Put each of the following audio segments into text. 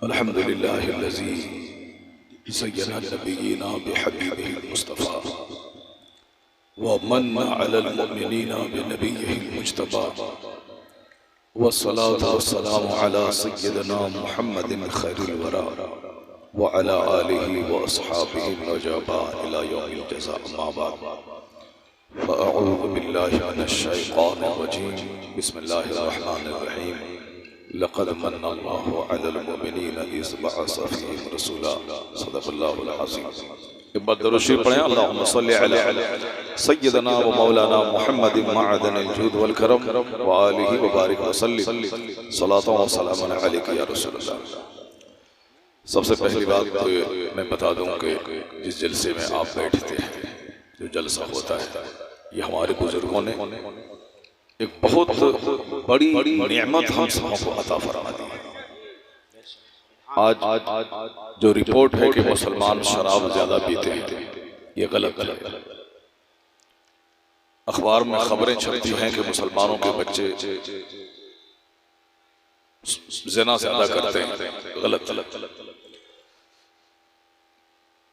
अल्हम्दुलिल्लाहिल्लज़ी ज़य्यना नबिय्यना बिहबीबिहिल मुस्तफ़ा व मन्ना अलल मुमिनीना बिनबिय्यिहिल मुज्तबा वस्सलातु वस्सलामु अला सय्यिदिना मुहम्मदिन खैरिल वरा व अला आलिहि व अस्हाबिहिन नजबा इला यौमिल जज़ा अम्मा बाद फ़अऊज़ु बिल्लाहि मिनश शैतानिर रजीम बिस्मिल्लाहिर रहमानिर रहीम लक़द मन्नल्लाहु अलल मुमिनीना इज़ बअस फ़ीहिम रसूला सदक़ल्लाहुल अज़ीम। एक बार दुरूद शरीफ पढ़ें। अल्लाहुम्मा सल्लि अला सय्यिदना व मौलाना मुहम्मदिन मअदनिल जूद वल करम व आलिहि व बारिक व सल्लिम सलातन व सलामन अलैका या रसूलल्लाह। सबसे पहली बात तो मैं बता दूं कि जिस जलसे में आप बैठते हैं, जो जलसा होता है, ये हमारे बुजुर्गों ने एक बहुत बड़ी नेमत हम सबको अता फरमा दी है। आज जो रिपोर्ट है कि मुसलमान शराब ज्यादा पीते हैं, ये गलत है। अखबार में खबरें छपती हैं कि मुसलमानों के बच्चे ज़िना ज्यादा करते हैं, गलत।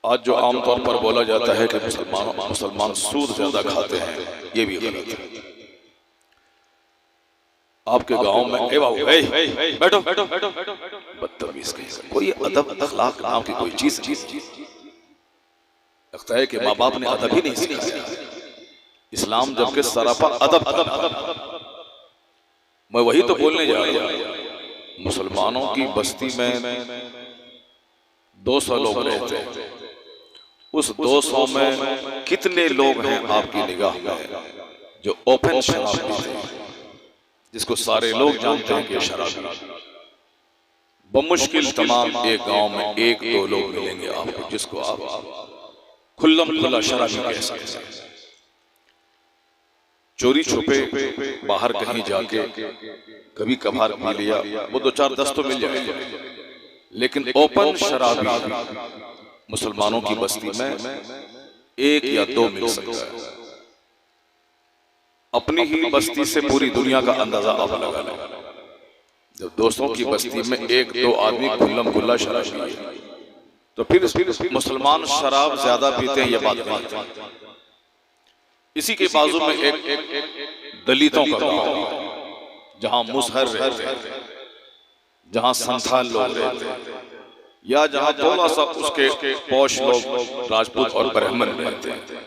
आज जो आमतौर पर बोला जाता है कि मुसलमान सूद ज्यादा खाते हैं, ये भी गलत है। आपके गांव में बैठो बदतमीज कोई अदब अखलाक नाम की कोई चीज लगता है कि माँ बाप ने अदब ही नहीं सिखाया। इस्लाम जबकि सरापा अदब। मैं वही तो बोलने जा रहा हूं। मुसलमानों की बस्ती में 200 लोग रहते हैं। उस 200 में कितने लोग हैं आपकी निगाह में जो ओपन शराब पीते हैं, जिसको सारे लोग जानते हैं कि शराबी? बमुश्किल तमाम एक गांव में 1-2 लोग मिलेंगे आपको जिसको आप खुल्लम खुल्ला शराबी कह सकते हैं। चोरी छुपे बाहर कहीं जाके कभी कभार पी लिया, वो 2-4-10 तो मिल जाएंगे, लेकिन ओपन शराबी मुसलमानों की बस्ती में 1 या 2 मिल सकता है। अपनी ही बस्ती से पूरी दुनिया का अंदाजा आप लगा लें। जब दोस्तों की बस्ती में 1-2 आदमी खुल्लम खुल्ला शराबी है, तो फिर मुसलमान शराब ज्यादा पीते हैं, ये बात नहीं। इसी के बाजू में एक दलितों का गांव, जहां मुसहर रहते हैं, जहां संथाल लोग रहते हैं, या जहां थोड़ा सा उसके पौष लोग राजपूत और ब्राह्मण रहते हैं,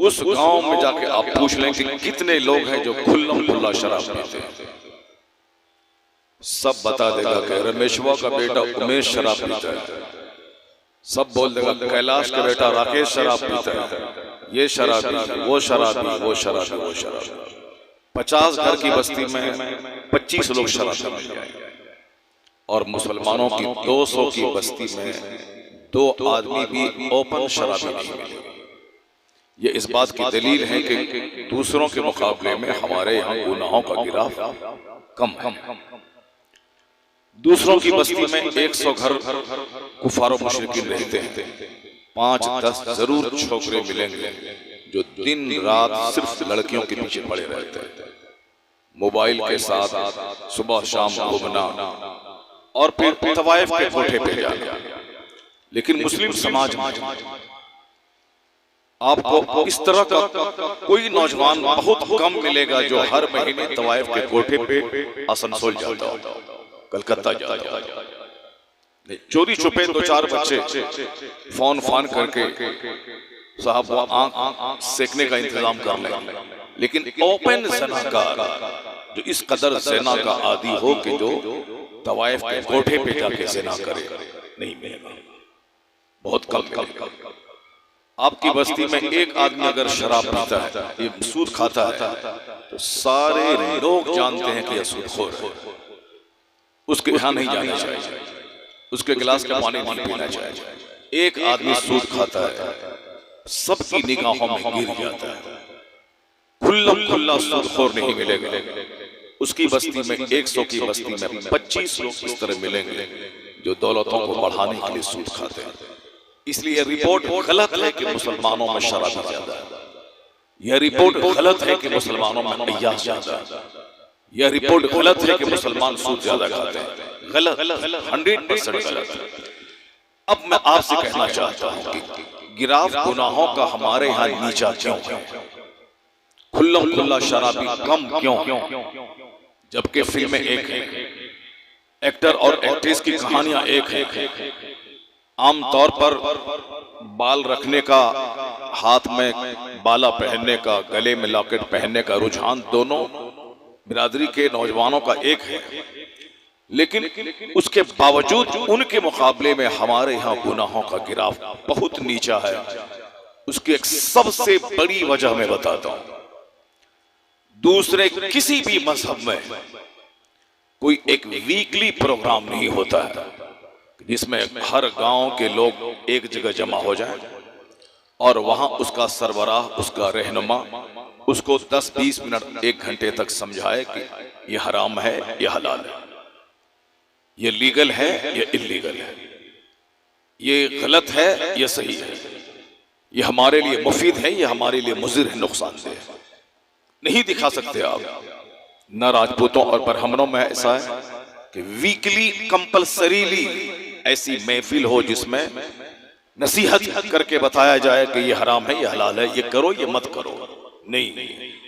उस गांव में जाके आप पूछ लें कि कितने लोग हैं जो खुल्लम खुल्ला शराब पीते हैं। सब बता देगा कि रमेशवा का बेटा उमेश शराब पीता है। सब बोल देगा कैलाश का बेटा राकेश शराब पीता है, ये शराबी, वो शराबी, वो शराबी, वो शराबी। 50 घर की बस्ती में 25 लोग शराबी मिल जाएंगे, और मुसलमानों की 200 की बस्ती में 2 आदमी भी ओपन शराबी नहीं मिलेंगे। ये इस बात की दलील है कि दूसरों के मुकाबले में हमारे यहाँ गुनाहों का गिराफ कम है। दूसरों की बस्ती में 100 घर कुफार और मुशरिकीन रहते हैं, 5-10 जरूर छोकरे मिलेंगे जो दिन रात सिर्फ लड़कियों के पीछे पड़े रहते हैं, मोबाइल के साथ सुबह शाम घूमना और फिर तवाइफ के कोठे पे जाना। लेकिन मुस्लिम समाज में आपको इस तरह का कोई नौजवान बहुत कम मिलेगा जो हर महीने तवाइफ के कोठे पे आसनसोल जाता हो, कलकत्ता जाता हो। चोरी छुपे 2-4 बच्चे फोन करके साहब वो आंख सेकने का इंतजाम कर ले, लेकिन ओपन ज़नाकार जो इस कदर ज़िना का आदी हो कि जो तवाइफ के कोठे पे जाके ज़िना करे, नहीं मिलेगा, बहुत कम मिलेगा। आपकी बस्ती में एक आदमी अगर शराब पीता है, ये सूद खाता है, तो सारे लोग जानते हैं कि यह सूदखोर है। उसके यहाँ नहीं जाना चाहिए, उसके गिलास का पानी नहीं पीना चाहिए। एक आदमी सूद खाता है, सबकी निगाहों में गिर जाता है। खुल्लम खुल्ला सूदखोर नहीं मिलेगा। उसकी बस्ती में 100 की बस्ती में 25 लोग इस तरह मिलेंगे जो दौलतों को बढ़ाने के लिए सूद खाते हैं। इसलिए रिपोर्ट गलत है कि मुसलमानों में शराब ज्यादा है। यह रिपोर्ट गलत है कि मुसलमानों में अय्याश ज्यादा है। यह रिपोर्ट गलत है कि मुसलमान सूद ज्यादा खाते हैं। गलत, 100% गलत। अब मैं आपसे कहना चाहता हूं कि गिराफ गुनाहों का हमारे यहाँ नीचा क्यों है, खुल्लम खुल्ला शराबी कम क्यों, जबकि फिल्में एक है, एक्टर और एक्ट्रेस की कहानियां एक है। आमतौर पर बाल रखने का, हाथ में बाला पहनने का, गले में लॉकेट पहनने का रुझान दोनों बिरादरी के नौजवानों का एक है, लेकिन उसके बावजूद उनके मुकाबले में हमारे यहाँ गुनाहों का गिराफ बहुत नीचा है। उसकी एक सबसे बड़ी वजह मैं बताता हूं। दूसरे किसी भी मजहब में कोई एक वीकली प्रोग्राम नहीं होता है जिसमें हर गांव के लोग एक जगह जमा हो जाएं और वहां उसका सरबराह, उसका रहनुमा उसको 10-20 मिनट 1 घंटे तक समझाए कि यह हराम है, यह हलाल है, ये लीगल है, ये इलीगल है, ये गलत है, ये सही है, ये हमारे लिए मुफीद है, ये हमारे लिए मुज़िर है, नुकसानदेह है। नहीं दिखा सकते आप। न राजपूतों और ब्राह्मणों में ऐसा है कि वीकली कंपल्सरीली ऐसी महफिल हो जिसमें नसीहत करके बताया जाए कि ये हराम है, ये हलाल है, ये करो, ये मत करो। नहीं,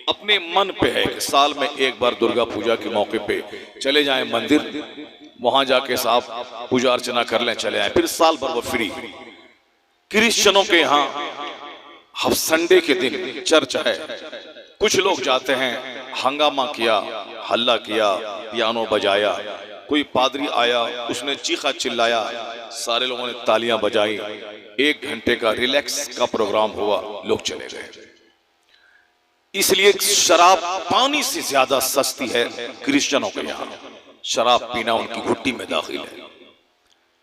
अपने मन पे है कि साल में एक बार दुर्गा पूजा के मौके पे चले जाएं मंदिर, वहां जाके साहब पूजा अर्चना कर लें, चले आए, फिर साल भर वो फ्री। क्रिश्चियनों के यहाँ संडे के दिन चर्च है, कुछ लोग जाते हैं, हंगामा किया, हल्ला किया, पियानो बजाया, कोई पादरी आया, उसने चीखा चिल्लाया, सारे लोगों ने तालियां बजाई, 1 घंटे का रिलैक्स का प्रोग्राम हुआ, लोग चले गए। इसलिए शराब पानी से ज्यादा सस्ती है क्रिश्चियनों के यहाँ। शराब पीना उनकी घुट्टी में दाखिल है।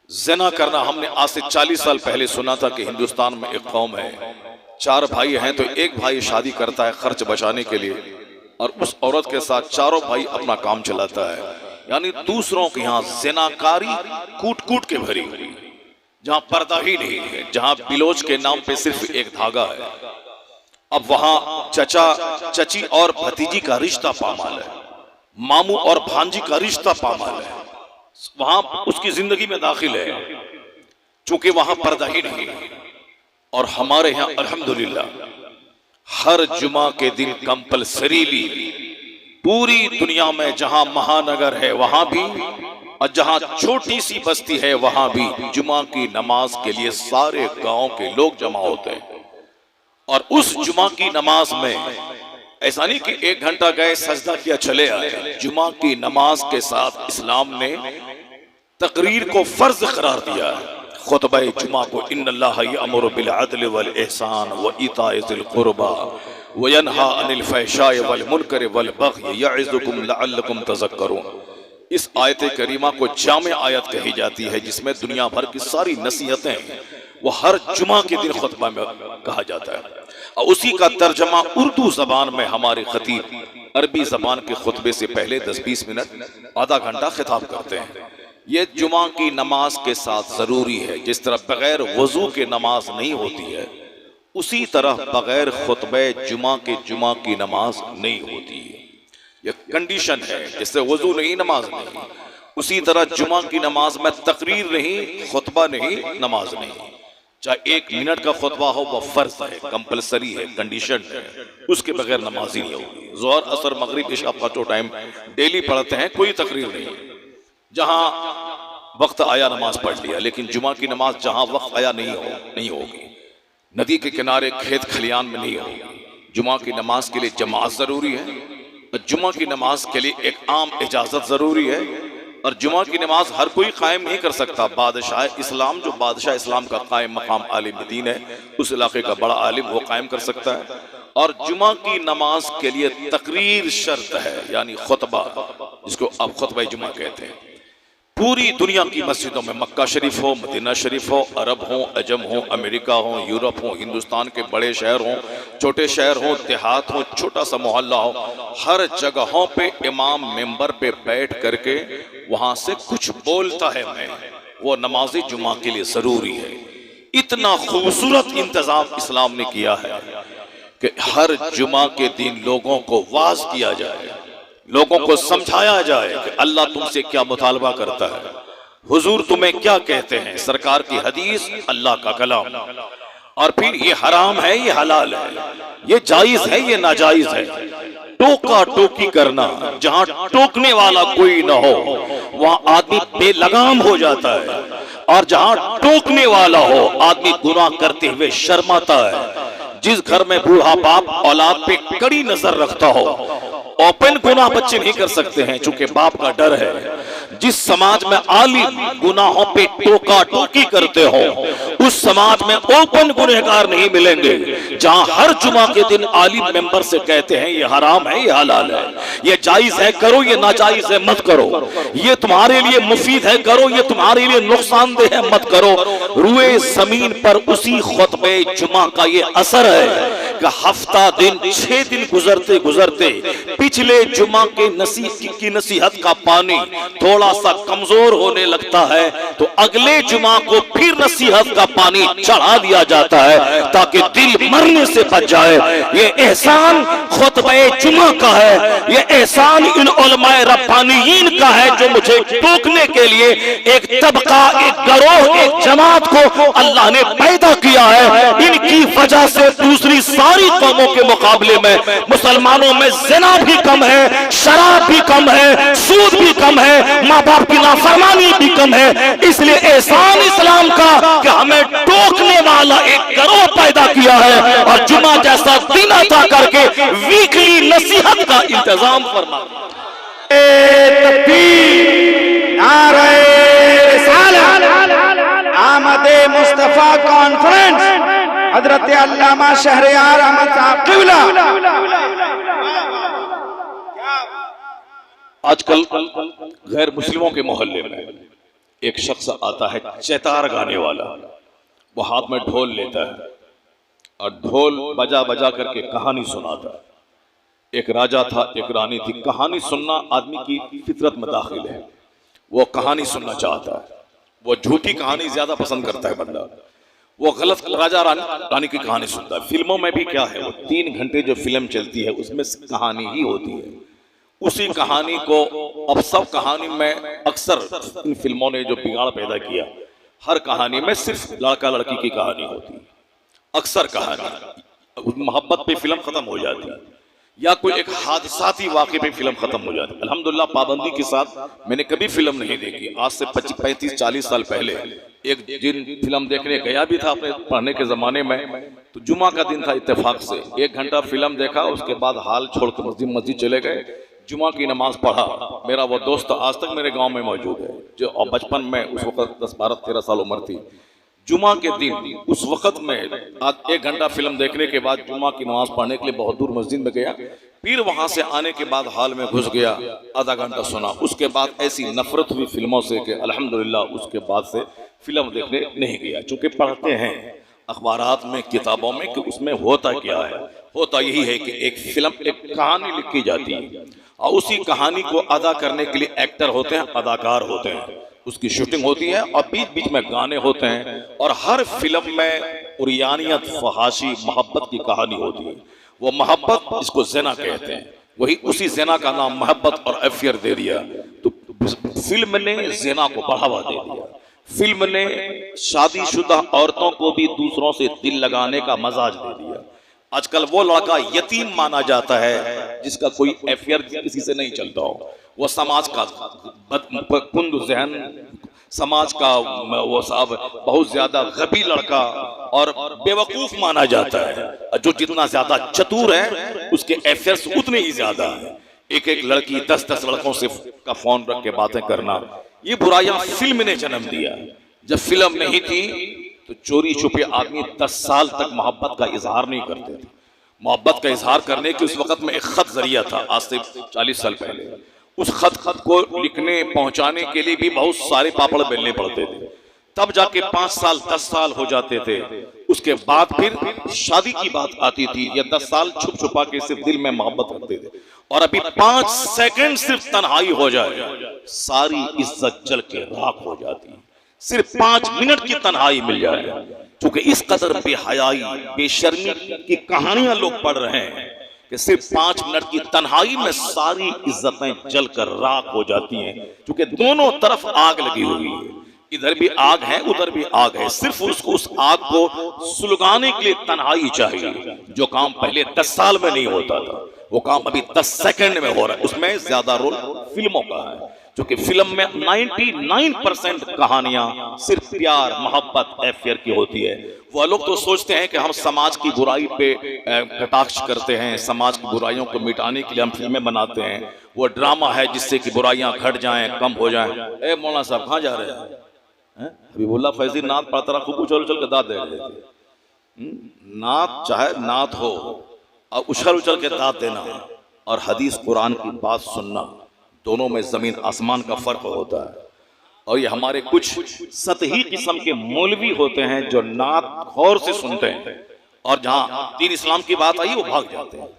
ज़िना करना, हमने आज से 40 साल पहले सुना था कि हिंदुस्तान में एक कौम है, 4 भाई हैं तो एक भाई शादी करता है खर्च बचाने के लिए और उस औरत के साथ चारों भाई अपना काम चलाता है। यानी दूसरों के यहाँ ज़िनाकारी कूट कूट के भरी हुई, जहाँ पर्दा ही नहीं है, जहाँ बिलोज के नाम पे सिर्फ एक धागा है। अब वहां चचा चची और भतीजी का रिश्ता पामाल है, मामू और भांजी का रिश्ता पामाल है, वहां उसकी जिंदगी में दाखिल है, चूंकि वहां पर्दा ही नहीं है। और हमारे यहाँ अल्हम्दुलिल्लाह हर जुमा के दिन कंपल्सरीली पूरी दुनिया में जहां महानगर है वहां भी और जहां छोटी सी बस्ती है वहां भी जुमा की नमाज के लिए सारे गांव के लोग जमा होते हैं। और उस जुमा की नमाज में ऐसा नहीं कि 1 घंटा गए, सजदा किया, चले आए। जुमा की नमाज के साथ इस्लाम ने तकरीर को फर्ज करार दिया है। खुतबा जुमा को इन्नल्लाह यअमुरु बिल अदल वल इहसान व इताइ ज़िल कुर्बा व यनहा अनिल फहशाइ वल मुनकर वल बग़य यइज़ुकुम लअल्लकुम तज़क्करून। इस आयत करीमा को जामे आयत कही जाती है जिसमें दुनिया भर की सारी नसीहतें वो हर जुमा के दिन खुतबा में कहा जाता है। और उसी का तर्जमा उर्दू जबान में हमारे खतीब अरबी जबान के खुतबे से पहले 10-20 मिनट आधा घंटा खिताब करते हैं। ये जुमा की नमाज के साथ जरूरी है। जिस तरह बगैर वजू के नमाज नहीं होती है, उसी तरह बगैर खुतबे जुमा की नमाज नहीं होती है। यह कंडीशन है। जैसे वजू नहीं, नमाज नहीं, उसी तरह जुमा की नमाज में तकरीर नहीं, खुतबा नहीं, नमाज नहीं। चाहे 1 मिनट का खुतबा हो, वह फर्ज है, कंपलसरी है, कंडीशन है, उसके बगैर नमाज ही नहीं होगी। जोहर, असर, मगरिब, इशा, पांचों टाइम डेली पढ़ते हैं, कोई तकरीर नहीं। जहां वक्त आया नमाज पढ़ लिया, लेकिन जुमा की नमाज जहां वक्त आया नहीं होगी। नदी के किनारे, खेत खलियान में नहीं होगी। जुमा की नमाज के लिए जमात जरूरी है, और जुमा की नमाज के लिए एक आम इजाजत जरूरी है। और जुमा की नमाज हर कोई कायम नहीं कर सकता। बादशाह इस्लाम, जो बादशाह इस्लाम का कायम मकाम आलिम दीन है, उस इलाके का बड़ा आलिम, वो कायम कर सकता है। और जुमा की नमाज के लिए तकरीर शर्त है, यानी खुतबा, जिसको आप खुतबा जुमा कहते हैं। पूरी दुनिया की मस्जिदों में, मक्का शरीफ हो, मदीना शरीफ हो, अरब हो, अजम हो, अमेरिका हो, यूरोप हो, हिंदुस्तान के बड़े शहर हो, छोटे शहर हो, देहात हो, छोटा सा मोहल्ला हो, हर जगहों पे इमाम मेंबर पे बैठ करके वहां से कुछ बोलता है। वो नमाज जुमा के लिए जरूरी है। इतना खूबसूरत इंतजाम इस्लाम ने किया है कि हर जुमा के दिन लोगों को वाज किया जाए। लोगों को समझाया जाए कि अल्लाह तुमसे क्या मुतालबा करता है, हुजूर तुम्हें क्या कहते हैं, सरकार की हदीस, अल्लाह का कलाम, और फिर ये हराम है, ये हलाल है, ये जायज है, ये नाजायज है। टोका टोकी करना, जहां टोकने वाला कोई ना हो वहां आदमी बेलगाम हो जाता है, और जहां टोकने वाला हो आदमी गुनाह करते हुए शर्माता है। जिस घर में बूढ़ा बाप औलाद पे कड़ी नजर रखता हो, ओपन गुनाह बच्चे नहीं कर सकते हैं चूंकि बाप का डर है। जिस समाज में आलिम गुनाहों पे टोका टोकी करते हो, उस समाज में ओपन गुनहगार नहीं मिलेंगे। जहां हर जुमा के दिन आलिम मेंबर से कहते हैं ये हराम है, ये हलाल है, ये जायज है करो, ये नाजायज है मत करो, ये तुम्हारे लिए मुफीद है करो, ये तुम्हारे लिए नुकसानदेह है मत करो। रुए जमीन पर उसी खुतबे जुमा का ये असर है कि हफ्ता दिन 6 दिन गुजरते गुजरते पिछले जुमा के नसीहत का पानी थोड़ा सा कमजोर होने लगता है, तो अगले जुमा को फिर नसीहत का पानी चढ़ा दिया जाता है ताकि दिल मरने से बच जाए। ये एहसान खुतबे जुमा का है, ये एहसान इन उलमाए रब्बानियीन का है जो मुझे टोकने के लिए एक तबका, एक गिरोह, एक जमात को अल्लाह ने पैदा किया है। इनकी वजह से दूसरी सारी कौमों के मुकाबले में मुसलमानों में ज़िना भी कम है, शराब भी कम है, सूद भी कम है, माँ बाप की नाफरमानी भी कम है। इसलिए एहसान इस्लाम का कि हमें टोकने वाला एक गिरोह पैदा किया है और जुमा जैसा दिन अता करके वीकली नसीहत का इंतजाम फरमा। आमदे मुस्तफा कॉन्फ्रेंस हजरत अल्लामा शहरयार अहमद साहब क़िबला। आजकल गैर मुस्लिमों के मोहल्ले में एक शख्स आता है चैतार गाने वाला, वो हाथ में ढोल लेता है और ढोल बजा बजा करके कहानी सुनाता है। एक राजा था, एक रानी थी। कहानी सुनना आदमी की फितरत में दाखिल है, वो कहानी सुनना चाहता है। वो झूठी कहानी ज्यादा पसंद करता है बंदा, वो गलत राजा रानी की कहानी सुनता है। फिल्मों में भी क्या है, वो 3 घंटे जो फिल्म चलती है उसमें कहानी ही होती है। उसी कहानी को अब सब कहानी में अक्सर इन फिल्मों ने जो बिगाड़ पैदा किया, हर कहानी में सिर्फ लड़का लड़की की कहानी होती है। अक्सर कहानी मोहब्बत पे फिल्म खत्म हो जाती है या कोई एक हादसाती वाक़े पे फिल्म खत्म हो जाती है। अल्हम्दुलिल्लाह पाबंदी के साथ मैंने कभी फिल्म नहीं देखी। आज से 35-40 साल पहले एक दिन फिल्म देखने गया भी था अपने पढ़ने के ज़माने में, तो जुमा का दिन था, इत्तेफाक से 1 घंटा फिल्म देखा, उसके बाद हाल छोड़ कर मस्जिद चले गए, जुमा की नमाज पढ़ा। मेरा वो दोस्त आज तक मेरे गांव में मौजूद है जो बचपन में उस वक्त 10-12-13 साल उम्र थी। जुमा के दिन उस वक्त में आज 1 घंटा फिल्म देखने के बाद जुमा की नमाज पढ़ने के लिए बहुत दूर मस्जिद में गया, फिर वहां से आने के बाद हाल में घुस गया, आधा घंटा सुना। उसके बाद ऐसी नफरत हुई फिल्मों से कि अल्हम्दुलिल्लाह उसके बाद से फिल्म देखने नहीं गया। चूंकि पढ़ते हैं अखबारात में, किताबों में कि उसमें होता क्या है, होता यही है कि एक फिल्म, एक कहानी लिखी जाती है और उसी कहानी को अदा करने के लिए एक्टर होते हैं, अदाकार होते हैं, उसकी शूटिंग होती है और बीच बीच में गाने होते हैं और हर फिल्म में उरियानियत, फहाशी, मोहब्बत की कहानी होती है। वो मोहब्बत इसको ज़िना कहते हैं, वही उसी ज़िना का नाम मोहब्बत और अफेयर दे दिया। तो फिल्म ने ज़िना को बढ़ावा दे दिया। फिल्म ने शादीशुदा औरतों को भी दूसरों से दिल लगाने का मजाज दे दिया। आजकल वो लड़का यतीम माना जाता है जिसका कोई अफेयर किसी से नहीं चलता हो। वो समाज का कुंद ज़हन, समाज का वो साहब बहुत ज्यादा गबी लड़का और बेवकूफ माना जाता है। जो जितना ज्यादा चतुर है उसके अफेयर्स उतने ही ज्यादा है। एक एक लड़की 10-10 लड़कों से का फोन रख के बातें करना, ये बुराइयां फिल्म ने जन्म दिया। जब फिल्म नहीं थी तो चोरी छुपे आदमी 10 साल तक मोहब्बत का इजहार नहीं करते थे। मोहब्बत का इजहार करने के उस वक्त में एक खत जरिया था, आज से 40 साल पहले। उस खत को लिखने पहुंचाने के लिए भी बहुत सारे पापड़ बेलने पड़ते थे, तब जाके 5 साल 10 साल हो जाते थे। उसके बाद फिर शादी की बात आती थी या 10 साल छुप छुपा के सिर्फ दिल में मोहब्बत रखते थे। और अभी 5 सेकंड सिर्फ तन्हाई हो जाए, सारी इज्जत जल के राख हो जाती है। सिर्फ 5 मिनट की तन्हाई मिल जाए, क्योंकि इस कदर बेहयाई, बेशर्मी की कहानियां लोग पढ़ रहे हैं कि सिर्फ 5 मिनट की तन्हाई में सारी इज्जतें जलकर राख हो जाती हैं, क्योंकि दोनों तरफ आग लगी हुई है, इधर भी आग है उधर भी आग है। सिर्फ उसको उस आग को सुलगाने के लिए तन्हाई चाहिए। जो काम पहले 10 साल में नहीं होता था वो काम अभी 10 सेकंड में हो रहा है। उसमें ज्यादा रोल फिल्मों का है, क्योंकि फिल्म में 99% कहानियां सिर्फ प्यार मोहब्बत अफेयर की होती है। वो लोग तो सोचते हैं कि हम समाज की बुराई पे कटाक्ष करते हैं, समाज की बुराइयों को मिटाने के लिए हम फिल्में बनाते हैं। वो ड्रामा है जिससे कि बुराइयां घट जाएं, कम हो जाएं। ए मौलाना साहब कहाँ जा रहे हैं? हबीबुल्लाह फैजी नात पढ़ता रहा, खूब उछल उछल के दाद दे रहे थे। नात चाहे नात हो और उछल उछल के दाद देना और हदीस कुरान की बात सुनना, दोनों में जमीन आसमान का फर्क होता है। और ये हमारे कुछ सतही किस्म के मौलवी होते हैं जो नात गौर से सुनते हैं और जहां दीन इस्लाम की बात आई वो भाग जाते हैं।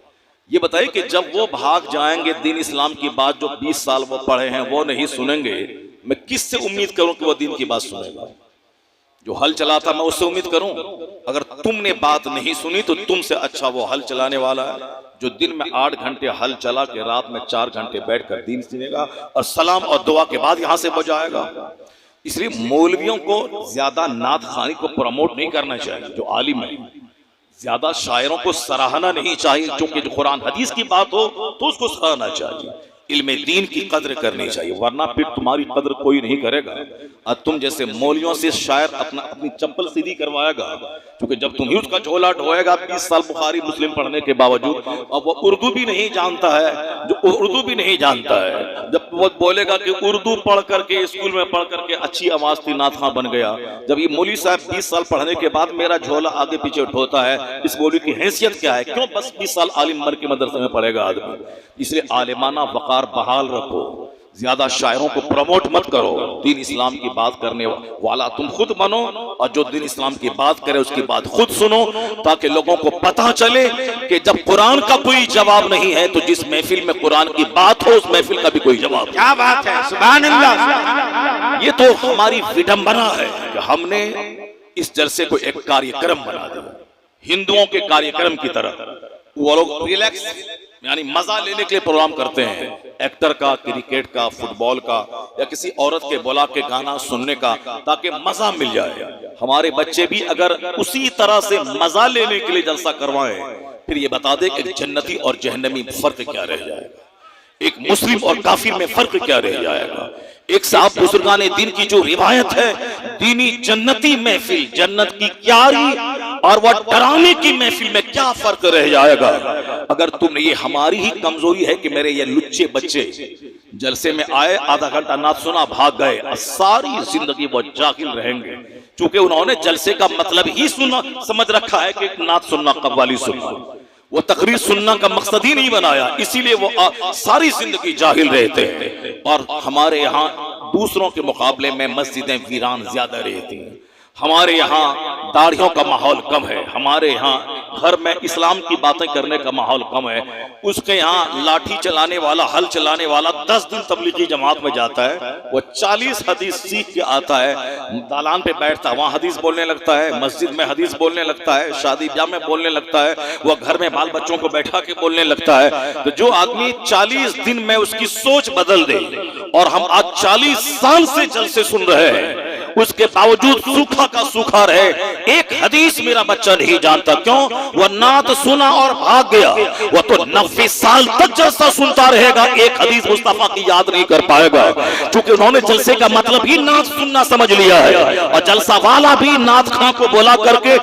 ये बताइए कि जब वो भाग जाएंगे दीन इस्लाम की बात जो 20 साल वो पढ़े हैं वो नहीं सुनेंगे, मैं किससे उम्मीद करूं कि वो दीन की बात सुनेगा? जो हल चलाता मैं उससे उम्मीद करूं? अगर तुमने बात नहीं सुनी तो तुमसे अच्छा वो हल चलाने वाला है जो दिन में 8 घंटे हल चला के रात में 4 घंटे बैठकर दीन सुनेगा और सलाम और दुआ के बाद यहां से वो जाएगा। इसलिए मौलवियों को ज्यादा नात खानी को प्रमोट नहीं करना चाहिए। जो आलिम है ज्यादा शायरों को सराहना नहीं चाहिए, क्योंकि जो कुरान हदीस की बात हो तो उसको सराहना चाहिए। इल्मे दीन की कद्र करनी चाहिए, वरना फिर तुम्हारी कद्र कोई नहीं करेगा। और तुम जैसे मौलियों से शायर अपनी चप्पल सीधी करवाएगा, क्योंकि जब तुम ही उसका झोला ढोएगा 20 साल बुखारी मुस्लिम पढ़ने के बावजूद, और वो उर्दू भी नहीं जानता है, जो उर्दू भी नहीं जानता है, जब वो बोलेगा कि उर्दू पढ़ करके स्कूल में पढ़ करके अच्छी आवाज थी नाथखा बन गया, जब ये मौलवी साहब 20 साल पढ़ने के बाद मेरा झोला आगे पीछे उठोता है, इस मौलवी की हैसियत क्या है? क्यों बस 20 साल आलिम मर के मदरसे में पढ़ेगा आदमी? इसलिए आलिमाना वक़ार बहाल रखो, ज्यादा शायरों को प्रमोट मत करो। दीन इस्लाम की बात करने वाला तुम खुद बनो और जो दीन इस्लाम की बात करे उसकी बात खुद सुनो, ताकि लोगों को पता चले कि जब कुरान का कोई जवाब नहीं है तो जिस महफिल में कुरान की बात हो उस महफिल का भी कोई जवाब। क्या बात है, सुभान अल्लाह। ये तो हमारी विडंबना है कि हमने इस जलसे को एक कार्यक्रम बना दिया, हिंदुओं के कार्यक्रम की तरह। वो लोग रिलैक्स यानी मजा लेने के लिए प्रोग्राम करते हैं, एक्टर का, क्रिकेट का, फुटबॉल का, या किसी औरत के बोला के गाना सुनने का, ताकि मजा मिल जाए। हमारे बच्चे भी अगर उसी तरह से मजा लेने के लिए जलसा करवाएं, फिर ये बता दे कि जन्नती और जहन्नमी फर्क क्या रह जाएगा, एक मुस्लिम और काफिर में फर्क क्या रह जाएगा। एक साहब बुजुर्गाने दिन की जो रिवायत है, दीनी जन्नती महफिल, जन्नत की क्यारी और वह डराने की महफिल में क्या फर्क रह जाएगा। अगर तुमने, ये हमारी ही कमजोरी है कि मेरे ये लुच्चे बच्चे जलसे में आए, आधा घंटा नात सुना, भाग गए, और सारी जिंदगी वो जाहिल रहेंगे, क्योंकि उन्होंने जलसे का मतलब ही सुना समझ रखा है कि नात सुनना, कव्वाली सुनना, वो तकरीर सुनना का मकसद ही नहीं बनाया, इसीलिए वो सारी जिंदगी जाहिल रहते हैं। और हमारे यहाँ दूसरों के मुकाबले में मस्जिदें वीरान ज्यादा रहती हैं, हमारे यहाँ दाढ़ियों का माहौल कम है, हमारे यहाँ घर में इस्लाम की बातें करने का माहौल कम है। उसके यहाँ लाठी चलाने वाला, हल चलाने वाला 10 दिन तबलीगी जमात में जाता है, वो 40 हदीस सीख के आता है, दालान पे बैठता है, वहाँ हदीस बोलने लगता है, मस्जिद में हदीस बोलने लगता है, शादी ब्याह में बोलने लगता है, वो घर में बाल बच्चों को बैठा के बोलने लगता है। तो जो आदमी 40 दिन में उसकी सोच बदल दे, और हम आज 40 साल से जलसे सुन रहे हैं, उसके बावजूद सूखा का सूखा रहे, एक हदीस मेरा बच्चा नहीं जानता। क्यों? वह नात सुना और भाग गया, वह तो 90 साल तक जलसा सुनता रहेगा, एक हदीस मुस्तफा की याद नहीं कर पाएगा, क्योंकि उन्होंने जलसे का मतलब ही नात सुनना समझ लिया है। और जलसा वाला भी नात खां को बोला करके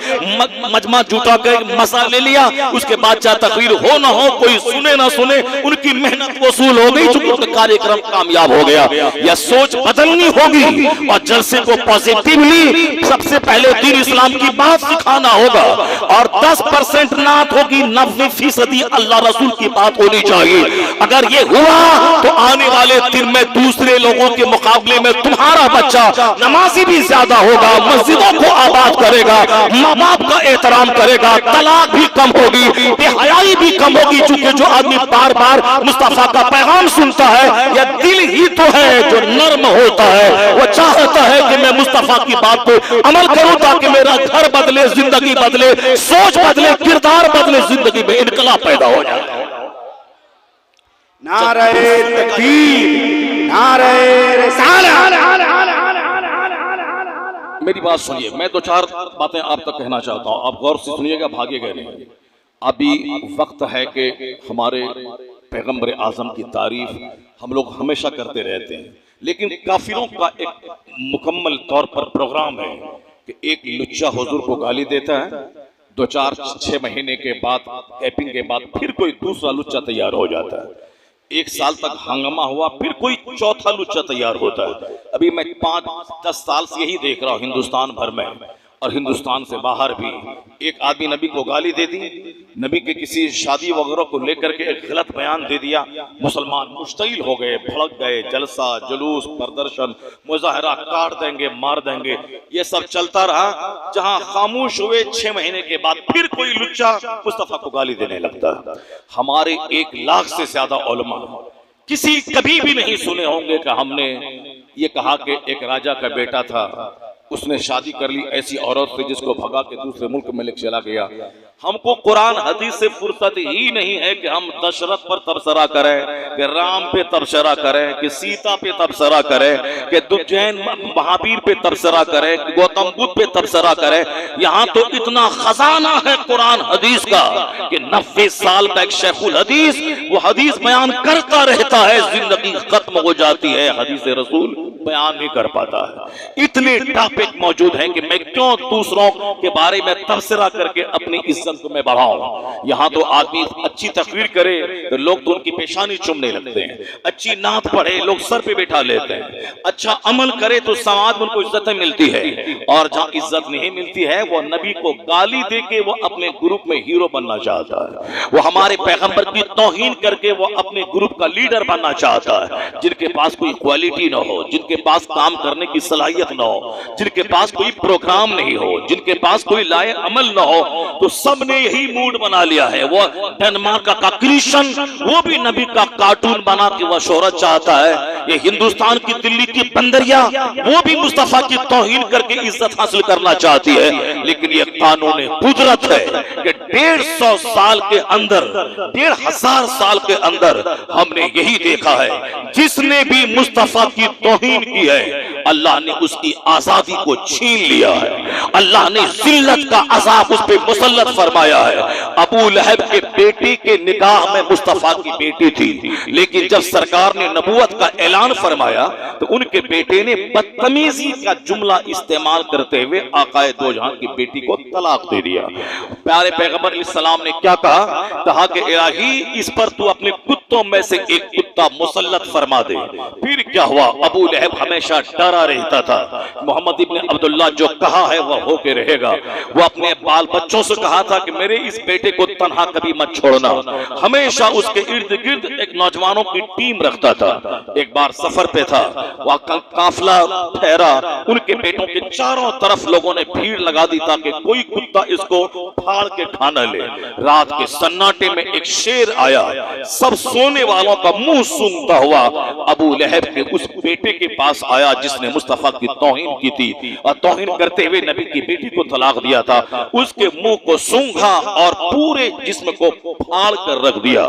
मजमा जुटा के मसा ले लिया, उसके बाद चाहे तकरीर हो ना हो, कोई सुने ना सुने, उनकी मेहनत वसूल हो गई, चूंकि उनका कार्यक्रम कामयाब हो गया। यह सोच बदलनी होगी और जलसे को पॉजिटिवली सबसे पहले दीन इस्लाम की बात सिखाना होगा, और 10% नात होगी, 90% अल्लाह रसूल की बात होनी चाहिए। अगर ये हुआ तो आने वाले दिन में दूसरे लोगों के मुकाबले में तुम्हारा बच्चा नमाजी भी ज्यादा होगा, मस्जिदों को आबाद करेगा, माँ बाप का एहतराम करेगा, तलाक भी कम होगी, बेहयाई भी कम होगी। चूंकि जो आदमी बार बार मुस्तफा का पैगाम सुनता है, यह दिल ही तो है जो नर्म होता है, वो चाहता है कि मैं मुस्तफा की बात पे अमल करूं ताकि मेरा घर बदले, जिंदगी बदले, सोच बदले, किरदार बदले, जिंदगी में इनकलाब पैदा हो जाए। नारे तकबीर, नारे रिसालत। मेरी बात सुनिए, मैं दो चार बातें आप तक कहना चाहता हूं, आप गौर से सुनिएगा, भागेगा नहीं। अभी वक्त है कि हमारे पैगंबर आजम की तारीफ हम लोग हमेशा करते रहते हैं, लेकिन काफिरों का एक मुकम्मल तौर पर प्रोग्राम है कि एक लुच्चा हुजूर को गाली देता है, 2-4-6 महीने के बाद कैपिंग के बाद फिर कोई दूसरा लुच्चा तैयार हो जाता है, 1 साल तक हंगामा हुआ, फिर कोई चौथा लुच्चा तैयार होता है। अभी मैं 5-10 साल से यही देख रहा हूँ हिंदुस्तान भर में और हिंदुस्तान से बाहर भी। एक आदमी नबी को गाली दे दी, नबी के किसी शादी वगैरह को लेकर के एक गलत बयान दे दिया, मुसलमान मुश्तइल हो गए, भड़क गए, जलसा जुलूस प्रदर्शन मुजाहरा, काट देंगे, मार देंगे, ये सब चलता रहा। जहां खामोश हुए 6 महीने के बाद फिर कोई लुच्चा मुस्तफा को गाली देने लगता है। हमारे 1 लाख से ज्यादा उलमा किसी कभी भी नहीं सुने होंगे कि हमने ये कहा कि एक राजा का बेटा था, उसने शादी कर ली ऐसी औरत से जिसको भगा के दूसरे मुल्क में लेकर चला गया। हमको कुरान हदीस से फुर्सत ही नहीं है कि हम दशरथ पर तबसरा करें, कि राम पे तबसरा करें, कि सीता पे तबसरा करें, कि दुर्जैन महावीर पे तबसरा करें, कि गौतम बुद्ध पे तबसरा करें। यहाँ तो इतना खजाना है कुरान हदीस का कि 90 साल का एक शेखुल हदीस वो हदीस बयान करता रहता है, जिंदगी खत्म हो जाती है, हदीस रसूल बयान नहीं कर पाता है। इतने टॉपिक मौजूद हैं कि मैं क्यों दूसरों के बारे में तबसरा करके अपनी इज्जत को मैं बढ़ाऊं। यहाँ तो आदमी अच्छी तकरीर करे तो लोग तो उनकी पेशानी चूमने लगते हैं, अच्छी नात पढ़े लोग सर पे बैठा लेते हैं, अच्छा अमल करे तो समाज में उनको इज्जत मिलती है। और जहाँ इज्जत नहीं मिलती है वो नबी को गाली दे के वो अपने ग्रुप में हीरो बनना चाहता है, वो हमारे पैगंबर की तौहीन करके वो अपने ग्रुप का लीडर बनना चाहता है। जिनके पास कोई क्वालिटी ना हो, जिनके पास काम करने की सलाहियत ना हो, जिनके पास कोई प्रोग्राम नहीं हो, जिनके पास कोई लाए अमल ना हो, तो सबने यही मूड बना लिया है। वो डेनमार्क का क्रिश्चियन वो भी नबी का कार्टून बना के वह शोहरत चाहता है। ये हिंदुस्तान की दिल्ली की बंदरिया वो भी मुस्तफा की तौहीन करके इज्जत हासिल करना चाहती है। लेकिन ये कानून कुदरत है कि 150 साल के अंदर, 1500 साल के अंदर हमने यही देखा है, जिसने भी मुस्तफा की तौहीन की है अल्लाह ने उसकी आजादी को छीन लिया है, अल्लाह ने जिल्लत का अजाब उस पे मुसल्लत फरमाया है। अबू लहब के बेटे के निकाह में मुस्तफा की बेटी थी, लेकिन जब सरकार ने नबूवत का ऐलान फरमाया तो उनके बेटे ने बदतमीजी का जुमला इस्तेमाल करते हुए आकाए दो जहां की बेटी को तलाक दे दिया। प्यारे पैगंबर अलैहिस्सलाम ने क्या कहा कि इलाही इस पर तू अपने कुत्तों में से एक कुत्ता मुसल्लत फरमा दे। फिर क्या हुआ, अबू लहब हमेशा डरा रहता था, मोहम्मद इब्न अब्दुल्लाह जो कहा है वह होके रहेगा। वो अपने बाल बच्चों से कहा था कि मेरे इस बेटे को तन्हा कभी मत छोड़ना, हमेशा उसके इर्द गिर्द एक नौजवानों की टीम रखता था। एक बार सफर पे था, वह काफिला ठहरा, उनके बेटों के चारों तरफ लोगों ने भीड़ लगा दी ताकि कोई कुत्ता इसको फाड़ के खा न ले। रात के सन्नाटे में एक शेर आया, सब सोने वालों का मुंह सूंघता हुआ अबू लहब के उस बेटे के पास आया जिसने मुस्तफा की तौहीन की थी और तौहीन करते हुए नबी की बेटी को तलाक दिया था। उसके मुंह को सूंघा और पूरे जिस्म को फाड़ कर रख दिया,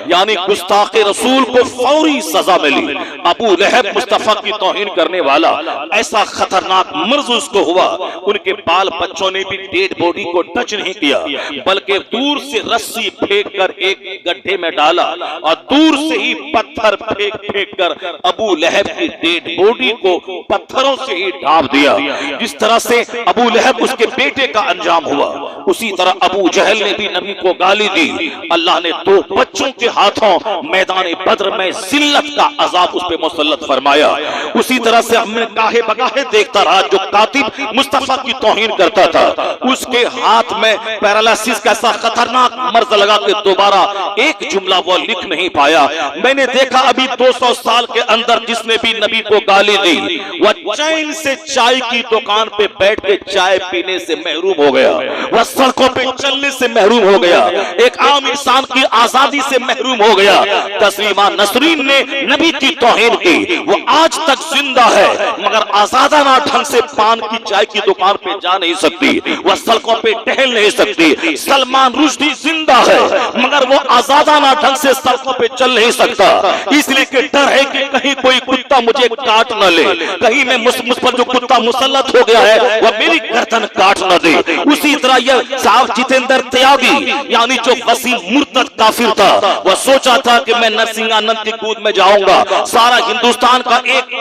यानी गुस्ताखे रसूल को फौरी सजा मिली। अबू लहब मुस्तफा की तौहीन करने वाला, ऐसा खतरनाक मर्ज उसको हुआ, उनके बाल बच्चों ने भी डेड बॉडी को टच नहीं किया, बल्कि दूर से रस्सी फेंक कर एक गड्ढे में डाला और दूर से ही पत्थर फेंक फेंक कर अबू लहब की डेड बॉडी को पत्थरों से ही ढांप दिया। जिस तरह से अबू लहब उसके बेटे का अंजाम हुआ, उसी तरह अबू जहल ने भी नबी को गाली दी। अल्लाह ने 2 बच्चों के हाथों मैदान बद्र में जिल्लत का अजाब उस पे मुसल्लत फरमाया। उसी तरह से हमने काहे बगाहे देखता रहा, जो कातिब मुस्तफा की तौहीन करता था उसके हाथ में पैरालिसिस का ऐसा खतरनाक मर्ज लगा के दोबारा एक जुमला वो लिख नहीं पाया। मैंने देखा अभी 200 साल के अंदर जिसने भी नबी को गाली दी वह चैन से चाय की दुकान पे बैठ के चाय पीने से महरूम हो गया, वह सड़कों पे चलने से महरूम हो गया, एक आम इंसान की आजादी से महरूम हो गया। तस्लीमा नसरीन ने नबी की तौहीन की, वो आज तक जिंदा है मगर आजादाना ढंग से पान की चाय की दुकान पे जा नहीं सकती, वह सड़कों पे टहल नहीं सकती। सलमान रुश्दी जिंदा है मगर वो आजादाना ढंग से सड़कों पे चल नहीं सकता, इसलिए कि डर है कि कहीं कोई कुत्ता मुझे काट न ले, कहीं मैं मुझ पर जो कुत्ता मुसल्लत हो गया है वह मेरी गर्दन काट न दे। उसी तरह यह साहब जितेंद्र त्यागी यानी जो वसीम मुर्तद काफिर था, वह सोचा था कि मैं नरसिंहानंद की कूद में जाऊंगा, सारा हिंदुस्तान का 1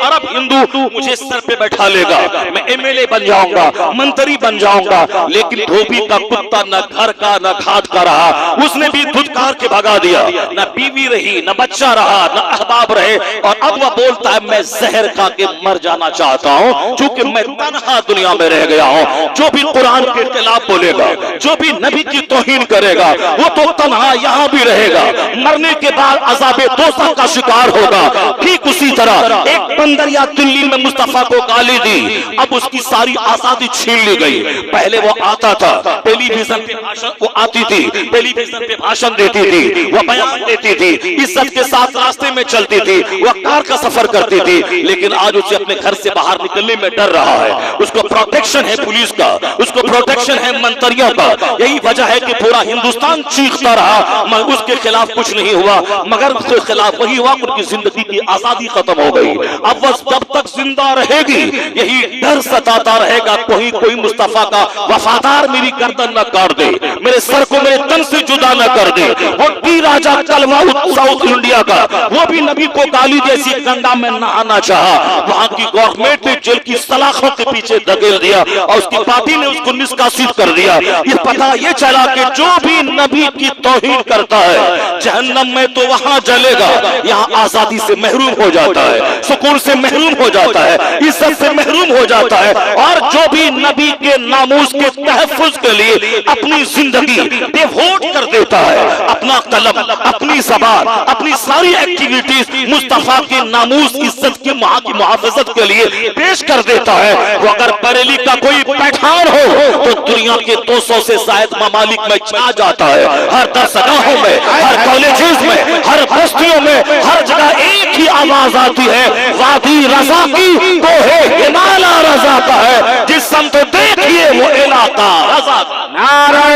अरब हिंदू मुझे सर पे बैठा लेगा, मैं एमएलए बन जाऊंगा, मंत्री बन जाऊंगा। लेकिन धोबी का कुत्ता न घर का न घाट का रहा, उसने भी धुतकार के भगा दिया, न बीवी रही न बच्चा रहा न अहबाब रहे। और अब वह बोलता है मैं जहर खा के मर जाना चाहता हूं क्योंकि मैं तन्हा दुनिया में रह गया हूं। जो भी कुरान के खिलाफ बोलेगा, जो भी नबी की तौहीन करेगा वो तो तन्हा यहां भी रहेगा, मरने के बाद अज़ाबे दोज़ख का शिकार होगा। ठीक उसी तरह एक बंदर या दिल्ली में मुस्तफा को गाली दी, अब उसकी सारी आजादी छीन ली गई। पहले वो आता था टेलीविजन पे भाषण, वो आती थी टेलीविजन पे भाषण देती थी, वह बयान देती थी, इज्जत के साथ रास्ते में चलती थी, वह कार का सफर करती थी। लेकिन आज उसे अपने घर से बाहर निकलने में डर रहा है, उसको प्रोटेक्शन है पुलिस का, उसको प्रोटेक्शन है मंत्रियों का। यही वजह है कि पूरा हिंदुस्तान चीखता रहा मगर उसके खिलाफ कुछ नहीं हुआ, मगर उसके खिलाफ वही हुआ, उनकी जिंदगी की आजादी खत्म हो गई। अब वह जब तक जिंदा रहेगी यही डर सताता रहेगा कोई कोई मुस्तफा का वफादार मेरी गर्दन न काट दे, मेरे सर को मेरे तन से जुदा न कर दे। वो डी राजा कलवा साउथ इंडिया का, वो भी नबी को गाली जैसी गंगा में नहाना चाहा, वहां की गवर्नमेंट ने जेल की सलाखों के पीछे धकेल दिया और उसकी पार्टी ने उसको निष्कासित कर दिया। ये पता ये चला कि जो भी नबी की तौहीन करता है जहन्नम में तो वहां जलेगा, यहाँ आजादी से महरूम हो जाता है, सुकून से महरूम हो जाता है, इज्जत से महरूम हो जाता है। और जो भी नबी के नामूस के तहफ्फुज के लिए अपनी जिंदगी डिवोट कर देता है, अपना कलम, अपनी ज़बान, अपनी सारी एक्टिविटीज मुस्तफा के नामूस इज्जत की मुहाफजत के लिए पेश कर देता है, वो अगर बरेली का कोई पैठान हो तो दुनिया के 200 से शायद ममालिक में छा जाता है। हर दरसगाहों में, हर कॉलेजेस में, हर बस्तियों में, हर जगह एक ही आवाज आती है, वादी रजा की तो है हिमाला रजा का है, जिस समत देखिए वो इलाका रजा का। नारे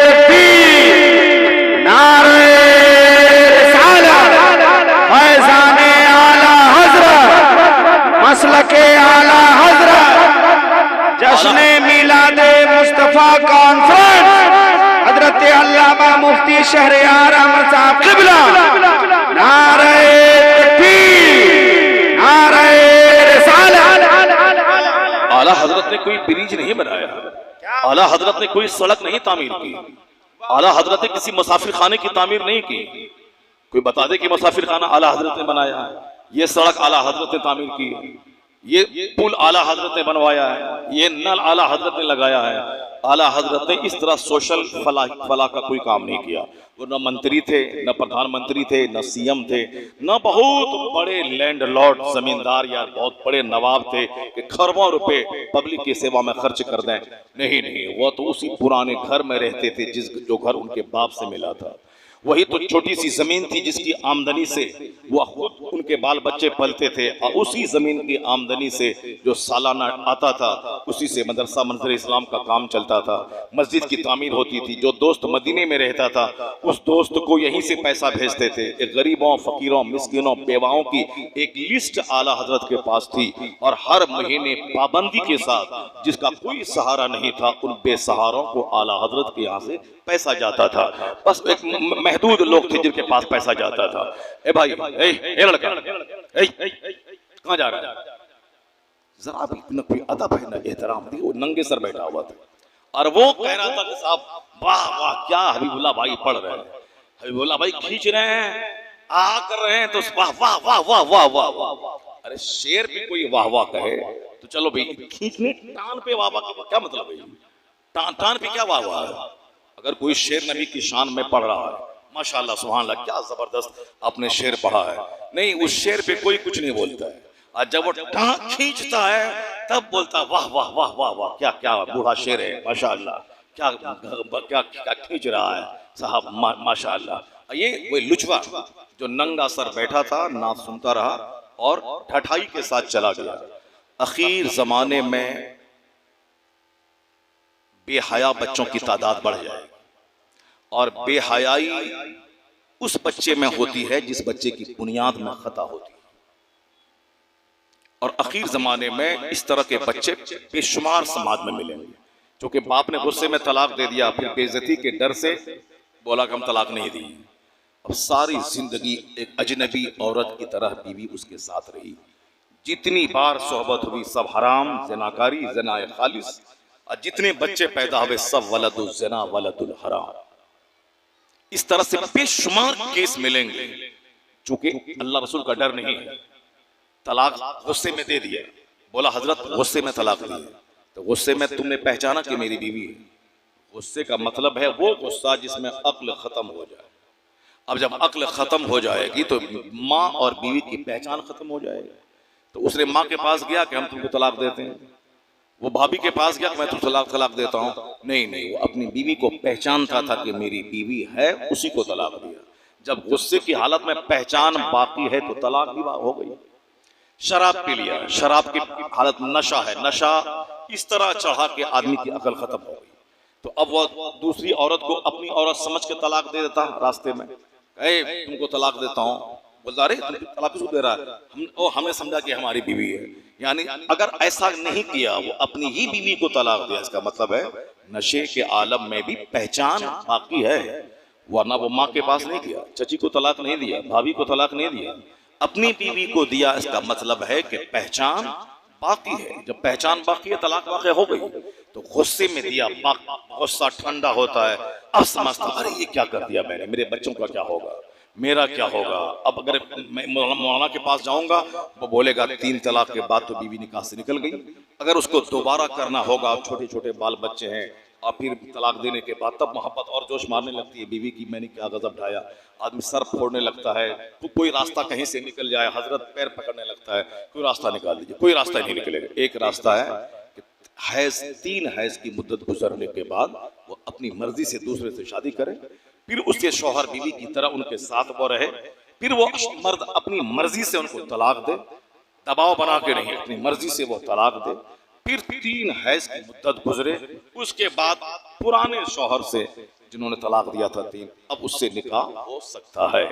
तकबीर, नारे रिसालत, फैज़ाने आला हज़रत, मसलके आला हज़रत, जश्न मिलादे मुस्तफा कॉन्फ्रेंस हजरत अल्लामा मुफ्ती शहरयार अहमद साहब क़िबला। नारे तकबीर, नारे रिसालत। आला हजरत ने कोई ब्रिज नहीं बनाया, आला हजरत ने कोई सड़क नहीं तामीर की, आला हजरत ने किसी मुसाफिर खाने की तामीर नहीं की। कोई बता दे कि मुसाफिर खाना आला हजरत ने बनाया है, ये सड़क आला हजरत ने तामीर की है, ये पुल आला हजरत ने बनवाया है, ये नल आला हजरत ने लगाया है। आला हजरत ने इस तरह सोशल फलाह का कोई काम नहीं किया। वो न मंत्री थे, न प्रधानमंत्री थे, न सीएम थे, न बहुत बड़े लैंडलॉर्ड जमींदार या बहुत बड़े नवाब थे कि खरबों रुपए पब्लिक की सेवा में खर्च कर दें। नहीं नहीं, वो तो उसी पुराने घर में रहते थे जो घर उनके बाप से मिला था। वही तो छोटी सी जमीन थी जिसकी आमदनी से वह खुद उनके बाल बच्चे पलते थे, और उसी जमीन की आमदनी से जो सालाना आता था उसी से मदरसा मंजर इस्लाम का काम चलता था, मस्जिद की तामीर होती थी। जो दोस्त मदीने में रहता था उस दोस्त को यहीं से पैसा भेजते थे। एक गरीबों, फकीरों, मिस्किनों, बेवाओं की एक लिस्ट आला हजरत के पास थी, और हर महीने पाबंदी के साथ जिसका कोई सहारा नहीं था उन बेसहारों को आला हजरत के यहाँ से पैसा जाता था। बस एक महदूद लोग थे जिनके पास पैसा जाता था। ए भाई, ए लड़का, कहाँ जा रहा है? जरा भी न कोई अदब है न एहतराम थी। वो नंगे सर बैठा हुआ था और वो कह रहा था कि साहब वाह वाह क्या हबीबुल्लाह भाई पढ़ रहे हैं, हबीबुल्लाह भाई खींच रहे हैं, आ कर रहे हैं तो वाह वाह वाह वाह वाह वाह वाह। अरे शेर पे कोई वाह वाह कहे तो चलो भाई, खींचने टान पे वाह वाह क्या मतलब है? टान पे क्या वाह वाह है? अगर कोई शेर नबी की शान में पढ़ रहा है माशाल्लाह सुभान अल्लाह, क्या जबरदस्त आपने शेर पढ़ा है। नहीं, उस शेर पे कोई कुछ नहीं बोलता है, और जब वो टांग खींचता है तब बोलता वाह वाह वाह वाह वाह, क्या क्या बूढ़ा शेर है माशाल्लाह, क्या क्या क्या खींच रहा है साहब माशाल्लाह। ये वो लुचवा जो नंगा सर बैठा था, ना सुनता रहा और ठठाई के साथ चला गया। आखिर जमाने में बेहया बच्चों की तादाद बढ़ जाएगी, और बेहयाई उस बच्चे में होती है जिस बच्चे की बुनियाद में खता होती है। और आखिर जमाने में इस तरह के बच्चे बेशुमार समाज में मिलेंगे, क्योंकि बाप ने गुस्से में तलाक दे दिया, फिर बेइज्जती के डर से बोला कि हम तलाक नहीं दी। अब सारी जिंदगी एक अजनबी औरत की तरह बीवी उसके साथ रही, जितनी बार सोहबत हुई सब हराम, ज़िनाकारी, ज़िनाए खालिस, और जितने बच्चे पैदा हुए सब वलदुल ज़िना वलदुल हराम। इस तरह से बेशुमार केस मिलेंगे, चूंकि अल्लाह रसूल का डर नहीं है। तलाक गुस्से में दे दिया, बोला हजरत गुस्से में तलाक दी, तो गुस्से में तुमने पहचाना कि मेरी बीवी है। गुस्से का मतलब है वो गुस्सा जिसमें अक्ल खत्म हो जाए। अब जब अक्ल खत्म हो जाएगी तो माँ और बीवी की पहचान खत्म हो जाएगी। तो उसने माँ के पास गया कि हम तुमको तलाक देते हैं, वो भाभी के पास गया कि मैं तुमको तलाक देता हूँ। नहीं नहीं, वो अपनी बीवी को पहचानता था कि मेरी बीवी है, उसी को तलाक दिया। जब गुस्से की हालत में पहचान बाकी है तो तलाक भी हो गई। शराब पी लिया, शराब की हालत नशा है, नशा इस तरह चढ़ा के आदमी की अकल खत्म हो गई। तो अब वो दूसरी औरत को अपनी औरत समझ के तलाक दे देता रास्ते में, तुमको तलाक देता हूँ, बोलता अरे तलाक क्यों दे रहा है, हमने समझा कि हमारी बीवी है। यानी अगर ऐसा नहीं किया, वो अपनी ही बीवी को तलाक दिया, इसका मतलब है नशे के आलम में भी पहचान बाकी है। वरना वो माँ के पास नहीं किया, चची को तलाक नहीं दिया, भाभी को तलाक नहीं दिया, अपनी बीवी को दिया। इसका मतलब है कि पहचान बाकी है। जब पहचान बाकी है, तलाक वाक़ई हो गई। तो गुस्से में दिया, गुस्सा ठंडा होता है, अब समझता अरे ये क्या कर दिया मैंने, मेरे बच्चों का क्या होगा, मेरा क्या होगा। अब अगर मैं मौलाना के पास जाऊंगा, वो बोलेगा 3 तलाक के बाद तो बीवी निकाह से निकल गई। अगर उसको दोबारा करना होगा, छोटे छोटे बाल बच्चे हैं, और फिर तलाक देने के बाद तब मोहब्बत और जोश मारने लगती है बीवी की, मैंने क्या गजब ढाया, आदमी सर फोड़ने लगता है। तो कोई रास्ता कहीं से निकल जाए, हजरत पैर पकड़ने लगता है, कोई रास्ता निकाल दीजिए, कोई रास्ता नहीं निकलेगा। एक रास्ता है कि हैज 3 हैज की मुद्दत गुजरने के बाद वो अपनी मर्जी से दूसरे से शादी करे, फिर उसके शौहर बीवी की तरह उनके साथ वो रहे, फिर वो मर्द अपनी मर्जी से उनको तलाक दे, दबाव बना के नहीं, अपनी मर्जी से वो तलाक दे। फिर 3 हैज की मुद्दत गुजरे, उसके बाद पुराने शौहर से जिन्होंने तलाक दिया था 3, अब उससे निकाह हो सकता है।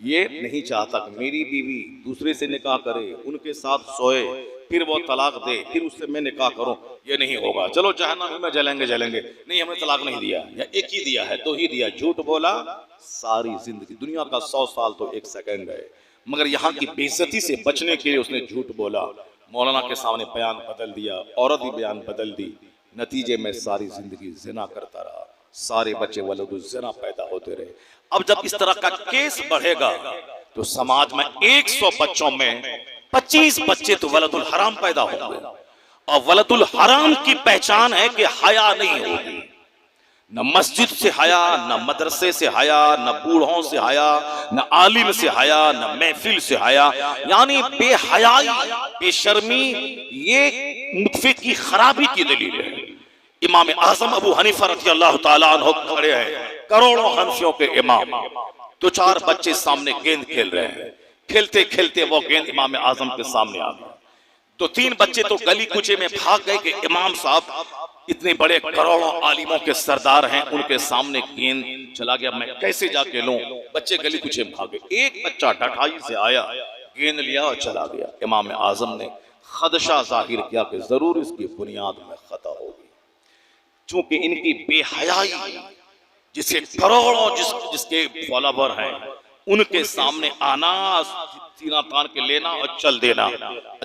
ये नहीं चाहता कि मेरी बीवी दूसरे से निकाह करे, उनके साथ सोए, फिर वो तलाक दे, फिर उससे मैं निकाह करूं, ये नहीं होगा। चलो जहन्नम में जलेंगे जलेंगे, नहीं हमने तलाक नहीं दिया, या एक ही दिया है, 2 ही दिया, झूठ बोला सारी जिंदगी। दुनिया का 100 साल तो 1 सेकंड है, मगर यहाँ की बेइज्जती से बचने के लिए उसने झूठ बोला, मौलाना के सामने बयान बदल दिया, औरत भी बयान बदल दी, नतीजे में सारी जिंदगी जिना करता रहा, सारे बच्चे वलदुल ज़िना पैदा होते रहे। अब जब इस तरह का केस बढ़ेगा तो समाज में 100 बच्चों में 25 बच्चे तो वलदुल हराम पैदा होंगे, और वलदुल हराम की पहचान है कि हया नहीं होगी, न मस्जिद से हया, न मदरसे से हया, न बूढ़ों से हया, न आलिम से हया, न महफिल से हया। यानी बेहयाई, बेशर्मी ये मुतफे की खराबी की दलील है। इमाम आजम अबू हनीफा रज़ियल्लाहु ताला अन्हु खड़े हैं, करोड़ों हनफियों के इमाम, 2-4 बच्चे सामने गेंद खेल रहे हैं, खेलते खेलते वो गेंद इमाम आजम के सामने आ गई। तो 3 बच्चे तो गली कुचे में भाग गए कि इमाम साहब इतने बड़े करोड़ों आलिमों के सरदार हैं, उनके सामने गेंद चला गया, मैं कैसे जाके लूं। बच्चे गली कुचे में भागे, एक बच्चा ढठाई से आया, गेंद लिया और चला गया। इमाम आजम ने खदशा जाहिर किया कि जरूर इसकी बुनियाद में खता होगी, चूंकि इनकी बेहयाई, जिसे करोड़ों जिसके फॉलोवर हैं, उनके सामने आना, सीना तान के लेना और चल देना।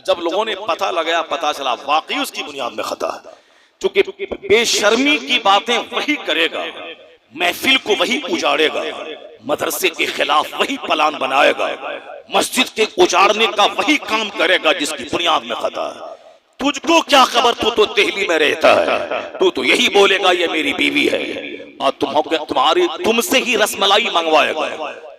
जब लोगों ने पता लगाया, पता चला वाकई उसकी बुनियाद में खता है, क्योंकि बेशर्मी की बातें वही करेगा, महफिल को वही उजाड़ेगा, मदरसे के खिलाफ वही प्लान बनाएगा, मस्जिद के उजाड़ने का वही काम करेगा जिसकी बुनियाद में खता है। तुझको क्या खबर, तू तो दिल्ली में रहता है, तू तो यही बोलेगा ये मेरी बीवी है, और तुमसे ही रसमलाई मंगवाएगा,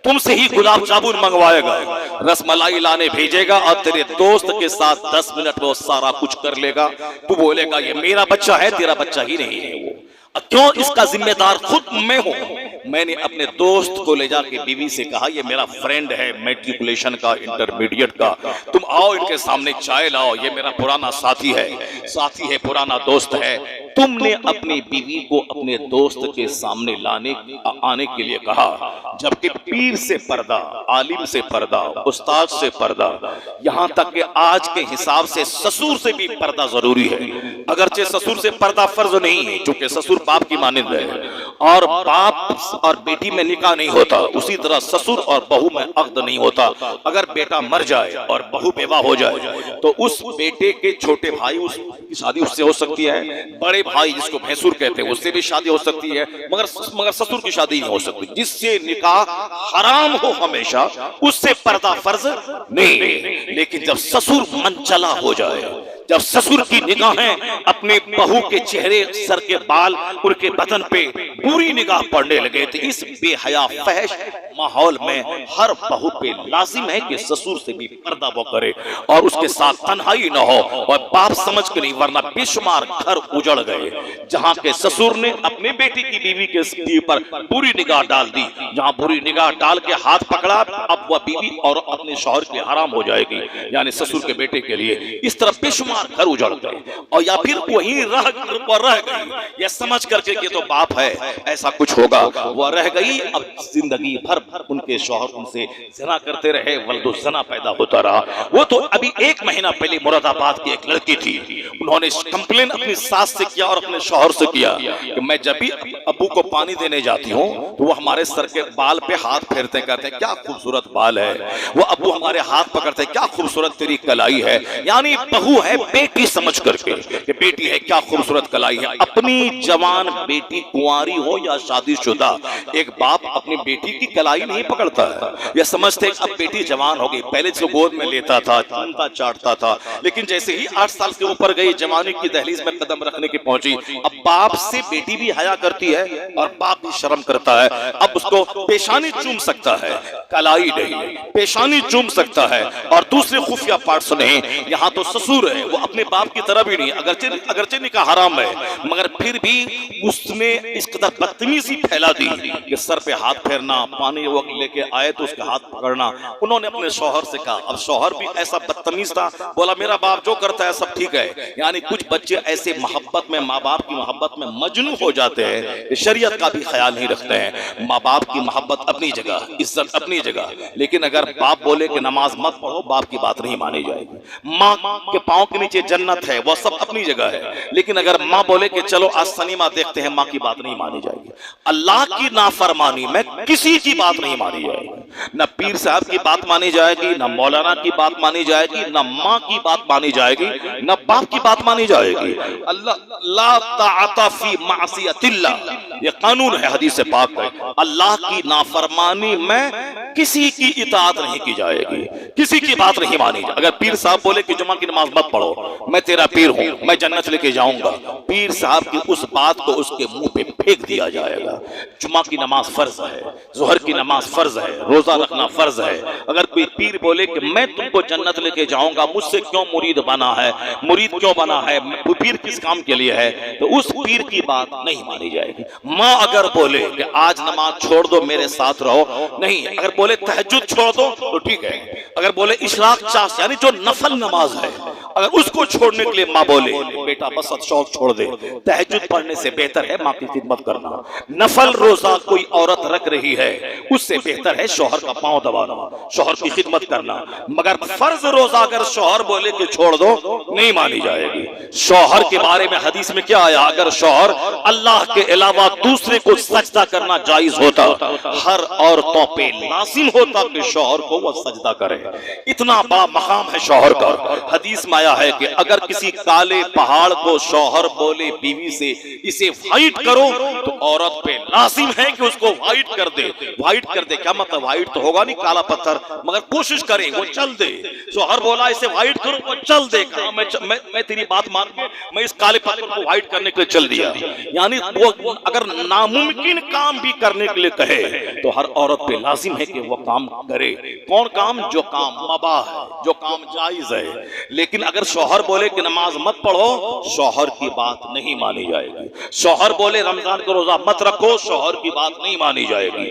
तुमसे ही गुलाब जामुन मंगवाएगा, रसमलाई लाने भेजेगा और तेरे दोस्त के साथ 10 मिनट में वो सारा कुछ कर लेगा। तू बोलेगा ये मेरा बच्चा है, तेरा बच्चा ही नहीं है वो। क्यों? इसका जिम्मेदार खुद मैं हूं। मैंने अपने दोस्त को ले जाके बीवी से कहा ये मेरा फ्रेंड है मैट्रिकुलेशन का, इंटरमीडिएट का, तुम आओ इनके सामने चाय लाओ, ये मेरा पुराना साथी है, पुराना दोस्त है। तुमने अपनी बीवी को अपने दोस्त के सामने आने के लिए कहा, जबकि पीर से पर्दा, आलिम से पर्दा, उस्ताद से पर्दा, यहां तक कि आज के हिसाब से ससुर से भी पर्दा जरूरी है। अगरचे ससुर से पर्दा फर्ज नहीं है, क्योंकि ससुर बाप की मानिंद है और बाप और बेटी में निकाह नहीं होता, उसी तरह ससुर और बहू में अक्द नहीं होता। अगर बेटा मर जाए और बहू बेवा हो जाए तो उस बेटे के छोटे भाई उसकी शादी उससे हो सकती है, बड़े भाई जिसको भैंसुर कहते हैं उससे भी शादी हो सकती है, मगर ससुर की शादी नहीं हो सकती। जिससे निकाह हराम हो हमेशा उससे पर्दा फर्ज नहीं। लेकिन जब ससुर मनचला हो जाए, जब ससुर की निगाहें अपने बहू के चेहरे, सर के बाल, उनके बदन पे बुरी निगाह पड़ने लगे, तो इस बेहया फहश माहौल में हर बहू पे लाजिम है कि ससुर से भी पर्दा वो करे और उसके साथ तन्हाई न हो और बाप समझ के नहीं, वरना बेशुमार घर उजड़ गए। जहां के ससुर ने अपने बेटी की बीवी के पर बुरी निगाह डाल दी, जहां बुरी निगाह डाल के हाथ पकड़ा, अब वह बीवी और अपने शौहर के हराम हो जाएगी, यानी ससुर के बेटे के लिए। इस तरह बेशुमार घर उजड़ गए और या फिर वहीं रह गई, यह समझ करके कि तो बाप है ऐसा कुछ होगा, वह रह गई। अब जिंदगी भर उनके शौहर उनसे ज़िना करते रहे, वल्दो ज़िना पैदा होता रहा। वो तो अभी 1 महीना पहले मुरादाबाद की एक लड़की थी, उन्होंने कंप्लेन अपनी सास से किया और अपने शौहर से किया कि मैं जब भी अब्बू को पानी देने जाती हूँ तो वो हमारे सर के बाल पे हाथ फेरते, कहते हैं क्या खूबसूरत बाल है। वो अब्बू हमारे हाथ पकड़ते, क्या खूबसूरत तेरी कलाई है, यानी बहू है बेटी समझ करके कि बेटी है, क्या खूबसूरत कलाई है। अपनी जवान बेटी कुंवारी हो या शादीशुदा, एक बाप अपनी बेटी की कलाई नहीं पकड़ता है। यह समझते अब बेटी जवान हो गई, पहले से गोद में लेता था, चूमता चाटता था, लेकिन जैसे ही 8 साल के ऊपर गई, जवानी की दहलीज में कदम रखने की पहुंची, अब बाप से बेटी भी हया करती है और बाप भी शर्म करता है। अब उसको पेशानी चूम सकता है, कलाई नहीं, पेशानी चूम सकता है और दूसरे खुफिया पार्ट्स नहीं। यहाँ तो ससुर है, वो अपने बाप की तरह भी नहीं, अगरचे निकाह हराम है, मगर फिर भी उसने इस कदर बदतमीजी फैला दी कि सर पे हाथ फेरना, पानी वो लेके आए तो उसके हाथ पकड़ना। उन्होंने अपने शौहर से कहा, अब शौहर भी ऐसा बदतमीज था, बोला मेरा बाप जो करता है सब ठीक है। यानी कुछ बच्चे ऐसे मोहब्बत में, माँ बाप की मोहब्बत में मजनू हो जाते हैं कि शरीयत का भी ख्याल नहीं रखते हैं। माँ बाप की मोहब्बत अपनी जगह, इज्जत अपनी जगह, लेकिन अगर बाप बोले कि नमाज मत पढ़ो, बाप की बात नहीं मानी जाएगी। माँ के पाँव के नीचे जन्नत है, वह सब अपनी जगह है, लेकिन अगर माँ बोले कि चलो आज सिनेमा देखते हैं, माँ की बात नहीं मानी जाएगी। अल्लाह की नाफरमानी में किसी की बात नहीं मानी जाएगी, न पीर साहब की बात मानी जाएगी, न मौलाना की बात मानी जाएगी, न माँ की बात मानी जाएगी, न बाप की बात मानी जाएगी। अल्लाह ला ताअता फी मासियतिल्लाह, ये कानून है हदीस से पाक है। अल्लाह की नाफरमानी में किसी की इताअत नहीं की जाएगी, किसी की बात नहीं मानी जाएगी। अगर पीर साहब बोले कि जुमा की नमाज मत पढ़ो, मैं तेरा पीर हूं, मैं जन्नत लेके जाऊंगा, पीर साहब की उस बात को उसके मुंह पे फेंक दिया जाएगा। जुमा की नमाज फर्ज है, जोहर की नमाज फर्ज है, रोजा रखना फर्ज है। अगर कोई पीर बोले कि मैं तुमको जन्नत लेके जाऊंगा, मुझसे क्यों मुरीद बना है, मुरीद क्यों बना है, पीर किस काम के लिए है, तो उस पीर की बात नहीं मानी जाएगी। माँ अगर बोले कि आज नमाज छोड़ दो मेरे साथ रहो, नहीं। अगर बोले तहज्जुद छोड़ दो तो ठीक है, अगर बोले इशराक चाश यानी जो नफल नमाज है, अगर उसको छोड़ने के लिए माँ बोले बेटा बस शौक छोड़ दे, तहज्जुद पढ़ने से बेहतर है माँ की खिदमत करना। नफल रोजा कोई औरत रख रही है, उससे बेहतर है शौहर का पांव दबाना, शौहर की खिदमत करना। मगर फर्ज रोजा अगर शौहर बोले कि छोड़ दो, नहीं मानी जाएगी। शौहर के बारे में हदीस में क्या आया, अगर शौहर अल्लाह के अलावा दूसरे को सजदा करना जायज होता, हर औरतों पे लाजिम होता कि शौहर को वह सजदा करे। इतना बड़ा मकाम है शौहर का। हदीस में आया है कि अगर किसी काले पहाड़ को शौहर बोले बीवी से इसे व्हाइट करो, तो औरत पे लाजिम है कि उसको व्हाइट कर दे। व्हाइट कर दे क्या मतलब, व्हाइट तो होगा नहीं काला पत्थर, मगर कोशिश करे वो चल दे। शौहर बोला इसे व्हाइट करो, वो चल दे। मैं तेरी बात मान के मैं इस काले पत्थर को व्हाइट करने के लिए चल दिया। यानी वो अगर नामुमकिन काम भी करने के लिए कहे तो हर औरत पे लाजिम है कि वो काम करे। कौन काम? जो काम मबा है, जो काम जायज है। लेकिन अगर शौहर बोले कि नमाज मत पढ़ो, शौहर की बात नहीं मानी जाएगी। शौहर बोले रमजान का रोजा मत रखो, शौहर की बात नहीं मानी जाएगी।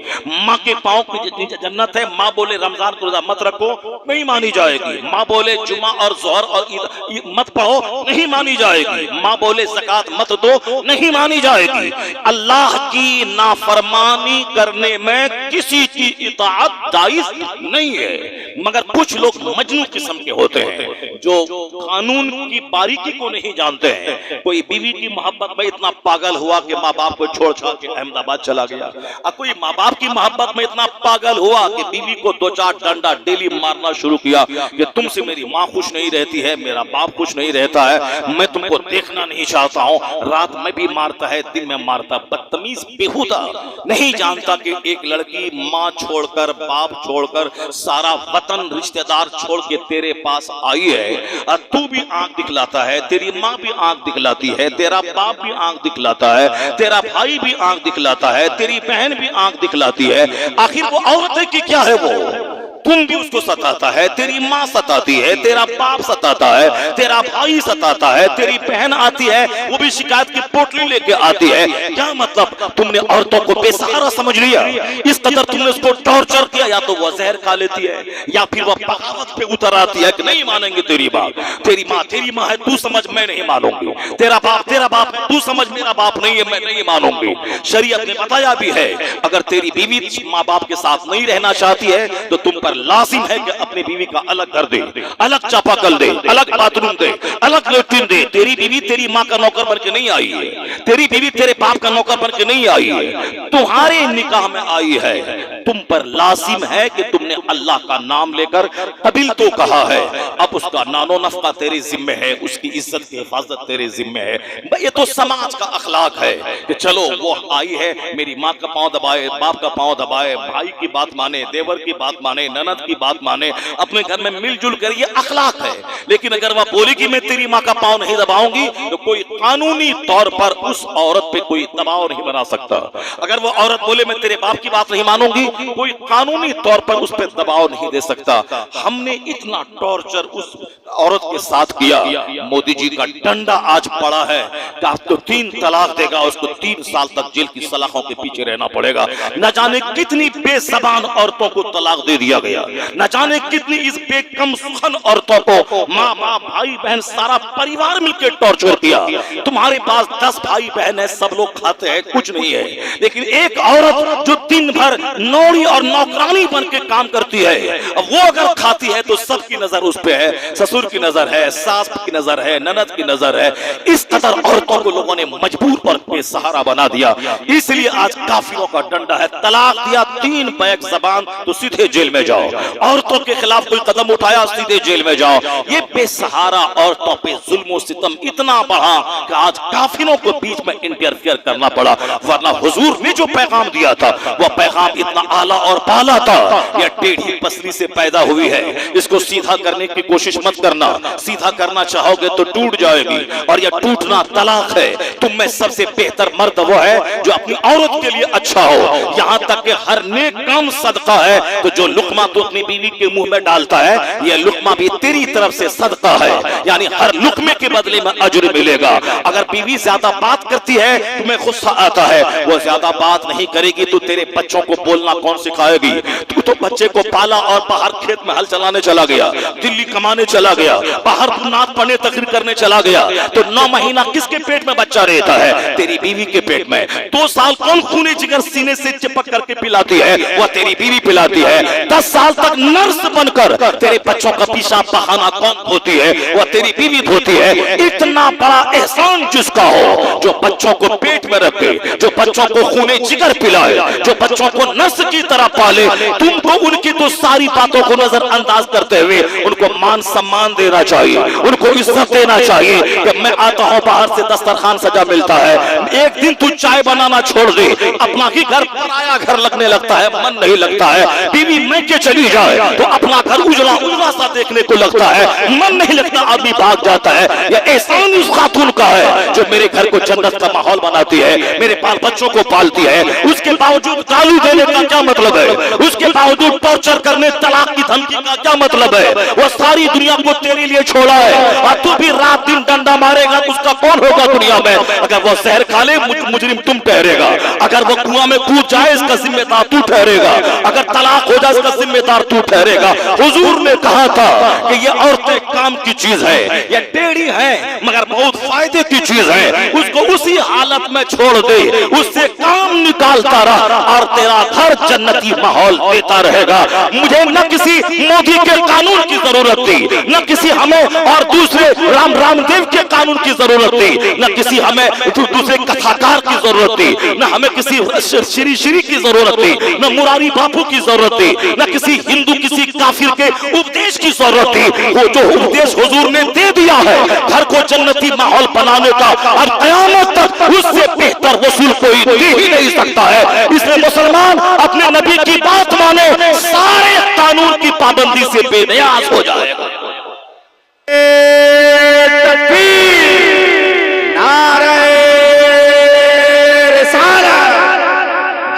माँ के पाँव की नीचे जन्नत है, माँ बोले रमजान का रोजा मत रखो, नहीं मानी जाएगी। माँ बोले जुमा और जोहर और ईद मत पढ़ो, नहीं मानी जाएगी। माँ बोले ज़कात मत दो, नहीं मानी जाएगी। अल्लाह की नाफरमानी करने में किसी की इताअत जायज नहीं है। मगर कुछ लोग मजनू किस्म के होते हैं जो कानून की बारीकी को नहीं जानते हैं। कोई बीवी की मोहब्बत में इतना पागल हुआ कि माँ बाप को छोड़ छाड़ के अहमदाबाद चला गया, और कोई माँ बाप की मोहब्बत में इतना पागल हुआ कि बीवी को 2-4 डंडा डेली मारना शुरू किया कि तुमसे मेरी माँ खुश नहीं रहती है, मेरा बाप खुश नहीं रहता है, मैं तुमको देखना नहीं चाहता हूँ। रात में भी मारता है, दिन में मारता। बदतमीज बेहुदा नहीं जानता कि एक लड़की माँ छोड़कर, बाप छोड़कर, सारा वतन रिश्तेदार छोड़ के तेरे पास आई है, और तू भी आंख दिखलाता है, तेरी माँ भी आंख दिखलाती है, तेरा बाप भी आंख दिखलाता है, तेरा भाई भी आंख दिखलाता है, तेरी बहन भी आंख दिखलाती है। आखिर वो औरत है कि क्या है? वो तुम भी उसको सताता है, तेरी माँ सताती है, तेरा बाप सताता है, तेरा भाई सताता है, तेरी बहन आती है, वो भी शिकायत की पोटली लेके आती है। क्या मतलब? तुमने औरतों को बेसहारा समझ लिया, इस कदर तुमने उसको टॉर्चर किया। या तो वो जहर खा लेती है, या फिर वो बगावत पे उतर आती है कि नहीं मानेंगे तेरी बात, तेरी माँ है, तू समझ, मैं नहीं मानूंगी। तेरा बाप है, तू समझ, मेरा बाप नहीं है, मैं नहीं मानूंगी। शरीयत ने बताया भी है, अगर तेरी बीवी माँ बाप के साथ नहीं रहना चाहती है तो तुम पर लाजिम है कि अपनी बीवी का अलग घर दे, अलग चापाकल दे, अलग बाथरूम दे, अलग लेट्रिन दे। तेरी बीवी तेरी माँ का नौकर बन के नहीं आई है, तेरी बीवी तेरे बाप का नौकर बन के नहीं आई है, तुम्हारे निकाह में आई है। तुम पर लाजिम है कि तुमने अल्लाह का नाम लेकर कबिल तो कहा है, अब उसका नानो नफका तेरे जिम्मे है, उसकी इज्जत की हिफाजत तेरे जिम्मे है। ये तो समाज का अखलाक है कि चलो वो आई है, मेरी माँ का पांव दबाए, बाप का पांव दबाए, भाई की बात माने, देवर की बात माने, ननद की बात माने, अपने घर में मिलजुल कर, ये अखलाक है। लेकिन अगर वह बोलेगी मैं तेरी माँ का पांव नहीं दबाऊंगी, तो कोई कानूनी तौर पर उस औरत पे कोई दबाव नहीं बना सकता। अगर वो औरत बोले मैं तेरे बाप की बात नहीं मानूंगी, कोई कानूनी तौर पर उस पर दबाव नहीं दे सकता। हमने इतना टॉर्चर उस औरत के साथ किया, मोदी जी का डंडा आज पड़ा है कि आप तो 3 तलाक देगा, उसको 3 साल तक जेल की सलाखों के पीछे रहना पड़ेगा। न जाने कितनी बेज़बान औरतों को तलाक दे दिया गया, न जाने कितनी इस बेकम सुखन औरतों को माँ बाप भाई बहन सारा परिवार मिलकर टॉर्चर किया। तुम्हारे पास 10 भाई बहन है, सब लोग खाते हैं, कुछ नहीं है, लेकिन एक औरत जो दिन भर नौरी और नौकरानी बन के काम करती है, वो अगर खाती है तो सबकी नजर उस पे है, ससुर की नजर है, सास की नजर है, ननद की नजर है। इस कदर औरतों को लोगों ने मजबूर और बेसहारा बना दिया। इसलिए आज काफिरों का डंडा है, तलाक दिया, 3 बैक ज़बान तो सीधे जेल में जाओ। औरतों के खिलाफ कोई कदम उठाया, सीधे जेल में जाओ। ये बेसहारा औरतों पे जुल्म सितम इतना बढ़ा कि आज काफिरों को बीच में इंटरफियर करना पड़ा, वरना हुजूर ने जो पैगाम दिया था वो पैगाम इतना आला और पाला था। यह टेढ़ी पसली से पैदा हुई है, इसको सीधा करने की कोशिश मत करना, सीधा करना चाहोगे तो टूट जाएगी, और यह टूटना तलाक है। तुम में सबसे बेहतर मर्द वो है जो अपनी औरत के लिए अच्छा हो। यहाँ तक कि हर नेक काम सदका है, तो जो लुकमा तो अपनी बीवी के मुंह में डालता है, यह लुकमा भी तेरी तरफ से सदका है, यानी हर लुकमे के बदले में अजर मिलेगा। अगर बीवी ज्यादा बात करती है, तुम्हें गुस्सा आता है, वो ज्यादा बात नहीं करेगी तो तेरे बच्चों को बोलना कौन सिखाएगी? तू तो बच्चे को पाला और बाहर खेत में हल चलाने चला गया, दिल्ली कमाने चला गया, बाहर नात पढ़ने तकरीर करने चला गया, तो 9 महीना किसके पेट में बच्चा रहता है? तेरी बीवी के पेट में। 2 साल कौन खूने जिगर सीने से चिपक करके पिलाती है? वह तेरी बीवी पिलाती है। 10 साल तक नर्स बनकर तेरे बच्चों का पेशाब बहाना कौन धोती है? वह तेरी बीवी धोती है। इतना बड़ा एहसान जिसका हो, जो बच्चों को पेट में रखे, जो बच्चों को खूने जिगर पिलाए, जो बच्चों को नर्स की तरह पाले, तुमको उनकी तो सारी बातों को नजरअंदाज करते हुए उनको मान सम्मान देना चाहिए, उनको इज्जत देना चाहिए कि मैं आता हूँ बाहर से दस्तरखान सजा मिलता है। एक दिन तू चाय बनाना छोड़ दे, अपना ही घर पराया घर लगने लगता है, मन नहीं लगता है। बीवी मैं के चली जाए तो अपना घर उजला उजला सा देखने को लगता है, मन नहीं लगता, आदमी भाग जाता है। यह एहसान उस खातून का है जो मेरे घर को जन्नत का माहौल बनाती है, मेरे बाल बच्चों को पालती है। उसके बावजूद गाली देने का क्या मतलब है? उसके बावजूद टॉर्चर करने, तलाक की धमकी का क्या मतलब है? वो सारी दुनिया को तेरे लिए छोड़ा है और तू भी रात दिन डंडा मारेगा तो उसका कौन होगा दुनिया में? अगर वो जहर खा ले मुजरिम तुम ठहरेगा, अगर वो कुआं में कूद जाए इसका जिम्मेदार तू ठहरेगा, अगर तलाक हो जाए इसका जिम्मेदार तू ठहरेगा। हुजूर ने कहा था कि ये औरतें काम की चीज है, ये टेढ़ी है मगर बहुत फायदे की चीज है, उसको उसी हालत में छोड़ दे, उससे काम निकालता रहा और तेरा घर जन्नती माहौल देता रहेगा। मुझे न किसी मोदी के कानून की जरूरत थी, न किसी हमें और दूसरे रामदेव के कानून की जरूरत थी, न किसी हमें दूसरे कथाकार की जरूरत थी, न हमें किसी श्री की जरूरत थी, न मुरारी बापू की जरूरत थी, न किसी हिंदू किसी काफिर के उपदेश की जरूरत थी। वो जो उपदेश हुजूर ने दे दिया है घर को जन्नती माहौल बनाने का, और कयामत तक उससे बेहतर वसूल कोई दे ही नहीं सकता है। इसलिए मुसलमान अपने नबी की बात माने, सारे कानून की पाबंदी से बेनियाज हो जाएगा।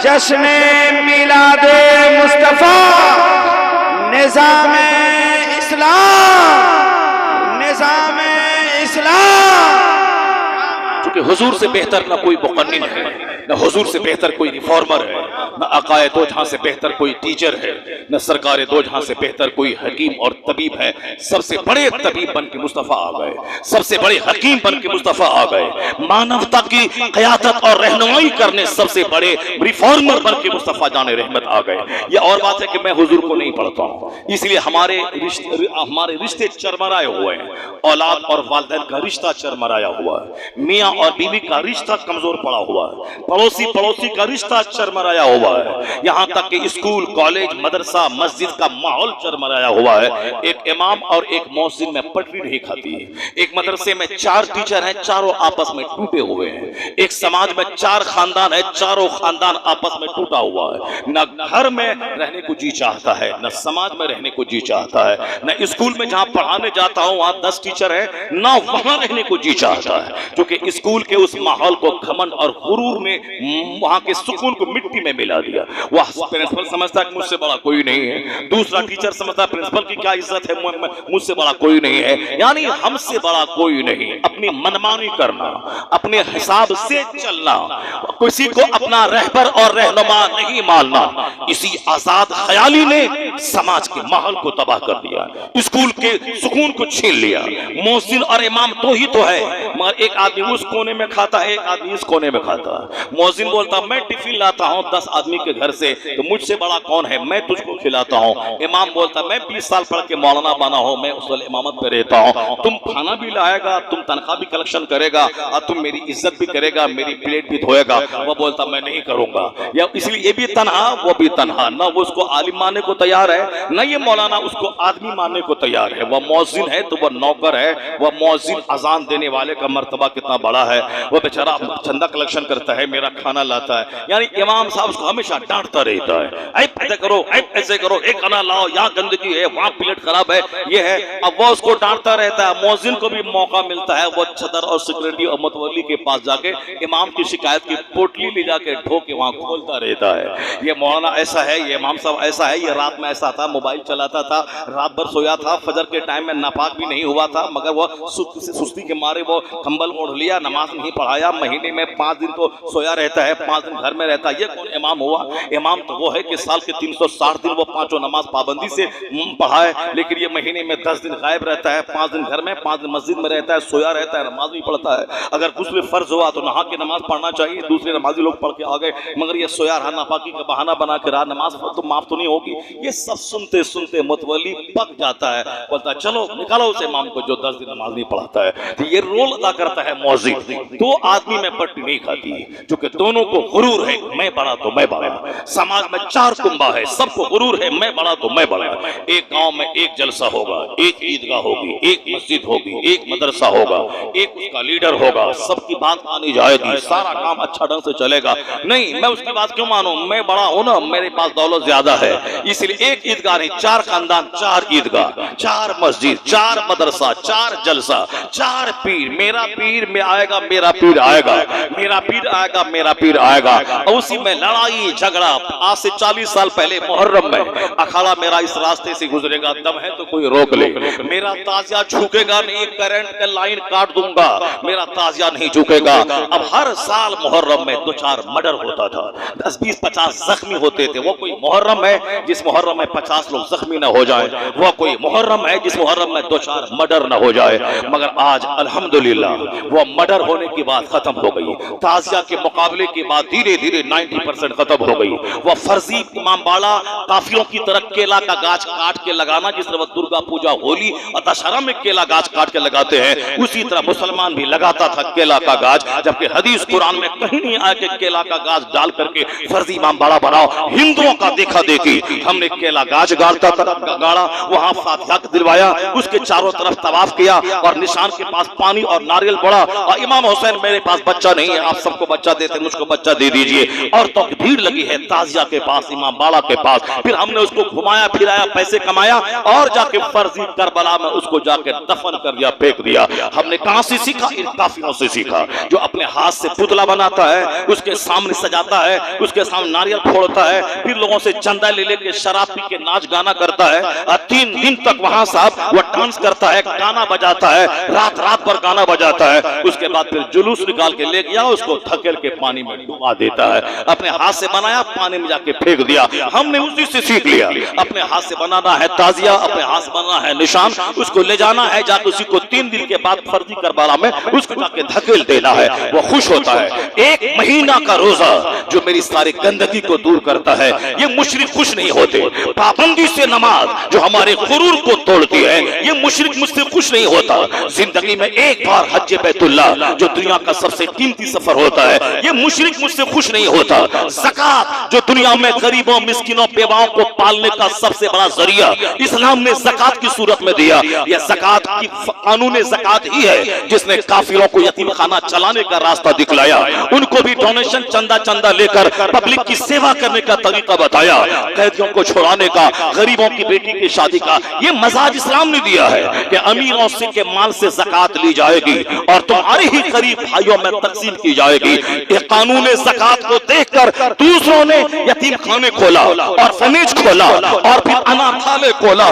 जश्न मिलादे मुस्तफा, निज़ामे इस्लाम, निज़ामे इस्लाम। क्योंकि हुजूर से बेहतर ना कोई मुक़न्निन है, न हुजूर से बेहतर कोई रिफॉर्मर है, न आकाए दो जहां से बेहतर कोई टीचर है, न सरकारे दो जहां से बेहतर कोई हकीम और तबीब है। सबसे बड़े तबीब बन के मुस्तफ़ा आ गए, सबसे बड़े हकीम बन के मुस्तफ़ा आ गए। मानवता की क़यादत और रहनुमाई करने सबसे बड़े रिफॉर्मर बन के मुस्तफ़ा जाने रहमत आ गए। ये और बात है कि मैं हुजूर को नहीं पढ़ता हूँ, इसलिए हमारे रिश्ते चरमराए हुए हैं। औलाद और वालिदैन का रिश्ता चरमराया हुआ है, मियाँ और बीवी का रिश्ता कमजोर पड़ा हुआ है, पड़ोसी का रिश्ता चरमराया हुआ है, यहाँ तक कि स्कूल कॉलेज मदरसा मस्जिद का माहौल चरमराया हुआ है। एक इमाम और एक मौज़िन में पटरी नहीं खाती है। एक मदरसे में 4 टीचर हैं, चारों आपस में टूटे हुए हैं। एक समाज में 4 खानदान है, चारों खानदान आपस में टूटा हुआ है। न घर में रहने को जी चाहता है, न समाज में रहने को जी चाहता है, न स्कूल में जहाँ पढ़ाने जाता हूँ वहाँ 10 टीचर है, न वहाँ रहने को जी चाहता है। क्योंकि स्कूल के उस माहौल को घमंड और गुरूर ने वहां के सुकून को मिट्टी में मिला दिया। वह प्रिंसिपल समझता है कि मुझसे बड़ा कोई नहीं है, दूसरा टीचर समझता है प्रिंसिपल की क्या इज्जत है, मुझसे बड़ा कोई नहीं है, यानी हमसे बड़ा कोई नहीं। अपनी मनमानी करना, अपने हिसाब से चलना, किसी को अपना रहबर और रहनुमा नहीं मानना, इसी आजाद ख्याली ने समाज के माहौल को तबाह कर दिया, स्कूल के सुकून को छीन लिया। मौज़िन और इमाम तो ही तो है, मगर एक आदमी उस कोने में खाता है, एक आदमी इस कोने में खाता है। मौज़िन बोलता मैं टिफिन लाता हूँ 10 आदमी के घर से, तो मुझसे बड़ा कौन है, मैं तुझको खिलाता हूँ। इमाम बोलता मैं 20 साल पढ़ के मौलाना बना हूँ, मैं उस वाले इमामत पे रहता हूँ, तुम खाना भी लाएगा, तुम तनख्वाह भी कलेक्शन करेगा और तुम मेरी इज्जत भी करेगा, मेरी प्लेट भी धोएगा। वो बोलता मैं नहीं करूंगा। या इसलिए ये भी तनहा वो भी तनहा, ना वो उसको आलिम मानने को तैयार है, ना ये मौलाना उसको आदमी मानने को तैयार है। वह मौज़िन है तो वह नौकर है, वह मौज़िन अजान देने वाले का मर्तबा कितना बड़ा है, वह बेचारा चंदा कलेक्शन करता है, मेरा खाना लाता है। यानी इमाम साहब उसको हमेशा डांटता रहता है, ऐसे करो ऐसे करो, एक खाना लाओ, यहाँ गंदगी है, वहाँ प्लेट खराब है, ये है। अब वो उसको डांटता रहता है। मौज़िन को भी मौका मिलता है, वो छदर और सिक्योरिटी और मतवली के पास जाके इमाम की शिकायत की पोटली ले जाके ढो के वहाँ खोलता रहता है। ये मौलाना ऐसा है, ये इमाम साहब ऐसा है, ये रात में ऐसा था, मोबाइल चलाता था, रात भर सोया था, फजर के टाइम में नापाक भी नहीं हुआ था, मगर वो सुस्ती के मारे वो कंबल ओढ़ लिया, नमाज नहीं पढ़ाया, महीने में 5 दिन तो सोया रहता है, 5 दिन घर में रहता है। ये कौन इमाम हुआ? इमाम तो वो है कि साल के 360 दिन वो 5 नमाज पाबंदी से पढ़ाए, लेकिन ये महीने में 10 दिन गायब रहता है, 5 दिन घर में, 5 दिन मस्जिद में रहता है, सोया रहता है, नमाज नहीं पढ़ता है। अगर कुछ भी फर्ज हुआ तो नहा के नमाज पढ़ना चाहिए, दूसरे नमाजी लोग पढ़ के आ गए, मगर ये सोया रहा, नापाकी का बहाना बना के रहा, नमाज तो माफ तो नहीं होगी। ये सब सुनते सुनते मुतवली पक जाता है, बोलता है चलो निकालो उस इमाम को जो 10 दिन नमाज नहीं पढ़ाता है। तो ये रोल अदा करता है मौज़िन। दो आदमी में पट्टी नहीं खाती, क्योंकि दोनों को गुरूर है मैं बड़ा तो मैं बड़ा। समाज में चार कुंभा है, सबको गुरूर है मैं बड़ा तो मैं बड़ा। एक गांव में एक जलसा होगा, एक ईदगाह होगी, एक मस्जिद होगी, एक मदरसा होगा, एक उसका लीडर होगा, सबकी बात मानी जाएगी, सारा काम अच्छा ढंग से चलेगा। नहीं, मैं उसकी बात क्यों मानूं, मैं बड़ा हूं ना, मेरे पास दौलत ज्यादा है, इसलिए एक ईदगाह नहीं, चार खानदान, चार ईदगाह, चार मस्जिद, चार मदरसा, चार जलसा, चार पीर। मेरा पीर में आएगा, मेरा पीर आएगा, मेरा पीर आएगा, मेरा पीर आएगा, और उसी में लड़ाई झगड़ा। आज से 40 साल पहले मुहर्रम में अखाड़ा मेरा इस रास्ते से गुजरेगा, दम है तो कोई रोक ले, मेरा ताजिया झुकेगा नहीं, करंट का लाइन काट दूंगा, मेरा ताजिया नहीं झुकेगा। अब हर साल मुहर्रम में 2-4 मर्डर होता था, 10-20-50 जख्मी होते थे। वो कोई मुहर्रम है जिस मुहर्रम में 50 लोग जख्मी न हो जाए, वो कोई मुहर्रम है जिस मुहर्रम में 2-4 मर्डर न हो जाए। मगर आज अल्हम्दुलिल्लाह वो मर्डर होने की बात खत्म हो गई, ताजिया के मुकाबले की बात धीरे धीरे 90% खत्म हो गई। वो फर्जी इमामबाड़ा काफिरों की तरह केला का गाछ काट के लगाना, जिस तरह दुर्गा पूजा, होली और दशहरा में केला गाछ काट के लगाते हैं, उसी तरह मुसलमान भी लगाता था केला का गाछ, जबकि हदीस कुरान में कहीं नहीं आया कि केला का गाछ डाल करके फर्जी इमामबाड़ा बनाओ। हिंदुओं का देखा देखी हमने केला गाछ गाड़ा, वहां फातिहा दिलवाया, उसके चारों तरफ तवाफ किया और निशान के पास पानी और नारियल पड़ा, और इमाम हुसैन मेरे पास बच्चा नहीं है, आप सबको बच्चा देते, मुझको बच्चा दे दीजिए। और तो भीड़ लगी है ताजिया के पास, इमामबाड़ा के पास। फिर हमने उसको घुमाया फिराया, पैसे कमाया, और जाके फर्जी करबला में उसको जाके दफन कर दिया, फेंक दिया। हमने कहां से सीखा? इन काफिरों से सीखा, जो अपने हाथ से पुतला बनाता है, उसके सामने सजाता है, उसके सामने नारियल फोड़ता है, फिर लोगों से चंदा ले लेके शराब पी के नाच गाना करता है, और 3 दिन तक वहां साहब वो डांस करता है, गाना बजाता है, रात रात भर गाना बजाता है। उसके बाद फिर जुलूस निकाल के ले गया, उसको धकेल के पानी में डुबा देता है। अपने हाथ से बनाया, पानी में जाके फेंक दिया। हमने उसी से सीख लिया, अपने हाथ से बनाना है ताजिया, अपने हाथ से बनाना है निशान, उसको ले जाना है, जाके उसी को 3 दिन के बाद फर्जी करबला में उसको जाके धकेल देना है, वो खुश होता है। 1 महीना का रोजा जो मेरी सारी गंदगी को दूर करता है, ये मुशरिक खुश नहीं होते। पाबंदी से नमाज जो हमारे गुरूर को तोड़ती है, ये मुशरिक मुझसे खुश नहीं होता। जिंदगी में एक बार हज बैतुल्लाह जो दुनिया का सबसे कीमती सफर होता है, ये मुशरिक मुझसे खुश नहीं होता। ज़कात जो दुनिया में गरीबों, मिस्किनों, बेवाओं को पालने का सबसे बड़ा जरिया इस्लाम ने ज़कात की सूरत में दिया। यह ज़कात की कानून ज़कात ही है जिसने काफिरों को यतीम खाना चलाने का रास्ता दिखलाया, उनको भी डोनेशन चंदा लेकर पब्लिक की सेवा करने का तरीका बताया, कैदियों को छुड़ाने का, गरीबों की बेटी की शादी का। ये मजाज इस्लाम ने दिया है कि अमीरों से के माल से ज़कात ली जाएगी और तुम्हारे ही करीब भाइयों में तकसीम की जाएगी। ये कानून ज़कात को देखकर दूसरों ने यतीम खाने खोला, ऑर्फनेज खोला, और फिर अनाथालय खोला।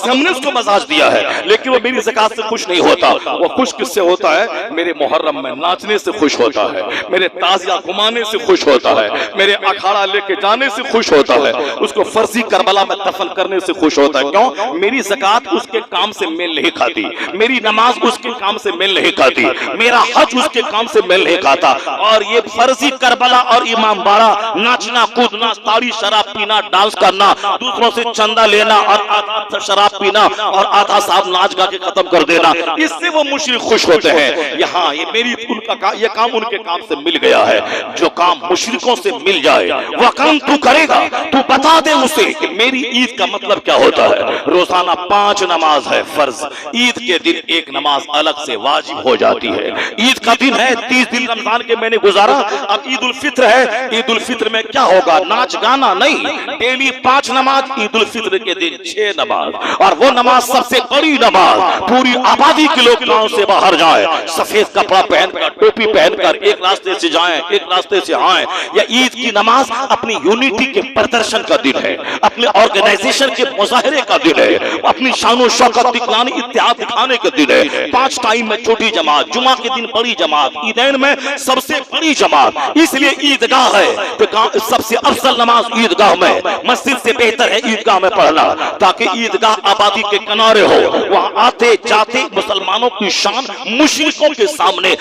हमने उसको मजाज दिया है, लेकिन वो मेरी ज़कात से खुश नहीं होता। वो खुश किससे होता है? मेरे मुहर्रम में नाचने से खुश होता है, मेरे ताजिया घुमाने से खुश होता है, मेरे अखाड़ा लेके जाने से खुश होता है, उसको फर्जी करबला में दफन करने से खुश होता है। क्यों? मेरी ज़कात उसके काम से मेल नहीं खाती, मेरी नमाज उसके काम से मेल नहीं खाती, मेरा हज उसके काम से मेल नहीं खाता। और ये फर्जी करबला और इमामबाड़ा, नाचना कूदना, ताड़ी शराब पीना, डांस करना, दूसरों से चंदा लेना और आधा शराब पीना और आधा साहब नाच गा के खत्म कर देना, इससे वो मुशरिक खुश होते हैं। यहाँ ये मेरी उनका ये काम उनके काम से मिल गया है। जो काम मुशरिकों से मिल जाए वह काम तू करेगा, तू बता दे उसे कि मेरी ईद का मतलब क्या होता है। रोजाना 5 नमाज है फर्ज, ईद के दिन एक नमाज अलग से वाजिब हो जाती है। ईद का दिन है, 30 दिन रमजान के मैंने गुजारा, अब ईद उल फित्र है। ईद उल फित्र में क्या होगा? नाच गाना नहीं, डेली 5 नमाज, ईद उल फित्र के दिन 6 नमाज, और वो नमाज सबसे बड़ी नमाज। पूरी आबादी के लोग गांव से बाहर जाए, सफेद कपड़ा पहनकर, टोपी पहनकर, एक रास्ते से जाएं, एक रास्ते से आए। यह ईद की नमाज अपनी यूनिटी के प्रदर्शन का दिन है, अपने ऑर्गेनाइजेशन के मुजाहरे का दिन है, अपनी शान शौकत दिखलाने, इत्तेहाद दिखाने का दिन है। 5 टाइम में छोटी जमात, जुमा के दिन बड़ी जमात, ईदैन में सबसे बड़ी जमात। इसलिए ईदगाह है तो सबसे अफजल नमाज ईदगाह में, मस्जिद से बेहतर है ईदगाह में पढ़ना, ताकि ईदगाह आबादी के किनारे हो। वहां आते जाते मुसलमानों की शान मुशरिकों के सामने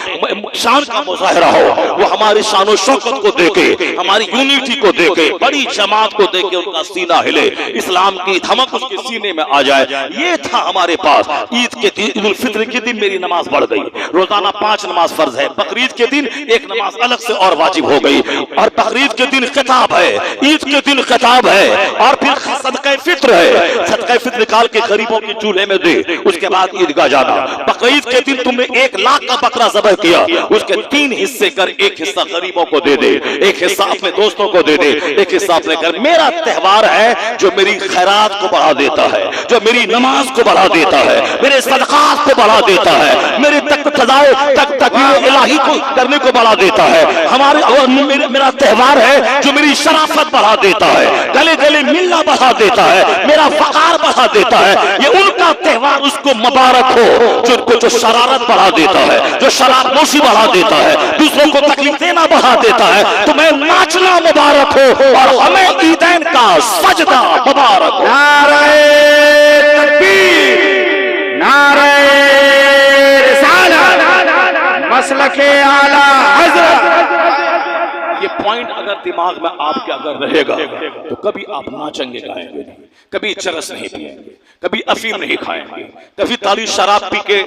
शान का मुजाहरा हो। वो हमारी शान शौकत को देखे, हमारी यूनिटी को देखे, बड़ी जमात को देखे, उनका सीना हिले, इस्लाम की धमक उसके सीने में आ जाए। ये था हमारे पास। ईद के दिन, ईद उल फित्र के दिन मेरी नमाज बढ़ गई। रोजाना 5 5 नमाज फर्ज है, बकरीद के दिन एक नमाज अलग से और वाजिब हो गई, और बकरीद के दिन खिताब है, ईद के दिन खिताब है, और फिर सदका फित्र है, सदका फित्र निकाल के गरीबों के चूल्हे में दे, उसके बाद ईदगाह जाना। बकरीद के दिन तुमने 1 लाख का बकरा ज़बह किया, उसके 3 हिस्से कर, एक हिस्सा गरीबों को दे दे, एक हिस्सा अपने दोस्तों को दे दे, एक हिस्सा अपने घर। मेरा त्योहार है जो मेरी खैरात को बढ़ा देता है, जो मेरी नमाज को बढ़ा देता है, मेरे सदकात को बढ़ा देता है, मेरे तकबीर इलाही को करने को बढ़ा देता है। हमारे और मेरा त्योहार है जो मेरी शराफत बढ़ा देता है, गले गले मिलना बढ़ा देता है, मेरा फकार बढ़ा देता है। ये उनका त्योहार, उसको मुबारक हो जो शरारत बढ़ा देता है, जो शराब नोशी बढ़ा देता है, दूसरों को तकलीफ देना बढ़ा देता है। तुम्हें नाचना मुबारक हो और हमें ईदैन का सजदा मुबारक हो। नारे तकबीर, नारे रिसालत, मसलके आला हज़रत। ये पॉइंट अगर दिमाग में आपके अगर रहेगा तो कभी आप नाचेंगे गाएंगे नहीं, कभी चरस नहीं पिएंगे, कभी अफीम नहीं खाएंगे, कभी ताली शराब पी के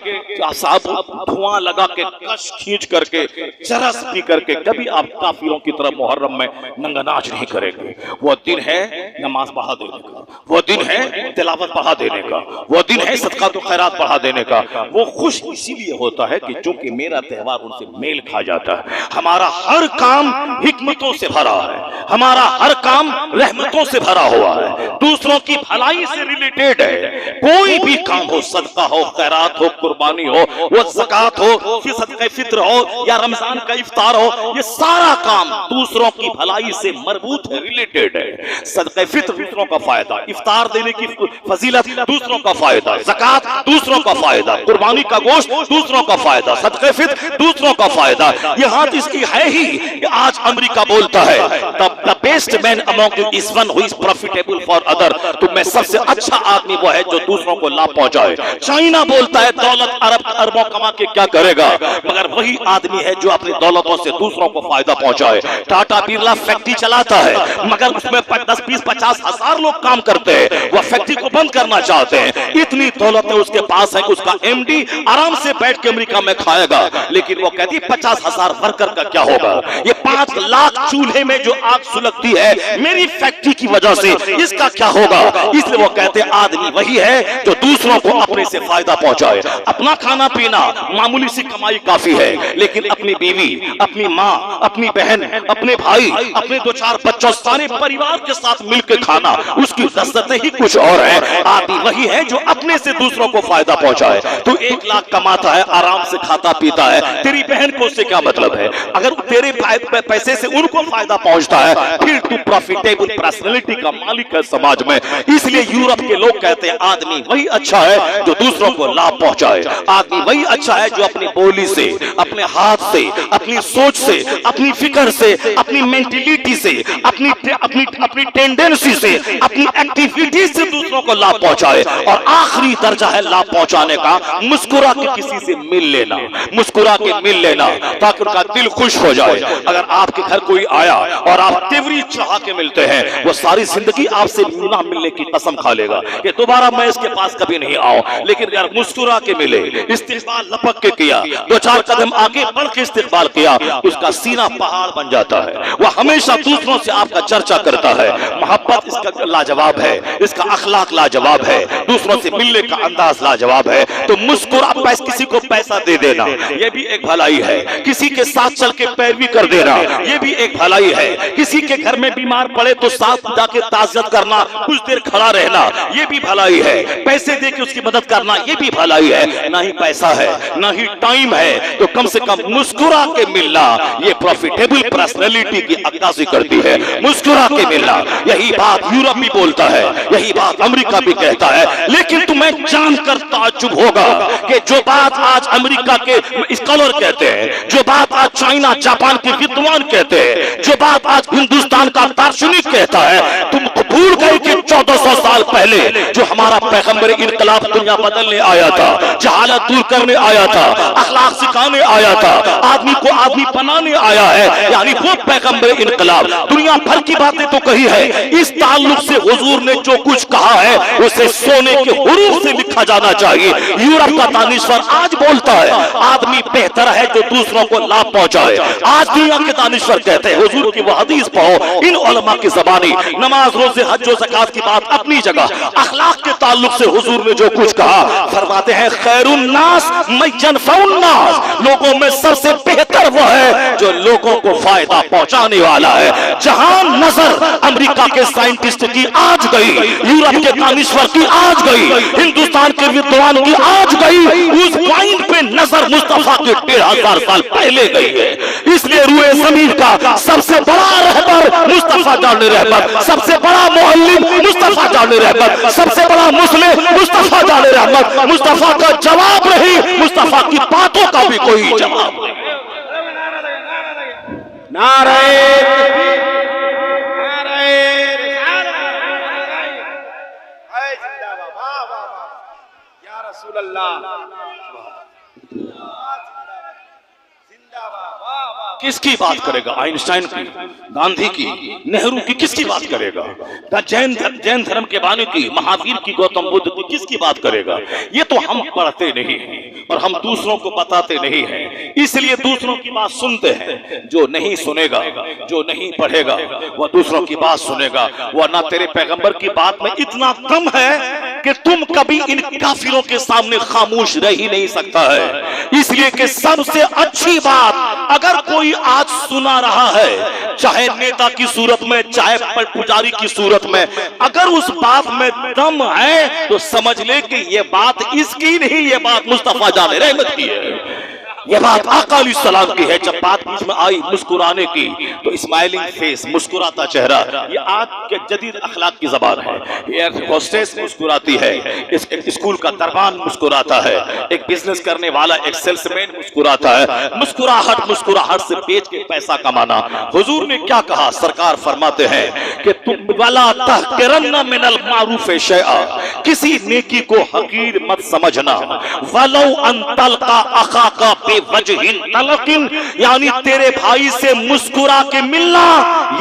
साहब धुआं लगा के कश खींच करके चरस पी करके कभी आप काफिरों की तरह मुहर्रम में नंगा नाच नहीं करेंगे। वो दिन है नमाज बढ़ा देने का, वो दिन है तिलावत बढ़ा देने का, वो दिन है सदका तो खैरात बढ़ा देने का। वो खुश इसीलिए होता है कि चूंकि मेरा त्योहार उनसे मेल खा जाता है। हमारा हर काम हिकमतों से भरा है, हमारा हर काम रहमतों से भरा हुआ है, दूसरों की भलाई से रिलेटेड है। कोई भी काम हो, सदका हो, खैरात हो, कुर्बानी हो, वो ज़कात हो, फिर सदका फित्र हो या रमजान का इफ्तार हो, ये सारा काम दूसरों की भलाई से मरबूत है, रिलेटेड है। सदका फित्र दूसरों का फायदा, इफ्तार देने की फजीलत दूसरों का फायदा, ज़कात दूसरों का फायदा, कुर्बानी का गोश्त दूसरों का फायदा, सदका फित्र दूसरों का फायदा। ये हाथ इसकी है ही। आज अमेरिका बोलता है the best man among you is one who is profitable for other. तुम में सबसे अच्छा आदमी वो है जो दूसरों को लाभ पहुंचाए। चाइना बोलता है दौलत अरबों कमा के क्या करेगा, मगर वही आदमी है जो अपनी दौलतों से दूसरों को फायदा पहुंचाए। टाटा बिरला फैक्ट्री चलाता है मगर उसमें 10, 20, 50 हजार लोग काम करते हैं। वह फैक्ट्री को बंद करना चाहते हैं। इतनी दौलत उसके पास है कि उसका एमडी आराम से बैठ के अमेरिका में खाएगा, लेकिन वो कहती 50,000 वर्कर का क्या होगा। ये 5 लाख चूल्हे में जो आग सुलगती है मेरी फैक्ट्री की वजह से, इसका क्या होगा। इसलिए वो कहते आदमी वही है जो दूसरों को अपने से फायदा पहुंचाए। अपना खाना पीना मामूली सी कमाई काफी है, लेकिन अपनी बीवी, अपनी माँ, अपनी बहन, अपने भाई, अपने 2-4 बच्चों, सारे परिवार के साथ मिलकर खाना, उसकी लज्जतें ही कुछ और है। आदमी वही है जो अपने से दूसरों को फायदा पहुंचाए। तू 1 लाख कमाता है, आराम से खाता पीता है, तेरी बहन को उससे क्या मतलब है। अगर तेरे पैसे से उनको फायदा पहुंचता है फिर तू प्रॉफिटेबल पर्सनालिटी का मालिक है समाज में। इसलिए यूरोप के लोग कहते हैं आदमी वही अच्छा है जो दूसरों को लाभ पहुंचाए। आदमी वही अच्छा है जो अपनी बोली से, अपने हाथ से, अपनी सोच से, अपनी फिक्र से, अपनी मेंटेलिटी से, अपनी टेंडेंसी से, अपनी एक्टिविटी से दूसरों को लाभ पहुंचाए। और आखिरी दर्जा है लाभ पहुंचाने का मुस्कुरा के किसी से मिल लेना, मुस्कुरा के मिल लेना ताकि उनका दिल खुश हो जाए। अगर आपके घर कोई आया और आप तिवरी चाह के मिलते हैं, वो सारी जिंदगी आपसे ना मिलने की कसम खा लेगा कि दोबारा मैं इसके पास कभी नहीं आऊं। लेकिन यार मुस्कुरा के मिले, इस्तिकबाल लपक के किया, 2-4 कदम आगे बढ़ के इस्तिकबाल किया, उसका सीना पहाड़ बन जाता है। वह हमेशा दूसरों से आपका चर्चा करता है। मोहब्बत इसका लाजवाब है, इसका अखलाक लाजवाब है, दूसरों से मिलने का अंदाज लाजवाब है। तो मुस्कुरा, किसी को पैसा दे देना यह भी एक भलाई है, किसी के साथ चल के पैरवी कर देना यह भी एक भलाई है, किसी के घर में बीमार पड़े तो साथ जाके ताज़ियत करना, कुछ देर खड़ा रहना यह भी भलाई है, पैसे दे के उसकी मदद करना यह भी भलाई है। ना ही पैसा है ना ही टाइम है, तो कम से कम मुस्कुरा के मिलना यह प्रॉफिटेबल पर्सनालिटी की अक्कासी करती है। मुस्कुरा के मिलना, यही बात यूरोप भी बोलता है, यही बात अमेरिका भी कहता है। लेकिन तुम्हें जानकर ताज्जुब होगा कि जो बात आज अमेरिका के स्कॉलर कहते हैं, जो बात आज चाइना जापान के विद्वान कहते हैं, जो बात आज हिंदुस्तान का दार्शनिक कहता है, तुम भूल गए कि 1400 साल पहले जो हमारा पैगंबर इनकलाब दुनिया बदलने आया था, जहालत दूर करने आया था, अखलाक सिखाने आया था, आदमी को आदमी बनाने आया है, यानी वो पैगंबर इनकलाब। दुनिया भर की बातें तो कही है, इस ताल्लुक से हुजूर ने जो कुछ कहा है उसे सोने के हुरूफ से लिखा जाना चाहिए। यूरोप का दानिश्वर आज बोलता है आदमी बेहतर है जो दूसरों को लाभ पहुंचाए। आज दुनिया के दानिश्वर कहते हैं हुजूर की वो हदीस पढ़ो, इन उलमा की ज़बानी। नमाज रोजे हज और ज़कात की बात अपनी जगह, अखलाक के ताल्लुक से हुजूर ने जो कुछ कहा, फरमाते हैं खैरुन नास मय्यनफउन नास, लोगों में सबसे बेहतर वो है जो लोगों को फायदा पहुंचाने वाला है। जहां नजर अमेरिका के साइंटिस्ट की आज गई, यूरोप के दानिश्वर की आज गई, हिंदुस्तान के विद्वान की आज गई, उस पॉइंट पे नजर मुस्तफा के 1500 साल पहले गई है। इसलिए रूए ज़मीन का सबसे बड़ा रहबर मुस्तफा जाने रहमत, सबसे बड़ा मुअल्लिम मुस्तफा जाने रहमत, सबसे बड़ा मुस्लिम मुस्तफा जाने रहमत। मुस्तफा का जवाब नहीं, मुस्तफा की बातों का भी कोई जवाब नहीं। नारे या रसूल अल्लाह, किसकी बात करेगा? आइंस्टाइन की, गांधी की, नेहरू की किसकी बात करेगा? जैन धर्म के बानी की, महावीर की, गौतम बुद्ध की किसकी बात करेगा? ये तो हम पढ़ते नहीं हैं और हम दूसरों को बताते नहीं हैं, इसलिए दूसरों की बात सुनते हैं। जो नहीं सुनेगा, जो नहीं पढ़ेगा, वह दूसरों की बात सुनेगा। वरना तेरे पैगंबर की बात में इतना दम है कि तुम कभी इन काफिरों के सामने खामोश रह ही नहीं सकता है। इसलिए कि सबसे अच्छी बात अगर कोई आज सुना रहा है, चाहे नेता की सूरत में, चाहे पुजारी की सूरत में, अगर उस बात में दम है तो समझ ले कि ये बात इसकी नहीं, ये बात मुस्तफा जाने रहमत की है, ये बात आका अलैहिस्सलाम की है। जब बात बीच में आई मुस्कुराने की तो स्माइलिंग फेस, मुस्कुराता चेहरा, ये आज के जदीद अखलाक की जबान है। एयर होस्टेस मुस्कुराती है, इस स्कूल का दरबान मुस्कुराता है, एक बिजनेस करने वाला, एक सेल्समैन मुस्कुराता है। मुस्कुराहट से बेच के पैसा कमाना। हुजूर ने क्या कहा? सरकार फरमाते हैं कि तुम वला तहकिरन्ना मिनल मारूफ शैआ, किसी नेकी को हकीर मत समझना। वलो अन तलका अखाका वजहिन तलकिन, यानी तेरे भाई से मुस्कुरा के मिलना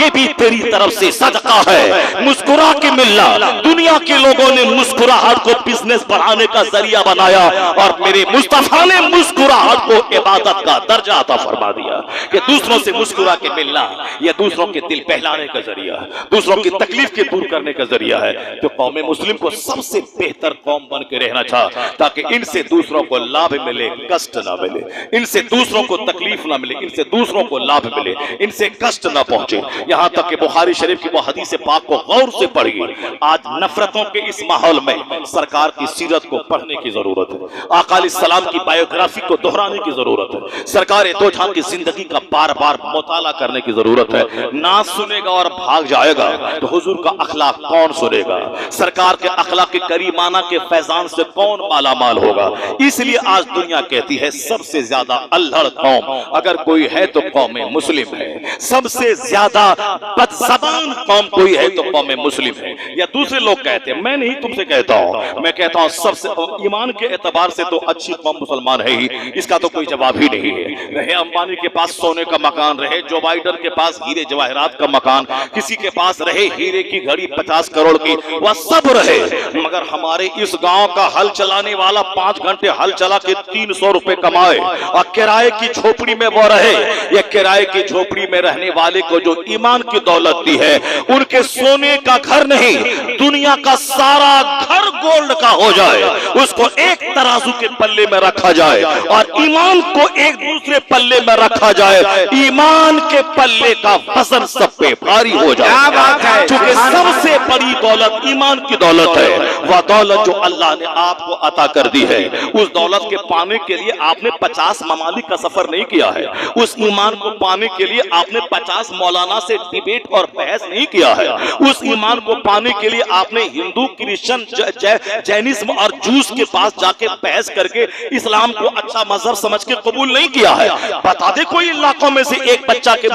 ये भी तेरी तरफ से सदका है। मुस्कुरा के मिलना, दुनिया के लोगों ने मुस्कुराहट को बिजनेस बढ़ाने का जरिया बनाया और मेरे मुस्तफा ने मुस्कुराहट को इबादत का दर्जा अता फरमा दिया कि दूसरों से मुस्कुरा के मिलना यह दूसरों के दिल बहलाने का जरिया है, दूसरों की तकलीफ के दूर करने का जरिया है। तो कौम मुस्लिम को सबसे बेहतर कौम बन के रहना चाह, ताकि इनसे दूसरों को लाभ मिले, कष्ट ना मिले, इनसे दूसरों को तकलीफ ना मिले, इनसे दूसरों को लाभ मिले, इनसे कष्ट ना पहुंचे। यहां तक कि बुखारी शरीफ की वो हदीस पाक को गौर से पढ़िए। आज नफरतों के इस माहौल में सरकार की सीरत को पढ़ने की जरूरत है, आका अलैहिस्सलाम की बायोग्राफी को दोहराने की जरूरत है, सरकार दो जहां की जिंदगी का बार बार मुताला करने की जरूरत है। ना सुनेगा और भाग जाएगा तो हुजूर का अखलाक कौन सुनेगा? सरकार के अखलाक के करीमाना के फैजान से कौन मालामाल होगा? इसलिए आज दुनिया कहती है सबसे ज्यादा अल्हड़ कौम अगर कोई है तो कौम मुस्लिम है, सबसे ज्यादा बदज़बान कौम कोई है तो कौम मुस्लिम है। या दूसरे लोग कहते हैं, मैं नहीं तुमसे कहता हूं, मैं कहता हूं सबसे ईमान के एतबार से तो अच्छी कौम मुसलमान है ही, इसका तो कोई जवाब ही नहीं है। रहे अंबानी के पास सोने का मकान, रहे जो बाइडन के पास हीरे जवाहरात का मकान, किसी के पास रहे हीरे की घड़ी 50 करोड़ की, वह सब रहे, मगर हमारे इस गांव का हल चलाने वाला 5 घंटे हल चला के 300 रुपए कमाए और किराए की झोपड़ी में वो रहे। ये किराए की झोपड़ी में रहने वाले को जो ईमान की दौलत दी है, उनके सोने का घर नहीं, दुनिया का सारा घर गोल्ड का हो जाए, उसको एक तराजू के पल्ले में रखा जाए और ईमान को एक दूसरे पल्ले में रखा जाए, ईमान के पल्ले का वजन सब पे भारी हो जाए। क्योंकि सबसे बड़ी दौलत ईमान की दौलत है, वह दौलत जो अल्लाह ने आपको अता कर दी है। उस दौलत के पाने के लिए आपने 50 ममालिक का सफर नहीं किया है, उस ईमान को पाने के लिए आपने 50 मौलाना से डिबेट और बहस नहीं किया है, उस ईमान को पाने के लिए आपने हिंदू, क्रिश्चियन, जैनिज्म और जूस के पास जाके बहस करके इस्लाम को अच्छा मजहब समझ के कबूल नहीं किया है। बता दे कोई इलाकों में से एक बच्चा के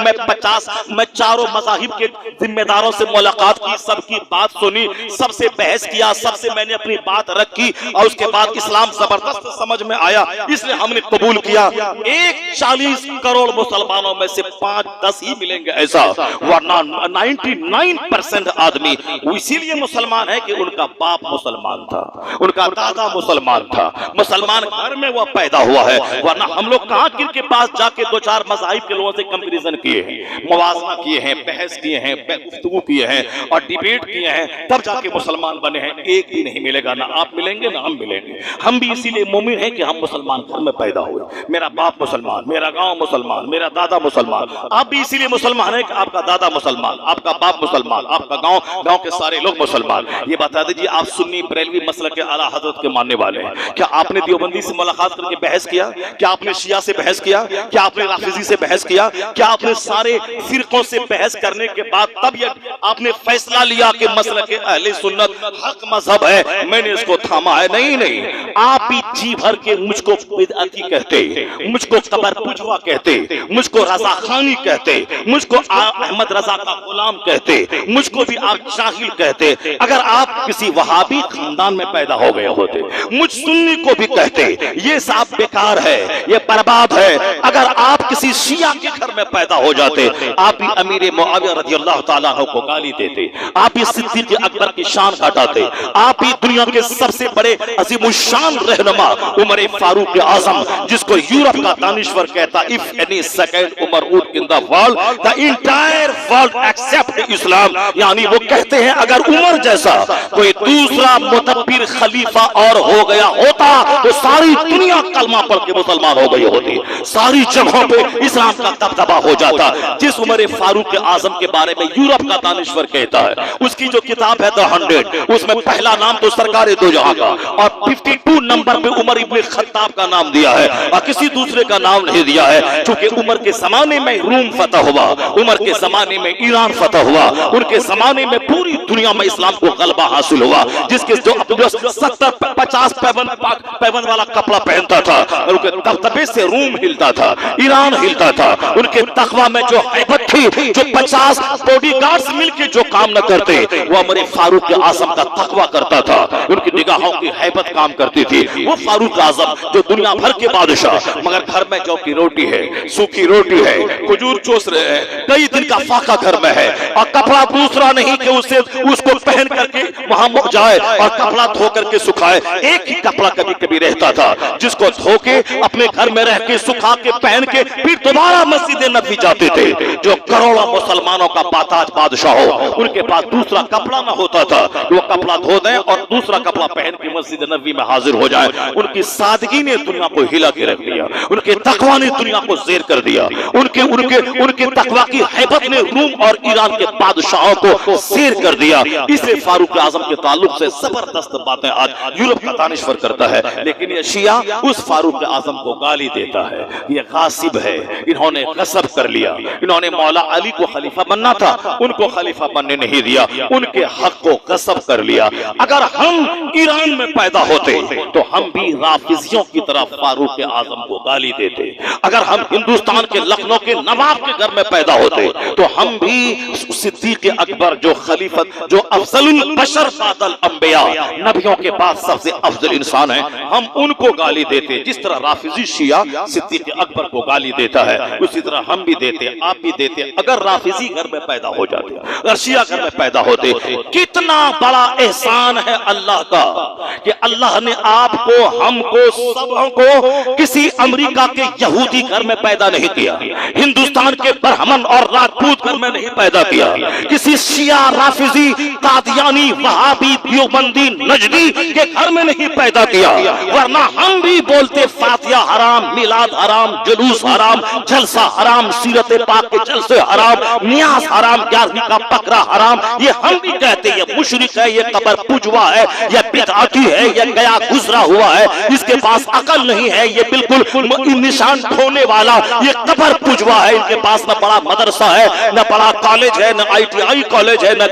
मैं चारों मज़ाहिब के जिम्मेदारों से मुलाकात की, सबकी बात सुनी, सबसे बहस किया, सबसे मैंने अपनी बात रखी और उसके बाद इस्लाम जबरदस्त समझ में आया, इसलिए हमने कबूल किया, एक 40 करोड़ मुसलमानों में से 5-10 ही मिलेंगे ऐसा, वरना 99% आदमी इसीलिए मुसलमान है कि उनका बाप मुसलमान था, उनका दादा मुसलमान था, मुसलमान घर में वो पैदा हुआ है। वरना हम लोग कहां के पास जाके 2-4 मज़ाहिब के लोगों से कंपैरिजन किए हैं, मुवाज़ना किए हैं, बहस किए हैं, गुफ्तगू किए हैं और डिबेट किए हैं, तब जाके मुसलमान बने हैं। एक भी नहीं मिलेगा, ना आप मिलेंगे ना हम मिलेंगे। हम भी इसीलिए मोमिन हैं कि हम मुसलमान घर में पैदा हुए, मेरा बाप मुसलमान, मेरा गांव मुसलमान, मेरा दादा मुसलमान। आप भी इसीलिए मुसलमान हैं कि आपका दादा मुसलमान, आपका बाप मुसलमान, आपका गांव के सारे लोग मुसलमान। ये बता दीजिए, आप सुन्नी बरेलवी मसलक के आला हजरत के मानने वाले हैं, क्या आपने देवबंदी से मुलाकात करके बहस किया? क्या आपने शिया से बहस किया? क्या आपने राफिजी से बहस किया? क्या आपने सारे फिरकों से बहस करने के बाद तब ये आपने फैसला लिया कि मसलक के अहले सुन्नत हक मजहब है, मैंने इसको थामा है? नहीं नहीं, आप ही जी भर के मुझको बिदअती कहते, मुझको कबर पुजवा कहते, मुझको रजा खानी कहते, मुझको अहमद रजा का गुलाम कहते, मुझको भी आप जाहिल कहते। अगर आप किसी वहाबी खानदान में पैदा हो गए होते, मुझ सुन्नी को भी कहते ये साहब बेकार है, ये बर्बाद है। अगर आप किसी शिया के घर में पैदा हो जाते, आप भी अमीर मुआविया रज़ियल्लाहु ताला अन्हु को गाली देते, आप भी सिद्दीक़ अकबर की शान घटाते, आप भी दुनिया के सबसे बड़े अज़ीमुश्शान रहनुमा उमर फारूक आज़म, जिसको यूरोप का दानिश्वर कहता, if any second Umar would in the world the entire world except Islam, यानी वो कहते हैं अगर उमर जैसा कोई दूसरा मुतब्बिर खलीफा और हो गया होता तो सारी दुनिया कलमा पढ़ के मुसलमान हो गई होती, सारी जगहों पे इस्लाम का दबदबा हो जाता। जिस उमर फारूक आज़म के बारे में यूरोप का दानिश्वर कहता है, उसकी जो किताब है द 100, उसमें पहला नाम तो सरकार दो जहां का और 52 नंबर पे उमर इब्न खत्ताब का नाम दिया है और किसी दूसरे का नाम नहीं दिया है। क्योंकि उमर के जमाने में रूम फतह हुआ, उमर के जमाने में ईरान फतह हुआ, उनके जमाने में पूरी दुनिया में इस्लाम को गलबा हासिल हुआ। जिसके जो 70-50 पैबंद वाला कपड़ा पहनता था, उनके दबदबे से रूम हिलता था, ईरान हिलता था। उनके तकवा में जो हैबत थी, जो 50 बॉडीगार्ड्स मिलके जो काम न करते, वो उमर फारूक आज़म का तकवा करता था। उनकी निगाहों की हैबत काम करती थी। वो फारूक आज़म जो दुनिया भर के बादशाह, मगर घर में जौ की रोटी है, सूखी रोटी है, खजूर चूस रहे हैं, कई दिन का फाका घर में है और कपड़ा दूसरा नहीं कि उसको पहन करके वहां जाए और कपड़ा धो करके सुखाए। एक ही कपड़ा कभी कभी रहता था, जिसको धो के अपने घर में रह के सुखा के पहन के फिर दोबारा मस्जिद नबी जाते थे। जो करोड़ों मुसलमानों का बाताज बादशाह हो, उनके पास दूसरा कपड़ा ना होता था, वो कपड़ा धो दें और दूसरा कपड़ा पहन के मस्जिद नबी में हाजिर हो जाए। उनकी सादगी ने दुनिया को हिला के रख दिया, उनके तकवा ने दुनिया को ज़ेर कर दिया, उनके तकवा की हैबत ने रूम और ईरान के बादशाहों को ज़ेर कर दिया। इसलिए फारूक आज़म के ताल्लुक से जबरदस्त बातें आज यूरोप का दानिश्वर करता है। लेकिन ये शिया उस फारूक आज़म को गाली देता है, ये गासिब है, इन्होंने गसब कर लिया, इन्होंने मौला अली को खलीफा बनना था, उनको खलीफा बनने नहीं दिया, उनके हक को गसब कर लिया। अगर हम ईरान में पैदा होते तो हम भी राफिजियों की तरह फारूक आज़म को गाली देते। अगर हम हिंदुस्तान के लखनऊ के नवाब के घर में पैदा होते तो हम भी सिद्दीक़ अकबर जो खलीफत, जो अफजलुल बशर बादल अंबिया, नबियों के बाद सबसे अफजल इंसान है, हम उनको गाली देते। जिस तरह राफिजी शिया सिद्दीक़ अकबर को गाली देता है, उसी तरह हम भी देते, आप भी देते। अगर राफिजी घर में पैदा हो जाते, अगर शिया घर में पैदा होते, कितना बड़ा एहसान है अल्लाह का कि अल्लाह ने आपको, हमको, सबको किसी अमेरिका के यहूदी घर में पैदा नहीं किया, हिंदुस्तान के ब्राह्मण और राजपूत घर में नहीं पैदा किया, किसी शिया राफिजी कादियानी वहाबी देवबंदी नजदी के घर में नहीं पैदा किया। वरना हम भी बोलते फातिहा हराम, मिलाद हराम, जुलूस हराम, जलसा हराम, सीरत पाक के जलसे हराम, नियाज हराम, 11वीं का बकरा हराम, ये हम भी कहते, ये मुशरिक है, ये कबर पुजवा है, ये बिदअती है, ये गया गुजरा हुआ है, इसके पास अकल नहीं है, ये बिल्कुल निशान ढोने वाला, ये कबर पुजवा है। इनके पास न बड़ा मदरसा है, न बड़ा कॉलेज है, न ITI कॉलेज है, न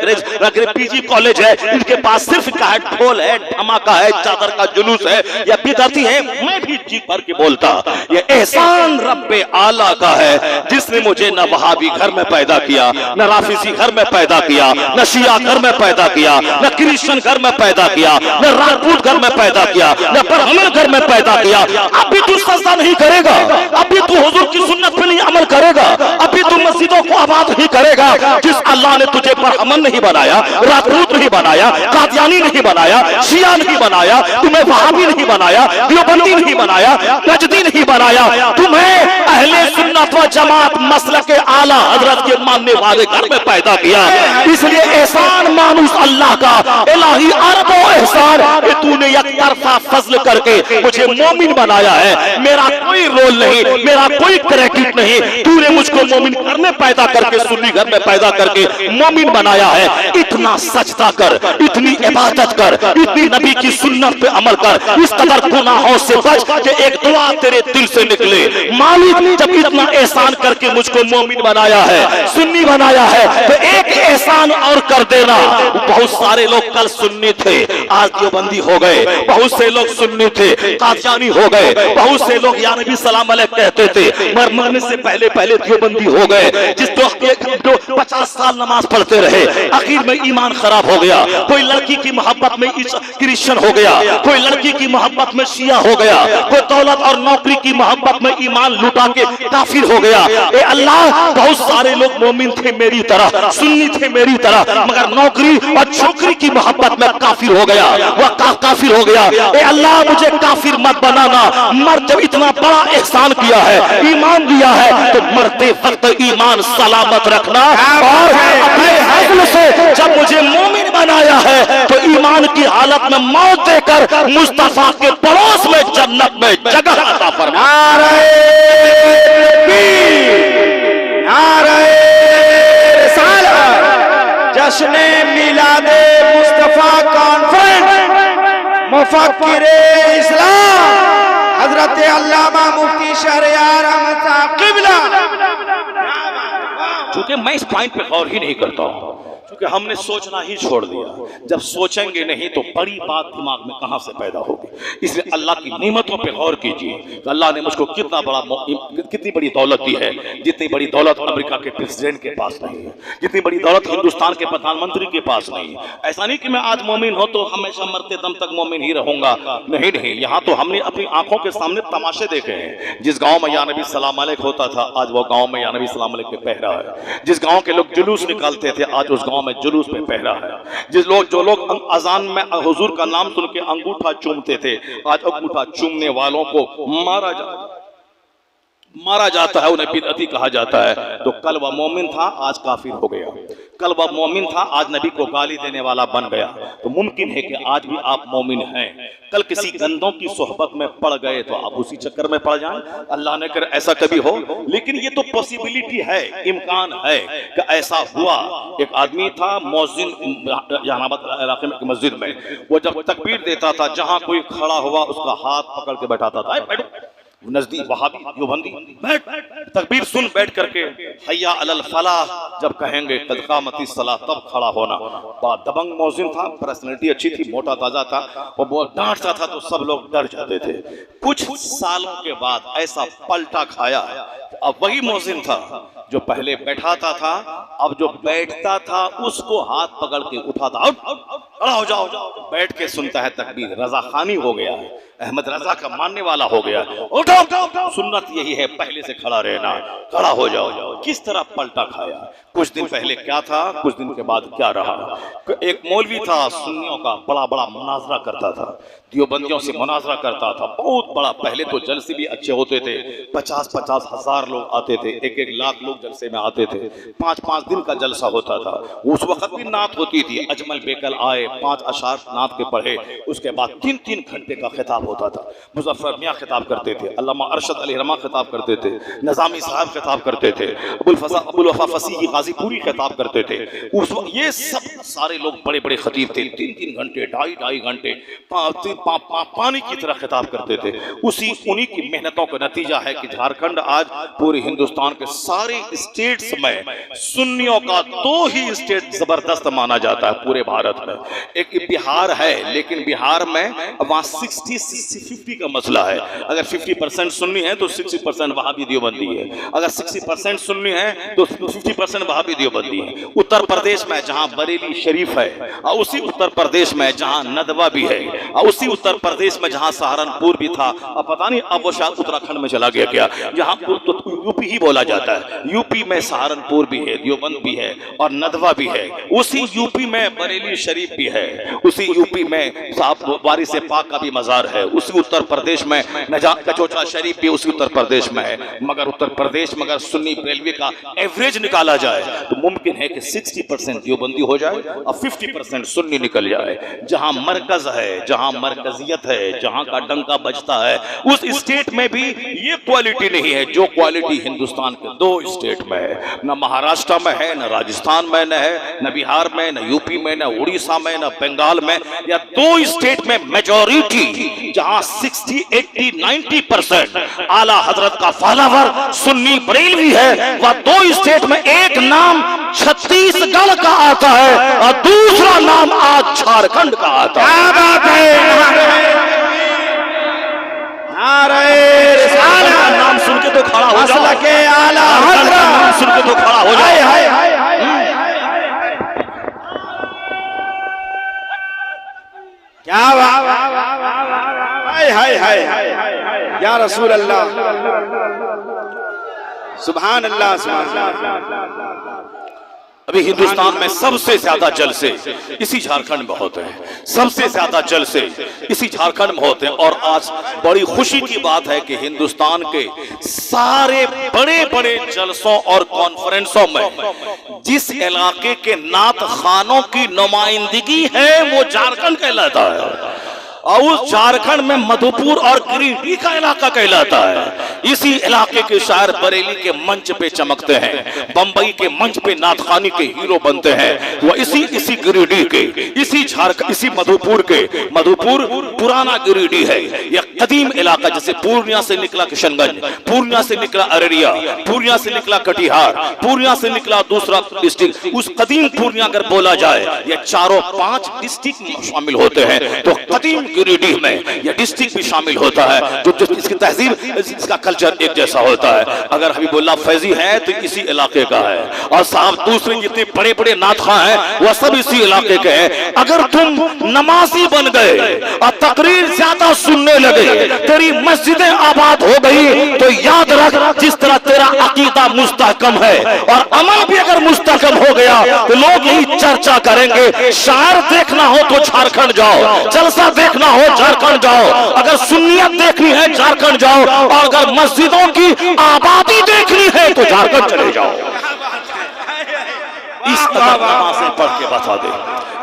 PG कॉलेज है, इनके पास सिर्फ का है, ढोल है, धमाका है, चादर का जुलूस है, ये बिदअती है। मैं भी जी भर के बोलता, ये एहसान रब्बे आला का है जिसने मुझे न वहाबी घर में पैदा किया, न राफिजी घर में पैदा किया, न शिया घर में पैदा किया, न क्रिश्चियन घर में पैदा किया, न राजपूत घर में पैदा किया, न ब्राह्मण घर में पैदा किया। अब भी सजदा नहीं करेगा, अभी तू हुजूर की सुन्नत पे नहीं अमल करेगा, अभी तू मस्जिदों को आबाद नहीं करेगा। जिस अल्लाह ने तुझे बरहमन नहीं बनाया, राजपूत नहीं बनाया, कादियानी नहीं बनाया, शिया नहीं बनाया, तुम्हें वहाबी नहीं बनाया, देवबंदी नहीं बनाया, नजदी नहीं बनाया, तुम्हें अहले सुन्नत व जमात मसलक के आला हजरत के मानने वाले घर में पैदा किया। इसलिए एहसान मानूस अल्लाह का, इलाही अरबों एहसान कि तूने एक तरफा फजल करके मुझे मोमिन बनाया है। मेरा कोई रोल नहीं, मेरा कोई क्रेडिट नहीं, तूने मुझको मोमिन घर में पैदा करके, सुन्नी घर में पैदा करके मोमिन बनाया है। इतना सजदा कर, इतनी इबादत कर, इतनी नबी की सुन्नत पे अमल कर, इस कदर गुनाहों से बच कि एक दुआ तेरे दिल से निकले। मालिक जब इतना एहसान करके मुझको मोमिन बनाया है, सुन्नी बनाया है, तो एक एहसान और कर देना। बहुत सारे लोग कल सुन्नी थे, आज देवबंदी हो गए, बहुत से लोग सुन्नी थे, कादियानी हो गए, बहुत से लोग या नबी सलाम अलैह कहते थे, मरने से पहले पहले देवबंदी हो गए। जिस जो 50 साल नमाज पढ़ते रहे, आखिर में ईमान खराब हो गया। कोई लड़की की मोहब्बत में क्रिश्चियन हो गया, कोई लड़की की मोहब्बत में शिया हो गया, कोई दौलत और नौकरी की मोहब्बत में ईमान लुटा के काफिर हो गया। ए अल्लाह, बहुत सारे लोग मोमिन थे मेरी तरह, सुन्नी थे मेरी तरह, मगर नौकरी और छोकरी की मोहब्बत में काफिर हो गया, वह काफिर हो गया। ए अल्लाह, मुझे काफिर मत बनाना। मर जब इतना बड़ा एहसान किया है, ईमान दिया है, तो मरते वक्त ईमान सलामत रखना। और अपने हक़ से जब मुझे मोमिन बनाया है, तो ईमान की हालत में मौत देकर मुस्तफा के पड़ोस में जन्नत में जगह अता फरमा। जश्न मिलादे मुस्तफा कॉन्फ्रेंस मुफक्किरे इस्लाम हजरत अल्लामा मुफ्ती शहरयार अहमद साहब क़िबला। चूंकि मैं इस पॉइंट पे गौर ही नहीं करता हूं, क्योंकि हमने सोचना ही छोड़ दिया। जब सोचेंगे नहीं तो बड़ी बात दिमाग में कहां से पैदा होगी। इसलिए अल्लाह की नेमतों पे गौर कीजिए कि अल्लाह ने मुझको कितनी बड़ी दौलत दी है। जितनी बड़ी दौलत अमेरिका के प्रेसिडेंट के पास नहीं है, जितनी बड़ी दौलत हिंदुस्तान के प्रधानमंत्री के पास नहीं है। ऐसा नहीं कि मैं आज मोमिन हो तो हमेशा मरते दम तक मोमिन ही रहूंगा, नहीं नहीं। यहाँ तो हमने अपनी आंखों के सामने तमाशे देखे हैं। जिस गाँव में या नबी सलाम अलैह होता था, आज वो गाँव में या नबी सलाम अलैह पे पहरा है। जिस गाँव के लोग जुलूस निकालते थे, आज उस गाँव में जुलूस पे पहरा है। जो लोग अजान में हुजूर का नाम सुन के अंगूठा चूमते थे, आज अंगूठा चूमने वालों को मारा जाता है, उन्हें बिदअती कहा जाता है। तो कल वह मोमिन था, आज काफिर हो गया। कल वह मोमिन था, आज नबी को गाली देने वाला बन गया। तो मुमकिन है कि आज भी आप मोमिन हैं, कल किसी गंदों की सोहबत में पड़ गए तो आप उसी चक्कर में पड़ जाएं। अल्लाह ने कर ऐसा कभी हो, लेकिन ये तो पॉसिबिलिटी है, इम्कान है कि ऐसा हुआ। एक आदमी था मौजिन जहानाबाद इलाके में मस्जिद में, वो जब तकबीर देता था, जहां कोई खड़ा हुआ उसका हाथ पकड़ के बैठाता था। नजदीक वहाबी देवबंदी, बैठ तकबीर सुन बैठ करके हय्या अलल फलाह जब कहेंगे कद क़ामती सलाह तब खड़ा होना। बात दबंग मौजिन था, पर्सनैलिटी अच्छी थी, मोटा ताजा था, वो बहुत डांटता था तो सब लोग डर जाते थे। कुछ सालों के बाद ऐसा पलटा खाया, अब वही मौजिन था जो पहले बैठाता था, अब जो बैठता था उसको हाथ पकड़ के उठाता, खड़ा हो जाओ, बैठ के सुनता है तकबीर। रजा खानी हो गया है, अहमद रजा का मानने वाला हो गया। उठो, सुन्नत यही है, पहले से खड़ा रहना, खड़ा हो जाओ। किस तरह पलटा खाया। कुछ दिन पहले क्या था, कुछ दिन के बाद क्या रहा। एक मौलवी था, सुन्नियों का बड़ा बड़ा मुनाजरा करता था, देवबंदियों से मुनाजरा करता था, बहुत बड़ा। पहले तो जलसे भी अच्छे होते थे, 50-50 हजार लोग आते थे, 1-1 लाख लोग जलसे में आते थे। 5-5 दिन का जलसा होता था। उस वक्त भी नात होती थी, अजमल बेकल आए, 5 अशार नात के पढ़े, उसके बाद 3-3 घंटे का खिताब होता था। मुज़फ़्फ़र मियाँ खिताब करते थे, अल्लामा अरशद अलैहिर्रहमा खिताब करते थे, नज़ामी साहब खिताब करते थे, अबुल वफ़ा फ़सीह गाज़ीपुरी खिताब करते थे। उस वक्त ये सब सारे लोग बड़े बड़े खतीब थे, 3-3 घंटे, 2.5 घंटे पानी की तरह खिताब करते थे। उन्हीं की मेहनतों का नतीजा है कि झारखंड आज पूरे हिंदुस्तान के सारे स्टेट्स में सुन्नियों का 2 ही स्टेट जबरदस्त माना जाता है पूरे भारत में। एक बिहार है, लेकिन बिहार में वहां 60-50 का मसला है। अगर 50% सुन्नी है तो 60% वहाबी देवबंदी है, अगर 60% सुन्नी है तो 50% वहाबी देवबंदी है। उत्तर प्रदेश में जहां बरेली शरीफ है, और उसी उत्तर प्रदेश में जहां नदवा भी है, और उसी उत्तर प्रदेश में जहां सहारनपुर भी था, अब पता नहीं अब वो शायद उत्तराखंड में चला गया क्या, जहां तो यूपी ही बोला जाता है। यूपी में सहारनपुर भी है, देवबंद भी है और नदवा भी है। उसी यूपी में बरेली शरीफ भी है, उसी यूपी में साहब वारिस पाक का भी मजार है, उसी उत्तर प्रदेश में नजात कचौचा शरीफ भी उसी उत्तर प्रदेश में है। मगर उत्तर प्रदेश में अगर सुन्नी बरेलवी का एवरेज निकाला जाए तो मुमकिन है कि 60% देवबंदी हो जाए और 50% सुन्नी निकल जाए। जहां मरकज है, जहां मरकजियत है, जहां का डंका बजता है, उस स्टेट में भी ये क्वालिटी नहीं है जो क्वालिटी हिंदुस्तान के 2 स्टेट में है। न महाराष्ट्र में है, न राजस्थान में न है, न बिहार में, न यूपी में, न उड़ीसा में, न बंगाल में। या 2 स्टेट में मेजॉरिटी जहां 60, 80, 90% आला हजरत का फॉलोवर सुन्नी बरेलवी है, वह 2 स्टेट में एक नाम छत्तीसगढ़ का आता है और दूसरा नाम आज झारखंड का आता है। क्या बात है, नारे रिसालत, नाम सुन के तो खड़ा हो जाओ, मसलक आला हजरत, नाम सुन के तो खड़ा हो हाय जाओ। हाय हाय हाय क्या हाय हाय हाय हाय या रसूल अल्लाह, सुभान अल्लाह, सुभान अल्लाह। अभी हिंदुस्तान में सबसे ज्यादा जलसे इसी झारखंड में होते हैं, सबसे ज्यादा जलसे इसी झारखंड में होते हैं। और आज बड़ी खुशी की बात है कि हिंदुस्तान के सारे बड़े बड़े जलसों और कॉन्फ्रेंसों में जिस इलाके के नात खानों की नुमाइंदगी है वो झारखंड कहलाता है, और उस झारखंड में मधुपुर और गिरिडीह का इलाका कहलाता है। इसी इलाके के शायर बरेली के मंच पे चमकते हैं, बंबई के मंच पे नाथखानी के हीरो बनते हैं। वो इसी गिरिडीह के, इसी मधुपुर के, मधुपुर पुराना गिरिडीह है, यह कदीम इलाका। जैसे पूर्णिया से निकला किशनगंज, पूर्णिया से निकला अररिया, पूर्णिया से निकला कटिहार, पूर्णिया से निकला दूसरा डिस्ट्रिक्ट, उस कदीम पूर्णिया अगर बोला जाए, ये चारों 5 डिस्ट्रिक्ट में शामिल होते हैं। तो कदीम गिरिडीह में यह डिस्ट्रिक्ट भी शामिल होता है, जो इसकी तहजीब, इसका कल्चर एक जैसा होता है। अगर हबीबुल्लाह फैजी है तो इसी इलाके का है, और साहब दूसरे जितने बड़े बड़े नातखा हैं वह सब इसी इलाके के हैं। अगर तुम नमाजी बन गए और तकरीर ज्यादा सुनने लगे, तेरी मस्जिदें आबाद हो गई, तो याद रख जिस तरह तेरा अकीदा मुस्तहकम है और अमल भी अगर मुस्तहकम हो गया तो लोग यही चर्चा करेंगे। शायर देखना हो तो झारखंड जाओ, जलसा देखना हो झारखंड जाओ, अगर सुन्नियत देखनी है झारखंड जाओ, और अगर मस्जिदों की आबादी देखनी है तो झारखंड चले जाओ। इस कदर नमाज़ें पढ़ के बता दे,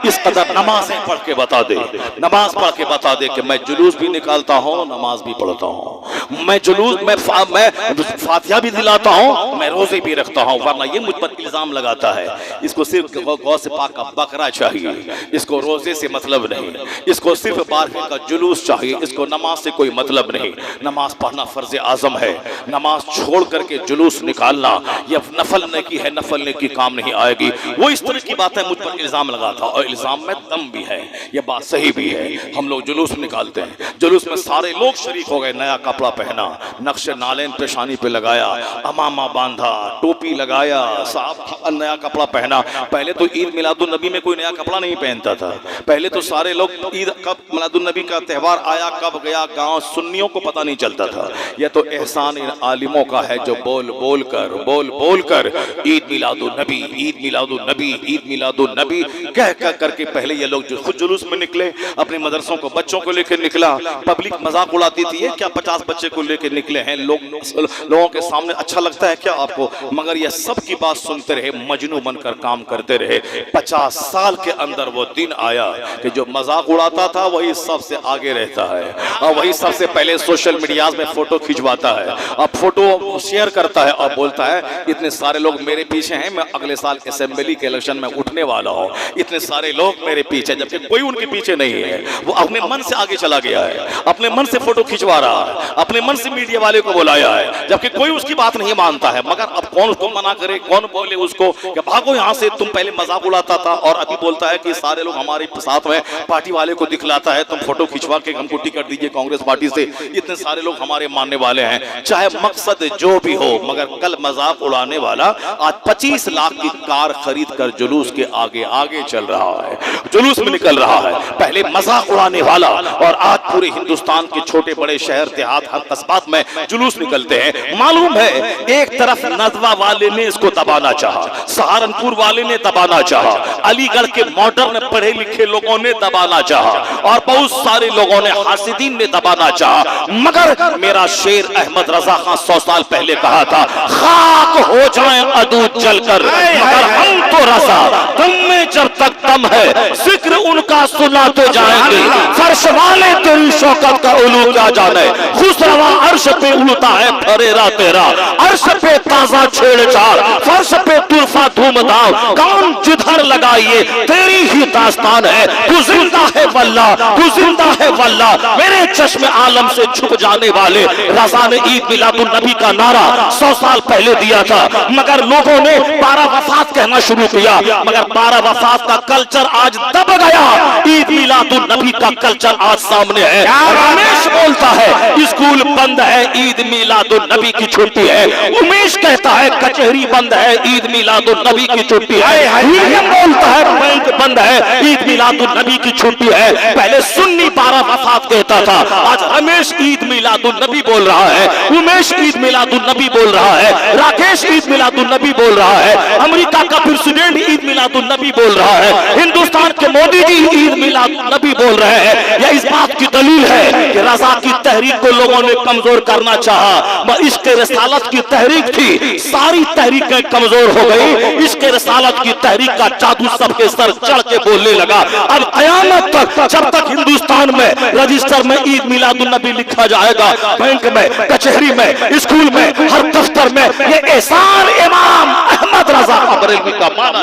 इस कदर नमाज़ें पढ़ के बता दे, नमाज पढ़ के बता दे कि मैं जुलूस भी निकालता हूँ, नमाज भी पढ़ता हूँ, मैं जुलूस मैं फातिहा भी दिलाता हूँ, मैं रोजे भी रखता हूँ। वरना ये मुझ पर इल्जाम लगाता है, इसको सिर्फ गौ से पाक का बकरा चाहिए, इसको रोजे से मतलब नहीं, इसको सिर्फ 12 का जुलूस चाहिए, इसको नमाज से कोई मतलब नहीं। नमाज पढ़ना फर्ज आजम है, नमाज छोड़ करके जुलूस निकालना यह नफल नेकी है, नफल नेकी काम नहीं आएगी। वो इस तरह की बात है, मुझ पर इल्जाम लगाता, और इल्जाम में दम भी है, ये बात सही भी है। हम लोग जुलूस निकालते हैं, जुलूस में सारे लोग शरीक हो गए, नया कपड़ा पहना, नक्शे नालेन पेशानी पे लगाया, अमामा बांधा, टोपी लगाया, साहब नया कपड़ा पहना। पहले तो ईद मिलादुन नबी में कोई नया कपड़ा नहीं पहनता था, पहले तो सारे लोग ईद कब मिलादुन नबी का त्यौहार आया कब गया गांव सुन्नियों को पता नहीं चलता था। यह तो एहसान इन आलिमों का है जो बोल बोल कर ईद मिलादुन नबी, ईद मिलादुन नबी, ईद मिलादुन नबी कह करके पहले ये लोग जो खुद जुलूस में निकले, अपने मदरसों को बच्चों को लेकर निकला, पब्लिक मजाक उड़ाती थी, ये क्या 50 बच्चे को लेकर निकले हैं, लोगों के सामने अच्छा लगता है क्या आपको? मगर ये सब की बात सुनते रहे, मजनू बनकर काम करते रहे। 50 साल के अंदर वो दिन आया कि जो मजाक उड़ाता था वही सबसे आगे रहता है, और वही सबसे पहले सोशल मीडिया में फोटो खिंचवाता है, और फोटो शेयर करता है और बोलता है इतने सारे लोग मेरे पीछे हैं, मैं अगले साल असेंबली के इलेक्शन में उठने वाला हूं, इतने सारे लोग मेरे पीछे, जबकि कोई उनके पीछे नहीं है। वो अपने मन से आगे चला गया है, अपने मन से फोटो खिंचवा रहा है, अपने मन से मीडिया वाले को बुलाया है, जबकि कोई उसकी बात नहीं मानता है। मगर अब कौन उसको मना करे, कौन बोले उसको कि भागो यहाँ से, तुम पहले मजाक उड़ाता था और अभी बोलता है कि सारे लोग हमारे साथ में, पार्टी वाले को दिखलाता है तुम फोटो खिंचवा के हमको टिकट दीजिए कांग्रेस पार्टी से, इतने सारे लोग हमारे मानने वाले हैं। चाहे मकसद जो भी हो, मगर कल मजाक उड़ाने वाला आज 25 लाख की कार खरीद कर जुलूस के आगे आगे चल रहा है, जुलूस में निकल रहा है। पहले मजाक उड़ाने वाला, और आज पूरे हिंदुस्तान के छोटे बड़े शहर देहात हर कस्बात में जुलूस निकलते हैं। मालूम है एक तरफ नदवा वाले ने इसको दबाना चाहा, सहारनपुर वाले ने दबाना चाहा, अलीगढ़ के मॉडर्न पढ़े लिखे लोगों ने दबाना चाहा, और बहुत सारे लोगों ने हासिदीन ने दबाना चाहा। मगर मेरा शेर अहमद रजा खान 100 साल पहले कहा था, खाक हो जाए अदू जलकर मगर हम तो रजा तुम में जब तक दम है जिक्र उनका सुनाते जाएंगे। फर्श वाले तेरी शौकत का उलू क्या जाने, खुसरवा अर्श पे उड़ता है फरेरा तेरा, अर्श पे ताजा छेड़छाड़, फर्श पे तुरफा धूमधाम, कान जिधर लगाइए तेरी ही दास्तान है। तू जिंदा है वल्ला, तू जिंदा है वल्ला, मेरे चश्मे आलम से छुप जाने वाले। रजा ने ईद मिलादुन नबी का नारा 100 साल पहले दिया था, मगर लोगों ने 12 वफात कहना शुरू किया, मगर 12 वफात का कल्चर आज दब गया। ईद मिलादुन नबी का कल्चर आज सामने है। रमेश बोलता है स्कूल बंद है, ईद मिलादुन नबी की छुट्टी है। उमेश कहता है कचहरी बंद है, ईद मिलादुन नबी की छुट्टी है। विलियम बोलता है बैंक बंद है, ईद मिलादुन नबी की छुट्टी है। पहले सुन्नी 12 वफात कहता था, आज रमेश ईद मिलादुन नबी बोल रहा है, उमेश ईद मिलादुन नबी बोल रहा है, राकेश ईद मिलादुन नबी बोल रहा है, अमेरिका का प्रेसिडेंट ईद मिलादुन नबी बोल रहा है, हिंदुस्तान के मोदी जी ईद मिलादुन नबी बोल रहे हैं। यह इस बात की दलील है कि रजा की तहरीक को लोगों ने कमजोर करना चाहा। इश्क़ रिसालत की तहरीक थी, सारी तहरीकें कमजोर हो गई। इश्क़ रिसालत की तहरीक का जादू सबके सर चढ़ के बोलने लगा। अब क़यामत तक जब तक हिंदुस्तान में रजिस्टर में ईद मिलादुन नबी लिखा जाएगा, बैंक में, कचहरी में, स्कूल में, हर दफ्तर में, ये एहसान इमाम अहमद रजा बरेलवी का माना।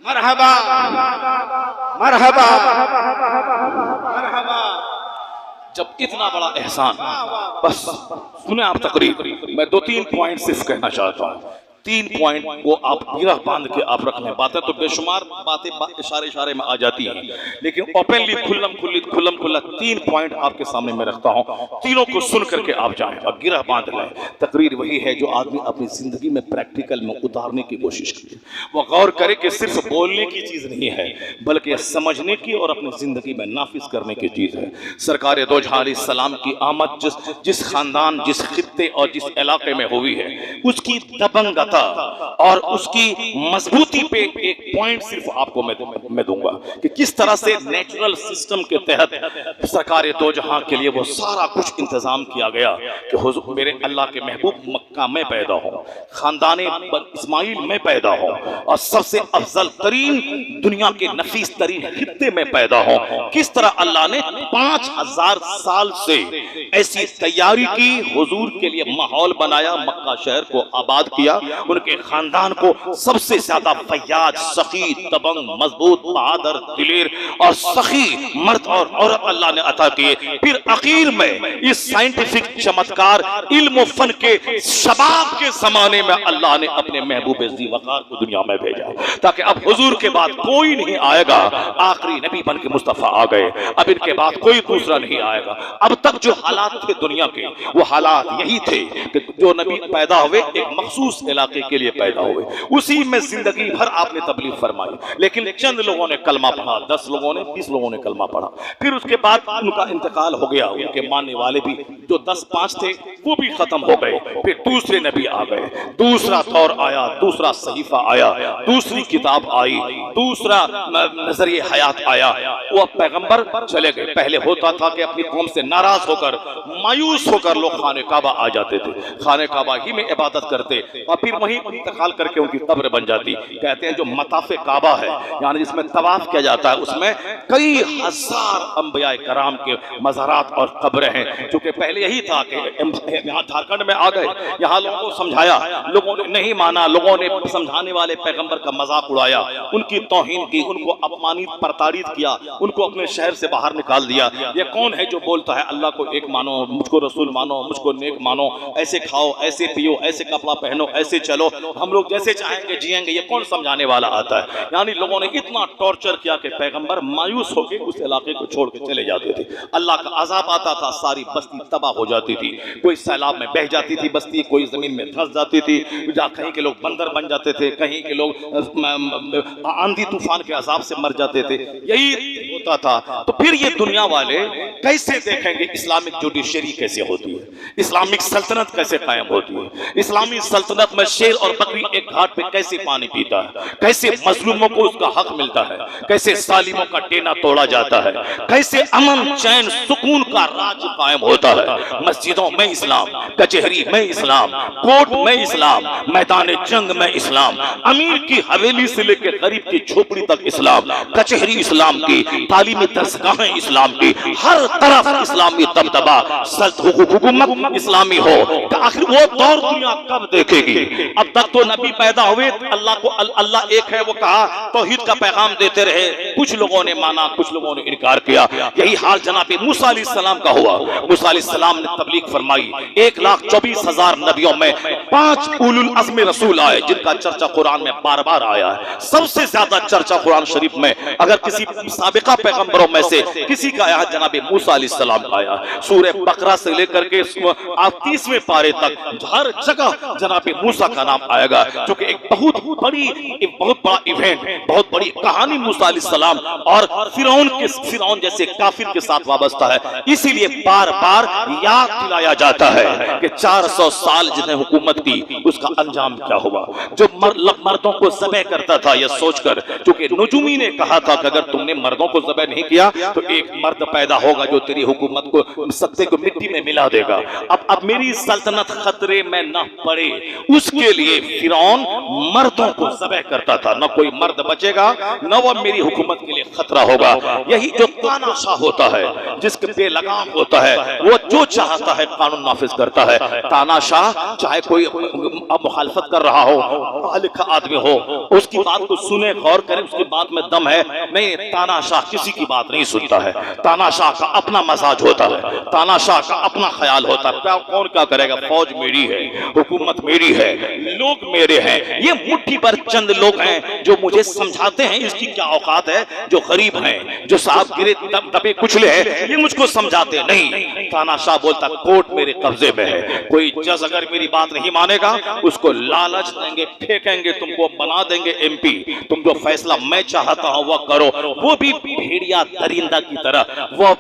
मरहबा मरहबा मरहबा। जब इतना बड़ा एहसान, बस सुने आप तकरीर, मैं 2-3 पॉइंट सिर्फ कहना चाहता हूँ। 3 पॉइंट को आप गिरह बांध के आप रख लें। बातें तो बेशुमार बातें इशारे में आ जाती हैं, लेकिन ओपनली खुल्लम खुल्ला 3 पॉइंट आपके सामने मैं रखता हूं। तीनों को सुन करके आप जाएं और गिरह बांध लें। तकरीर वही है जो आदमी अपनी जिंदगी में प्रैक्टिकल में उतारने की कोशिश करे। वो गौर करे कि सिर्फ बोलने की चीज नहीं है, बल्कि समझने की और अपनी जिंदगी में नाफिज करने की चीज है। सरकार दो जहां अलैहिस्सलाम की आमद जिस खानदान, जिस खित्ते और जिस इलाके में हुई है, उसकी दबंगता और उसकी मजबूती पे एक पॉइंट सिर्फ आपको मैं दूंगा कि किस तरह से नेचुरल सिस्टम के तहत सरकार दो जहां के लिए वो सारा कुछ इंतजाम किया गया कि हुजूर मेरे अल्लाह के महबूब मक्का में पैदा हो, खानदाने इस्माइल में पैदा हो, और सबसे अफजल तरीन दुनिया के नफीस तरीन खित्ते में पैदा हो। किस तरह अल्लाह ने 5000 साल से ऐसी तैयारी की, हुजूर के लिए माहौल बनाया, मक्का शहर को आबाद किया, उनके खानदान को सबसे ज्यादा फैयाज, सखी, दबंग, मजबूत, बहादुर, दिलेर और सखी मर्द और औरत अल्लाह ने अता किए। फिर आखिर में इस साइंटिफिक चमत्कार इल्म फन के शबाब के जमाने में अल्लाह ने अपने महबूब ज़ीवकार को दुनिया में भेजा, ताकि अब हुजूर के बाद कोई नहीं आएगा। आखिरी नबी बन के मुस्तफा आ गए, अब इनके बाद कोई दूसरा नहीं आएगा। अब तक जो हालात थे दुनिया के, वो हालात यही थे कि जो नबी पैदा हुए एक मखसूस इलाके के लिए पैदा हुए, उसी में जिंदगी भर आपने तबलीग फरमाई। लेकिन चंद लोगों ने कलमा पढ़ा, 10 लोगों ने, 20 लोगों ने कलमा पढ़ा, फिर उसके बाद उनका इंतकाल हो गया। उनके मानने वाले भी जो 10-5 थे वो भी खत्म हो गए। फिर दूसरे नबी आ गए, दूसरा दौर आया, दूसरा सहीफा आया, दूसरी किताब आई, दूसरा नजरिए हयात आया। वो पैगंबर चले गए। पहले होता था कि अपनी कौम से नाराज होकर, मायूस होकर लोग खाने काबा आ जाते थे, खाने काबा ही में इबादत करते और फिर वहीं इंतकाल करके उनकी कब्र बन जाती। कहते हैं जो मताफे काबा है, यानी जिसमें तवाफ किया जाता है, उसमें कई हजार अंबिया कराम के मज़ारात और कब्रें हैं। क्योंकि पहले यही था कि यहाँ झारखंड में आ गए, यहाँ लोगों को समझाया, लोगों ने नहीं माना, लोगों ने समझाने वाले पैगंबर का मजाक उड़ाया, उनकी तौहीन की, उनको अपमानित प्रताड़ित किया, उनको अपने शहर से बाहर निकाल दिया। ये कौन है जो बोलता है अल्लाह को एक मानो, मुझको रसूल मानो, मुझको नेक मानो, ऐसे खाओ, ऐसे पियो, ऐसे कपड़ा पहनो, ऐसे चलो, हम लोग जैसे चाहेंगे जिएंगे, ये कौन समझाने वाला आता है? यानी लोगों ने इतना टॉर्चर किया कि पैगंबर मायूस होकर उस इलाके को छोड़ के चले जाते थे। अल्लाह का अजाब आता था, सारी बस्ती तबाह हो जाती थी, कोई सैलाब में बह जाती थी बस्ती, कोई जमीन में धंस जाती थी, कहीं के लोग बंदर बन जाते थे, कहीं के लोग आंधी तूफान के अजाब से मर जाते थे। यही होता था। तो फिर ये दुनिया वाले कैसे देखेंगे इस्लामिक जुडिशरी कैसे होती है, इस्लामिक सल्तनत कैसे कायम होती है, इस्लामी सल्तनत में शेर और बकरी एक घाट पे कैसे पानी पीता है, कैसे मजलूमों को उसका हक मिलता है, कैसे सालिमों का टेना तोड़ा जाता है, कैसे अमन चैन सुकून का राज कायम होता है। मस्जिदों में इस्लाम, कचहरी में इस्लाम, कोर्ट में इस्लाम, मैदान जंग में इस्लाम, अमीर की हवेली से लेकर गरीब की झोपड़ी तक इस्लाम, कचहरी इस्लाम की, तालीमी दरसगाहें इस्लाम की, हर तरफ इस्लामी दबदबा, हुकूमत इस्लामी हो। तो आखिर वो दौर दुनिया कब देखेगी? अब तक तो नबी पैदा हुए, अल्लाह को अल्लाह एक है वो कहा, तौहीद का पैगाम देते रहे, कुछ लोगों ने माना, कुछ लोगों ने इनकार किया। यही हाल जनाब मूसा अलैहिस्सलाम का हुआ। मूसा अलैहिस्सलाम ने तबलीग फरमाई, 1,24,000 नबियों में 5 उलुल अज़्म रसूल आए जिनका चर्चा कुरान में बार-बार आया है। सबसे ज्यादा चर्चा कुरान शरीफ में अगर किसी साबिका पैगंबरों में से किसी का आया, जनाब मूसा अलैहिस्सलाम का आया। सूरह बकरा से लेकर के 30वें पारे तक हर जगह जनाब मूसा का नाम आएगा, जो कि एक बहुत बड़ा इवेंट, बहुत बड़ी कहानी मूसा अलैहिस्सलाम और फिरौन जैसे काफिर के साथ वाबस्ता है। इसीलिए बार बार याद दिलाया जाता है कि 400 साल जिन्हें हुकूमत की उसका अंजाम क्या हुआ। जो मर्दों को ज़बह करता था यह सोचकर, क्योंकि नुजूमी ने कहा था कि अगर तुमने मर्दों को ज़बह नहीं किया तो एक मर्द पैदा होगा जो तेरी हुकूमत को, सत्ते को मिट्टी में मिला देगा। अब मेरी सल्तनत खतरे में न पड़े, उसके लिए फिरौन मर्दों को ज़बह करता था। न कोई मर्द बचेगा, न वो मेरी हुकूमत के लिए खतरा होगा। यही जो तानाशाह होता है, जिसके बेलगाम होता है, वो जो चाहता है कानून नाफिज करता है। तानाशाह चाहे कोई मुखालफत कर रहा हो, पढ़ा लिखा आदमी हो, उसकी बात को सुने, गौर करे, उसकी बात में दम है, नहीं, तानाशाह किसी की बात नहीं सुनता है। तानाशाह का अपना मजाज होता है, तानाशाह का अपना ख्याल होता है। क्या कौन क्या करेगा, फौज मेरी है, हुकूमत मेरी है, लोग मेरे हैं। ये मुट्ठी भर चंद लोग हैं जो मुझे समझाते हैं इसकी क्या औकात है, जो गरीब हैं, जो साहब गिरे दबे कुचले हैं, ये मुझको समझाते नहीं। तानाशाह बोलता कोर्ट मेरे कब्जे में है, कोई जज अगर मेरी बात नहीं मानेगा उसको लालच देंगे, फेंकेंगे, तुमको बना देंगे एमपी, तुम जो फैसला मैं चाहता हूं वह करो। वो भी भेड़िया दरिंदा की तरह, वो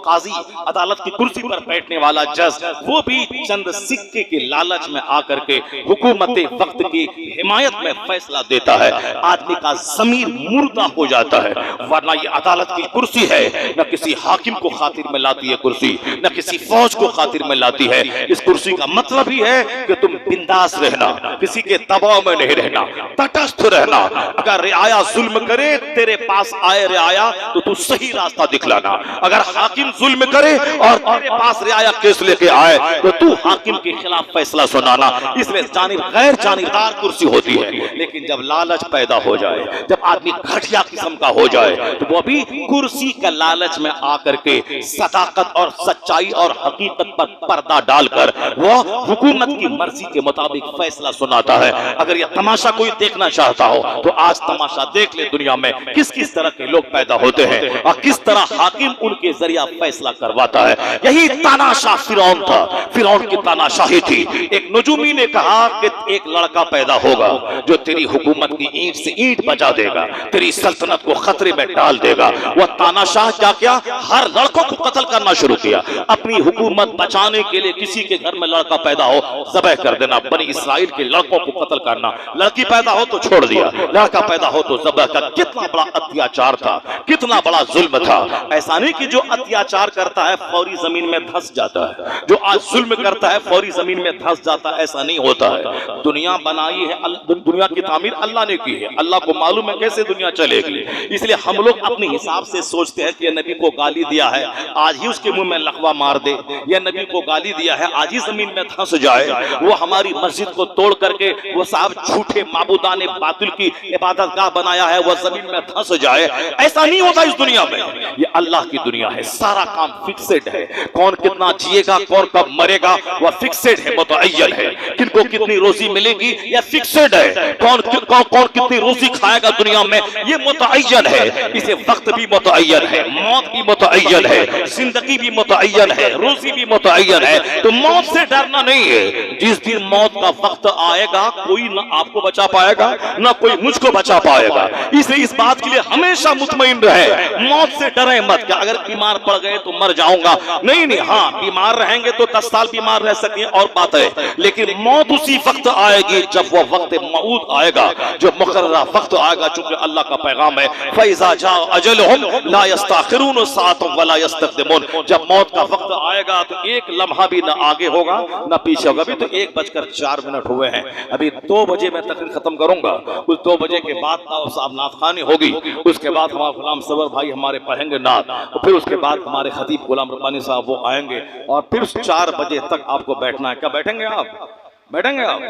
काजी अदालत की कुर्सी पर बैठने वाला जज, वो भी चंद सिक्के के लालच में आकर के हुकूमत वक्त की हिमायत में फैसला देता है। आदमी का जमीर मुर्दा हो जाता है, वरना ये अदालत की कुर्सी है, न किसी हाकिम को खातिर में लाती है कुर्सी, न किसी फौज को खातिर में लाती है। इस कुर्सी का मतलब ही है कि तुम बिंदास रहना, किसी के दबाव में नहीं रहना, तटस्थ रहना। अगर रियाया जुल्म करे, तेरे पास आए रियाया तो तू सही रास्ता दिखलाना। अगर हाकिम जुल्म करे और तेरे पास रियाया केस लेके आए तो तू हाकिम के खिलाफ फैसला सुनाना। इसलिए गैर जानिबदार कुर्सी होती है। लेकिन जब लालच पैदा हो जाए, जब आदमी घटिया किस्म का हो जाए, तो वो भी कुर्सी का लालच में आकर के सदाकत और सच्चाई और हकीकत पर पर्दा डालकर वो हुकूमत की मर्जी के मुताबिक फैसला सुनाता है। अगर ये तमाशा कोई देखना चाहता हो तो आज तमाशा देख ले, दुनिया में किस किस तरह के लोग पैदा होते हैं और किस तरह हाकिम उनके जरिया फैसला करवाता है। यही तानाशाह फिरौन था, फिरौन की तानाशाही थी। एक नुजूमी ने कहा कि एक लड़का पैदा होगा जो तेरी हुकूमत की ईंट से ईंट बजा देगा, तेरी सल्तनत को खतरे में डाल देगा। वह तानाशाह क्या किया, हर लड़कों को कत्ल करना शुरू किया। अपनी हुकूमत बचाने के लिए किसी के घर में लड़का पैदा हो ज़बह कर देना। बनी इस्राइल के लड़कों को कत्ल करना, लड़की पैदा हो तो छोड़ दिया, लड़का पैदा हो तो ज़बह कर। कितना बड़ा अत्याचार था, कितना बड़ा जुल्म था। ऐसा नहीं कि जो अत्याचार करता है फौरी जमीन में धंस जाता है, जो आज जुल्म करता है फौरी जमीन में धंस जाता है, ऐसा नहीं होता है। दुनिया बनाई है, दुनिया की तामीर अल्लाह ने की है, अल्लाह को मालूम है कैसे दुनिया चलेगी। इसलिए हम लोग अपने हिसाब से सोचते हैं कि यह नबी को गाली दिया है, आज ही उसके मुंह में लकवा मार दे, यह नबी नबी को गाली दिया है आज ही जमीन में धंस जाए, वो हमारी मस्जिद को तोड़ करके वो साहब झूठे माबूदाने बातिल की इबादत गाह बनाया है, वो जमीन में धंस जाए। ऐसा नहीं होता इस दुनिया में, ये अल्लाह की दुनिया है, सारा काम फिक्सेड है। कौन कितना जिएगा, कौन कब मरेगा, वह फिक्सेड है, मुतअय्यन है। किनको कितनी रोजी मिलेगी यह फिक्सेड है। कौन कितनी रोजी खाएगा दुनिया में, ये मुतअय्यन है। इसे वक्त भी मुतअय्यन है, मौत भी मुतअय्यन है, जिंदगी भी मुतअय्यन है, रोजी भी मुतअय्यन है। तो मौत से डरना नहीं है। जिस दिन मौत का वक्त आएगा कोई ना आपको बचा पाएगा ना कोई मुझको बचा पाएगा। इसलिए इस बात के लिए हमेशा मुतमईन रहे, मौत से डरे मत कि अगर बीमार पड़ गए तो मर जाऊंगा। नहीं नहीं, हाँ बीमार रहेंगे तो 10 साल बीमार रह सकें और बात है, लेकिन मौत उसी वक्त आएगी जब वह वक्त मऊद आएगा, जो मुकर्ररा वक्त आएगा। चूंकि अल्लाह का पैगाम है फैज़ा जा अजलहुम ला यस्तखिरून साअतन वला यस्तक़दिमून। जब मौत का वक्त आएगा तो एक लम्हा भी ना आगे होगा ना पीछे होगा। अभी तो 1:04 हुए हैं, अभी 2 बजे मैं तकरीर खत्म करूंगा। उस 2 बजे के बाद साहब नाथखानी होगी, उसके बाद हमारा गुलाम सबर भाई हमारे पढ़ेंगे नात, फिर उसके बाद हमारे खतीब गुलाम रब्बानी साहब वो आएंगे और फिर 4 बजे तक आपको बैठना है। क्या बैठेंगे आप? बैठेंगे आप?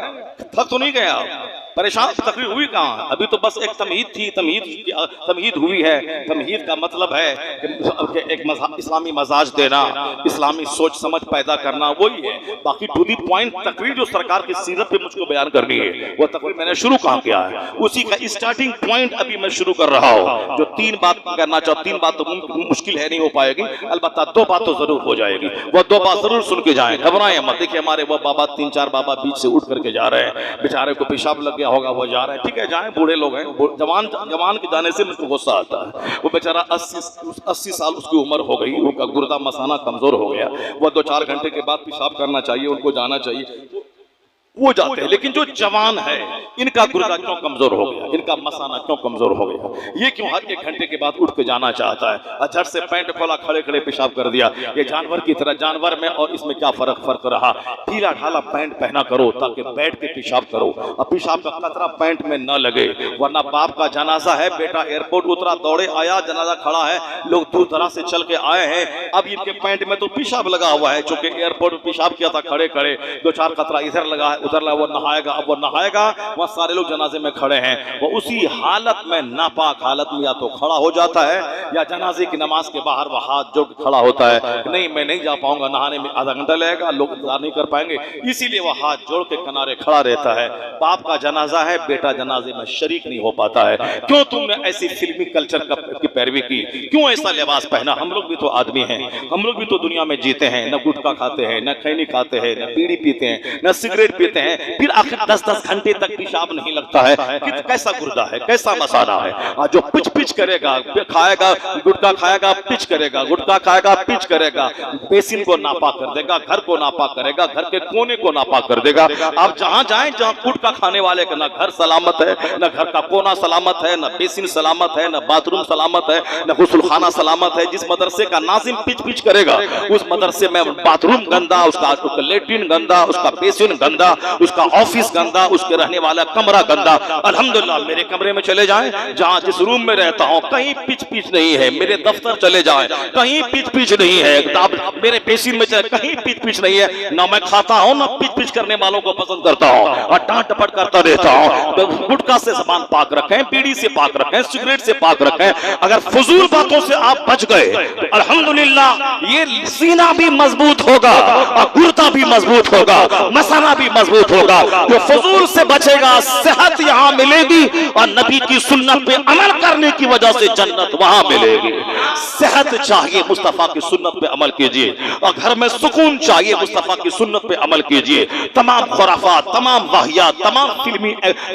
थक तो नहीं गए आप? परेशान? तकरीर हुई कहाँ? अभी तो बस एक तमहीद थी, तमहीद हुई है। तमहीद का मतलब है कि एक इस्लामी मजाज देना, इस्लामी सोच समझ पैदा करना, वही है। बाकी टू दी पॉइंट तकरीर जो सरकार की सीरत पे मुझको बयान करनी है, वो तकरीर मैंने शुरू कहाँ किया है, उसी का स्टार्टिंग पॉइंट अभी मैं शुरू कर रहा हूँ। जो 3 बात करना चाहूँ, 3 बात तो मुश्किल है, नहीं हो पाएगी, अलबत्ता 2 बात तो जरूर हो जाएगी। वो 2 बात जरूर सुन के जाए, घबराएं मत। देखिए हमारे वो बाबा 3-4 बाबा बीच से उठ करके जा रहे हैं, बेचारे को पेशाब लग गया होगा, वो जा रहे हैं, ठीक है जाएं, बूढ़े लोग हैं। जवान के जाने से मुझको गुस्सा आता है। वो बेचारा 80 साल उसकी उम्र हो गई, उनका गुर्दा मसाना कमजोर हो गया, वो 2-4 घंटे के बाद पेशाब करना चाहिए, उनको जाना चाहिए, वो जाते हैं। लेकिन जो जवान है इनका गुर्दा क्यों कमजोर हो गया, इनका मसाना क्यों कमजोर हो गया, ये क्यों हर 1 घंटे के बाद उठ के जाना चाहता है। झट से पैंट खोला, खड़े खड़े पेशाब कर दिया। ये जानवर की तरह, जानवर में और इसमें क्या फर्क रहा। ढीला ढाला पैंट पहना करो ताकि बैठ के पेशाब करो, और पेशाब का कतरा पैंट में न लगे, वरना बाप का जनाजा है, बेटा एयरपोर्ट उतरा, दौड़े आया, जनाजा खड़ा है, लोग दूर दराज से चल के आए हैं, अब इनके पैंट में तो पेशाब लगा हुआ है। चूंकि एयरपोर्ट में पेशाब किया था खड़े खड़े, 2-4 कतरा इधर लगा है, उधर लगा, वो नहाएगा, अब वो नहाएगा, वह सारे लोग जनाजे में खड़े हैं, वो उसी हालत में, नापाक हालत में या तो खड़ा हो जाता है या जनाजे की नमाज के बाहर वह हाथ जोड़ के खड़ा होता है, नहीं मैं नहीं जा पाऊंगा, नहाने में आधा घंटा लगेगा, लोग इंतजार नहीं कर पाएंगे, इसीलिए वह हाथ जोड़ के किनारे खड़ा रहता है। बाप का जनाजा है, बेटा जनाजे में शरीक नहीं हो पाता है। क्यों तुमने ऐसी फिल्मी कल्चर की पैरवी की, क्यों ऐसा लिबास पहना? हम लोग भी तो आदमी हैं, हम लोग भी तो दुनिया में जीते हैं, न गुटखा खाते हैं, न खैनी खाते हैं, न बीड़ी पीते हैं, न सिगरेट पीते हैं, फिर आखिर 10-10 घंटे तक पेशाब नहीं लगता है कि कैसा गुर्दा है, कैसा मसाना है। जो पिच पिच करेगा, खाएगा गुटखा, खाएगा पिच करेगा, गुटखा खाएगा पिच करेगा, बेसिन को नापा कर देगा, घर को नापा करेगा, घर के कोने को नापा कर देगा। आप जहां जाएं, जहां गुटखा खाने वाले का ना घर सलामत है, ना घर का कोना सलामत है, ना बेसिन सलामत है, ना बाथरूम सलामत है, ना गुस्ल खाना सलामत है। जिस मदरसे का नाजिम पिच पिच करेगा, उस मदरसे में बाथरूम गंदा, उसका लेट्रिन गंदा, उसका बेसिन गंदा, उसका ऑफिस गंदा, उसके रहने वाला कमरा गंदा। अल्हम्दुलिल्लाह मेरे कमरे में चले जाएं, जहां जिस रूम में रहता हूं, कहीं पिच पिच नहीं है। मेरे दफ्तर चले जाएं, कहीं पिच पिच नहीं है। मेरे बेसिन में चले, कहीं पिच पिच नहीं है। ना मैं खाता हूं, ना पिच पिच करने वालों को पसंद करता हूं, और डांट टपट करता रहता हूं। गुटखा से ज़बान पाक रखें, बीड़ी से पाक रखें, सिगरेट से पाक रखें। अगर फजूल बातों से आप बच गए तो अल्हम्दुलिल्लाह ये सीना भी मजबूत होगा और गुर्दा भी मजबूत होगा, मसाना भी मजबूत होगा। जो फजूल से बचेगा, सेहत यहां मिलेगी, और नबी की सुन्नत पे अमल करने की वजह से जन्नत वहां मिलेगी। सेहत चाहिए, मुस्तफा की सुन्नत पे अमल कीजिए, और घर में सुकून चाहिए, मुस्तफा की सुन्नत पे अमल कीजिए। तमाम खुराफात, तमाम वाहियात, तमाम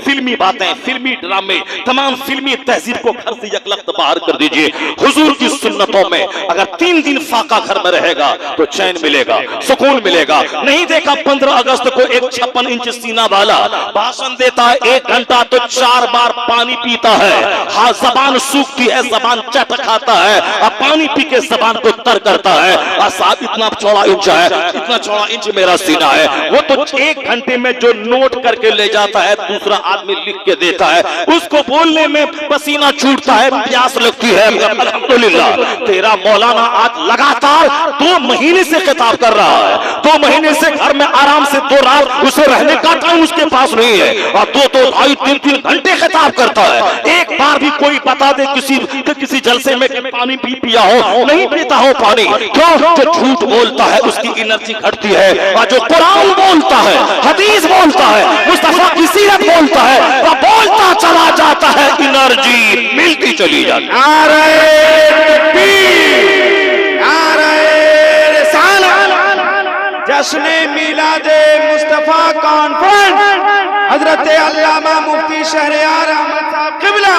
फिल्मी बातें, फिल्मी ड्रामे, तमाम फिल्मी तहजीब को घर से यकलख्त बाहर कर दीजिए। हुजूर की सुन्नतों में अगर 3 दिन फाका घर में रहेगा तो चैन मिलेगा, सुकून मिलेगा। नहीं देखा 15 अगस्त को एक 153 इंच सीना वाला भाषण देता है 1 घंटा तो 4 बार पानी पीता है। हाँ, जबान सूखती है, जबान चट खाता है, अब पानी पी के जबान को तर करता है। और साहब इतना चौड़ा इंच है, इतना चौड़ा इंच मेरा सीना है। वो तो 1 घंटे में जो नोट करके ले जाता है, दूसरा आदमी लिख के देता है, उसको बोलने में पसीना छूटता है, प्यास लगती है। अल्हम्दुलिल्लाह, तेरा मौलाना आज लगातार 2 महीने से खिताब कर रहा है। 2 महीने से घर में आराम से 2 रात उसे रहने का टाइम उसके पास नहीं है, और 2 ढाई 3 घंटे खिताब करता है। एक बार भी कोई बता दे किसी जलसे में कि पानी पिया हो, नहीं पीता हो पानी। क्यों? जो झूठ बोलता है उसकी एनर्जी घटती है, और जो कुरान बोलता है, हदीस बोलता है, मुस्तफा की सीरत बोलता है, वह बोलता चला जाता है, एनर्जी मिलती चली जाती है। जश्न मिलादे मुस्तफा कॉन्फ्रेंस हजरत अल्लामा मुफ्ती शहरयार अहमद साहब क़िबला।